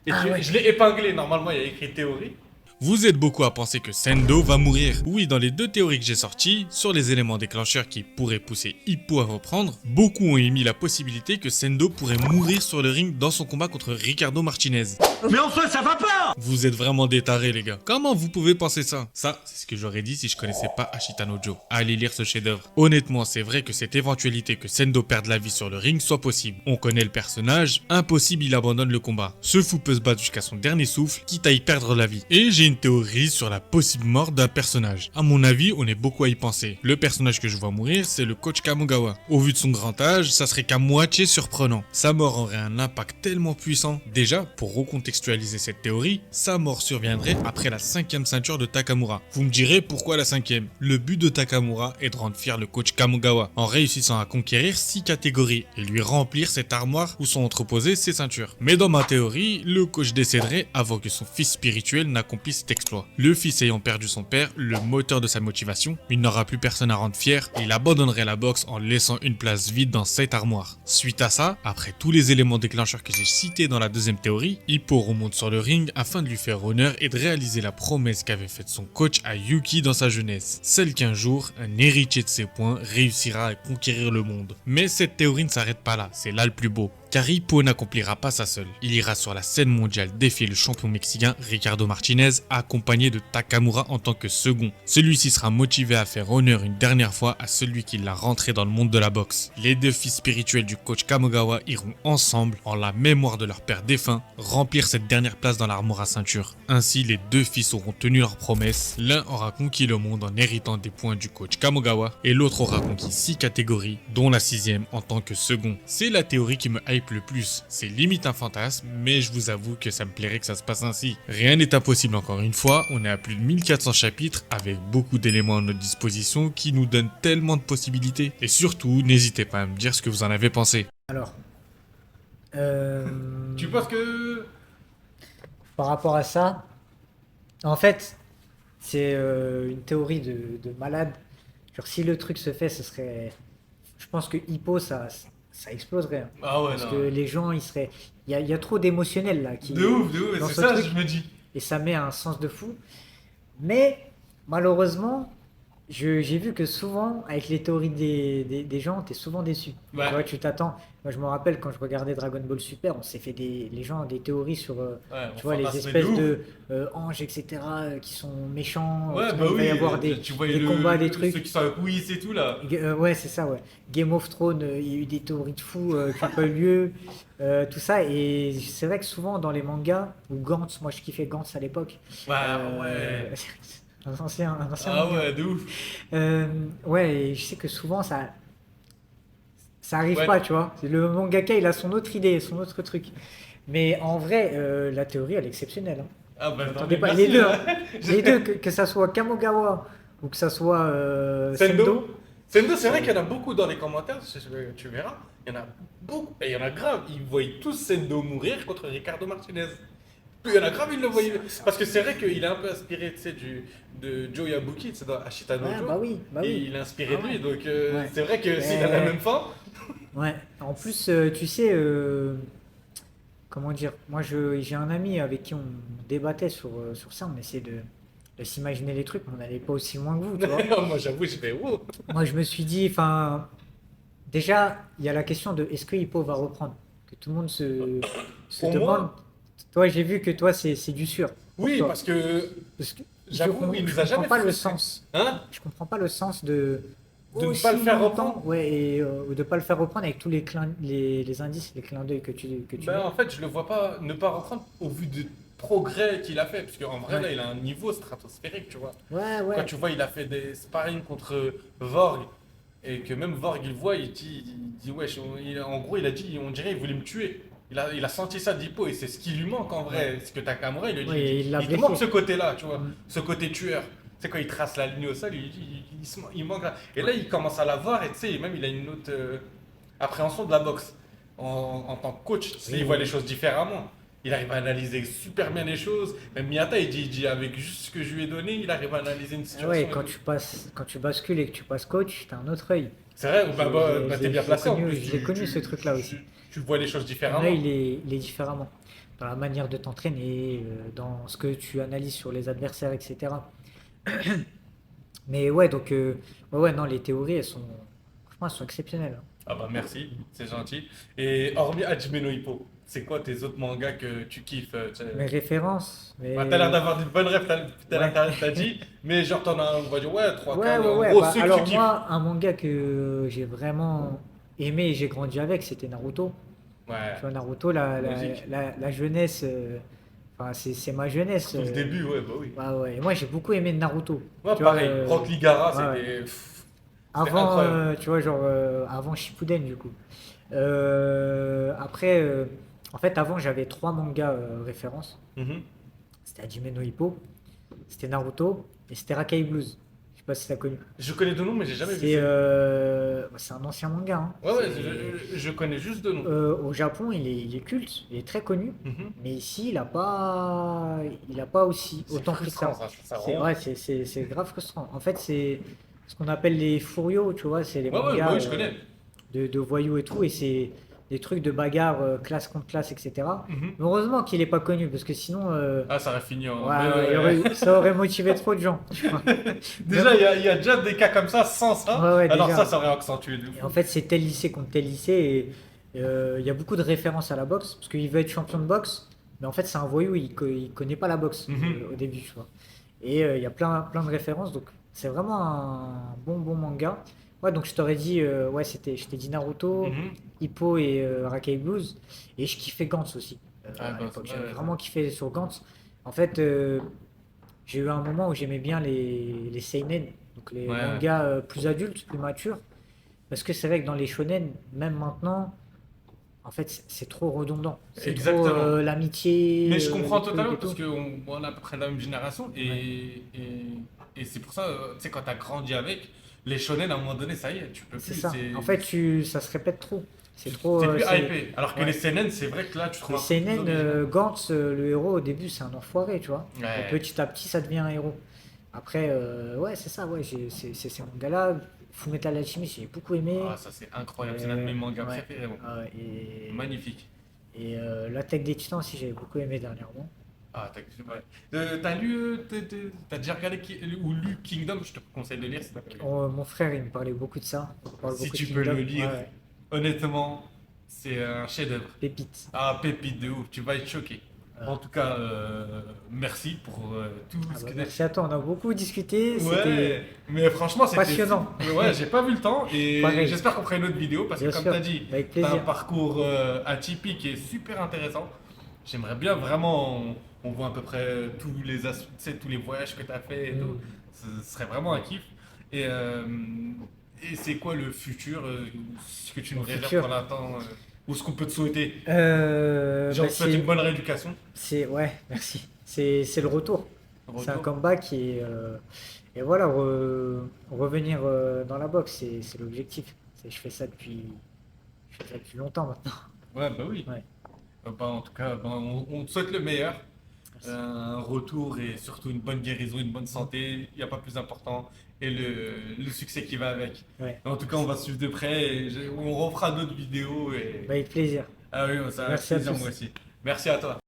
Et Ah ouais. je l'ai épinglé. Normalement, il y a écrit théorie. Vous êtes beaucoup à penser que Sendo va mourir. Oui, dans les deux théories que j'ai sorties, sur les éléments déclencheurs qui pourraient pousser Hippo à reprendre, beaucoup ont émis la possibilité que Sendo pourrait mourir sur le ring dans son combat contre Ricardo Martinez. Mais enfin, ça va pas! Vous êtes vraiment des tarés, les gars. Comment vous pouvez penser ça? Ça, c'est ce que j'aurais dit si je connaissais pas Ashita no Joe. Allez lire ce chef-d'œuvre. Honnêtement, c'est vrai que cette éventualité que Sendo perde la vie sur le ring soit possible. On connaît le personnage, impossible il abandonne le combat. Ce fou peut se battre jusqu'à son dernier souffle, quitte à y perdre la vie. Et j'ai une une théorie sur la possible mort d'un personnage. À mon avis, on est beaucoup à y penser. Le personnage que je vois mourir, c'est le coach Kamogawa. Au vu de son grand âge, ça serait qu'à moitié surprenant. Sa mort aurait un impact tellement puissant. Déjà, pour recontextualiser cette théorie, sa mort surviendrait après la 5e ceinture de Takamura. Vous me direz pourquoi la 5e? Le but de Takamura est de rendre fier le coach Kamogawa en réussissant à conquérir 6 catégories et lui remplir cette armoire où sont entreposées ses ceintures. Mais dans ma théorie, le coach décéderait avant que son fils spirituel n'accomplisse cet exploit. Le fils ayant perdu son père, le moteur de sa motivation, il n'aura plus personne à rendre fier et il abandonnerait la boxe en laissant une place vide dans cette armoire. Suite à ça, après tous les éléments déclencheurs que j'ai cités dans la deuxième théorie, Hippo remonte sur le ring afin de lui faire honneur et de réaliser la promesse qu'avait faite son coach à Yuki dans sa jeunesse, celle qu'un jour, un héritier de ses points réussira à conquérir le monde. Mais cette théorie ne s'arrête pas là, c'est là le plus beau. Car Hippo n'accomplira pas ça seul. Il ira sur la scène mondiale défier le champion mexicain Ricardo Martinez, accompagné de Takamura en tant que second. Celui-ci sera motivé à faire honneur une dernière fois à celui qui l'a rentré dans le monde de la boxe. Les deux fils spirituels du coach Kamogawa iront ensemble, en la mémoire de leur père défunt, remplir cette dernière place dans l'armoire à ceinture. Ainsi, les deux fils auront tenu leur promesse. L'un aura conquis le monde en héritant des points du coach Kamogawa, et l'autre aura conquis 6 catégories, dont la 6e en tant que second. C'est la théorie qui me hype le plus. C'est limite un fantasme, mais je vous avoue que ça me plairait que ça se passe ainsi. Rien n'est impossible encore une fois, on est à plus de 1400 chapitres avec beaucoup d'éléments à notre disposition qui nous donnent tellement de possibilités. Et surtout, n'hésitez pas à me dire ce que vous en avez pensé. Alors, Tu penses que... par rapport à ça, en fait, c'est une théorie de malade. Genre, si le truc se fait, ce serait. Je pense que Hippo, ça exploserait, hein. Ah ouais, Parce non. que les gens, ils seraient. Il y a trop d'émotionnel là. De ouf, dans c'est ce ça, truc. je me dis. Et ça met un sens de fou. Mais malheureusement, j'ai vu que souvent, avec les théories des gens, t'es souvent déçu. Ouais. Tu vois, tu t'attends. Moi, je me rappelle quand je regardais Dragon Ball Super, on s'est fait les gens des théories sur, Ouais, on tu vois, les fantasmait espèces ouf. de anges, etc., qui sont méchants. Ouais, qu'il bah va oui, y avoir des voyais combats, des ceux trucs. qui sont avec Whis et tout là. Ouais, c'est ça, ouais. Game of Thrones, il y a eu des théories de fous qui n'ont pas eu lieu, tout ça. Et c'est vrai que souvent dans les mangas, ou Gantz, moi je kiffais Gantz à l'époque. Ouais, ouais. Un ancien Ah manga. ouais, de ouf. Ouais, et je sais que souvent ça arrive Ouais. pas, tu vois. Le mangaka, il a son autre idée, son autre truc. Mais en vrai, la théorie, elle est exceptionnelle, hein. Ah bah non, Attendez mais pas, merci, les deux, hein. Les deux, que ça soit Kamogawa ou que ça soit Sendo. Sendo, c'est vrai qu'il y en a beaucoup dans les commentaires, tu verras. Il y en a beaucoup, et il y en a grave. Ils voient tous Sendo mourir contre Ricardo Martinez. Il y en a grave, ils le voyaient. Parce que c'est vrai qu'il est un peu inspiré, tu sais, de Joe Yabuki, c'est dans Ashita no Ouais, Joe. bah oui, bah oui. Et il est inspiré Ah de lui, ouais. donc Ouais. c'est vrai que Mais- s'il a la même fin. Ouais, en plus, tu sais, comment dire, moi j'ai un ami avec qui on débattait sur ça, on essayait de s'imaginer les trucs, mais on n'allait pas aussi loin que vous, tu vois. Moi j'avoue, je fais wow. Moi je me suis dit, enfin, déjà, il y a la question de est-ce que Hippo va reprendre? Que tout le monde se Pour demande. moi- Toi, j'ai vu que toi, c'est du sûr. pour Oui, toi. parce que. Parce que J'avoue, il nous a je comprends jamais pas fait le ça. sens. Hein? Je comprends pas le sens de De ne aussi pas le faire longtemps, reprendre. ouais, et de pas le faire reprendre avec tous les indices, les clins d'œil que tu Ben, mets. en fait, je le vois pas ne pas reprendre au vu du progrès qu'il a fait. Parce qu'en vrai, Ouais. là, il a un niveau stratosphérique, tu vois. Ouais, ouais. Quand tu vois, il a fait des sparring contre Vorg. Et que même Vorg, il voit, il dit wesh, en gros, il a dit, on dirait, il voulait me tuer. Il a senti ça d'Hippo et c'est ce qui lui manque en vrai. Ce que Takamura, il lui dit, Oui, il l'a il te blessé. manque ce côté-là, tu vois, Mm. ce côté tueur. C'est quand il trace la ligne au sol, il manque là. Et là, il commence à la voir et tu sais, même il a une autre appréhension de la boxe. En tant que coach, tu sais, Oui. il voit les choses différemment. Il arrive à analyser super bien les choses. Même Miyata, il dit avec juste ce que je lui ai donné, il arrive à analyser une situation. Ouais, et quand tout. quand tu bascules et que tu passes coach, t'as un autre œil. C'est vrai, Je t'es bien l'ai placé en connu- plus. je l'ai connu, ce truc-là aussi. Tu vois les choses Ton différemment. œil, il est différemment. Dans la manière de t'entraîner, dans ce que tu analyses sur les adversaires, etc. Mais ouais, donc, ouais, non, les théories, franchement, elles sont exceptionnelles. Ah bah merci, c'est gentil. Et hormis Hajime no Ippo, c'est quoi tes autres mangas que tu kiffes Mes références. Bah, t'as l'air d'avoir des bonnes rêves, Ouais. t'as dit, mais genre t'en as, on va dire, ouais, 3, Ouais, 4, ouais, en ouais. gros, Bah, ceux que alors tu kiffes. moi, un manga que j'ai vraiment aimé et j'ai grandi avec, c'était Naruto. Ouais. Tu vois, Naruto, la Logique. jeunesse, Enfin, c'est ma jeunesse. Au début, ouais, bah oui. Ouais, ouais. Et moi, j'ai beaucoup aimé Naruto. Ouais, Tu vois, pareil. Rock Lee Gaara, ouais, c'était. ouais. C'était Avant, incroyable. tu vois, genre, avant Shippuden, du coup. Après, en fait, avant, j'avais trois mangas références. Mhm. C'était Hajime no Ippo, c'était Naruto et c'était Rakai Blues. Je sais pas si t'as connu. Je connais deux noms, mais j'ai jamais vu C'est ça. bah, c'est un ancien manga, hein. Ouais, ouais, C'est- je connais juste deux noms. Au Japon, il est culte, il est très connu. Mhm. Mais ici, il a pas aussi C'est autant pris que frustrant, ça. ça C'est rend. ouais, c'est grave frustrant. En fait, c'est ce qu'on appelle les furios, tu vois, c'est les Ouais, ouais, bah mangas oui, je connais. de voyous et tout, et c'est des trucs de bagarre, classe contre classe, etc. Mhm. Mais heureusement qu'il est pas connu, parce que sinon, Ah, ça aurait fini en. ouais, Mais ouais, ça aurait motivé trop de gens, tu vois. Déjà, il y a déjà des cas comme ça sans ça. Ouais, ouais, Alors déjà. ça aurait accentué de Et fou. en fait, c'est tel lycée contre tel lycée, et il y a beaucoup de références à la boxe, parce qu'il veut être champion de boxe, mais en fait, c'est un voyou, il connaît pas la boxe Mhm. au début, tu vois. Et il y a plein de références, donc c'est vraiment un bon manga. Ouais, donc je t'aurais dit, ouais, je t'ai dit Naruto, Mhm. Hippo et Rakai Blues, et je kiffais Gantz aussi. Ah, À Gantz, l'époque, ouais, j'avais ouais. vraiment kiffé sur Gantz. En fait, j'ai eu un moment où j'aimais bien les seinen, donc les Ouais, ouais. mangas plus adultes, plus matures. Parce que c'est vrai que dans les shonen, même maintenant, en fait, c'est trop redondant. C'est trop Exactement. l'amitié, Mais je comprends les trucs totalement et parce tout. qu'on a à peu près la même génération Ouais. et c'est pour ça, tu sais, quand t'as grandi avec, les shonen, à un moment donné, ça y est, tu peux C'est plus. ça. En fait, ça se répète trop. C'est trop. T'es plus hypé. Alors que les Ouais. seinen, c'est vrai que là, tu trouves Les un peu plus seinen, original. Gantz, le héros au début, c'est un enfoiré, tu vois. Et Ouais. petit à petit, ça devient un héros. Après, ouais, c'est ça, ouais, c'est ces mangas-là. Fullmetal Alchemist, j'ai beaucoup aimé. Ah, ça, c'est incroyable. C'est l'un de mes mangas Ouais. préférés. Bon. Magnifique. Et l'Attaque des Titans aussi, j'avais beaucoup aimé dernièrement. Ah, ouais. T'as lu, t'as déjà regardé ou lu Kingdom? Je te conseille de lire, c'est pas Mon frère, il me parlait beaucoup de ça. Il parle Si beaucoup de tu peux Kingdom. le lire, Ouais, ouais. honnêtement, c'est un chef-d'œuvre. Pépite. Ah, pépite de ouf, tu vas être choqué. En tout cas, merci pour tout Ah ce bah, que merci à toi, on a beaucoup discuté. C'était Ouais, mais franchement, c'était passionnant. fou. Ouais, j'ai pas vu le temps et Pareil. j'espère qu'on fera une autre vidéo parce que, Bien comme sûr, tu as dit, avec tu as un plaisir. parcours atypique et super intéressant. J'aimerais bien vraiment, on voit à peu près tu sais, tous les voyages que tu as fait et tout. Mm. Ce serait vraiment un kiff. Et, euh, et c'est quoi le futur, ce que tu nous Mon réserves futur. pour l'instant, ou ce qu'on peut te souhaiter? Genre, Bah, te souhaite une bonne rééducation. ouais, merci. C'est le retour. C'est un Retour. comeback et voilà, revenir dans la boxe, c'est l'objectif. Je fais ça depuis longtemps maintenant. Ouais, bah oui. Ouais. Bah, en tout cas, bah, on te souhaite le meilleur. Merci. Un retour et surtout une bonne guérison, une bonne santé, il n'y a pas plus important, et le succès qui va avec. Ouais. En tout cas, on va suivre de près et on refera d'autres vidéos. Bah, avec plaisir. Ah oui, ça a Merci à plaisir tous. moi aussi. Merci à toi.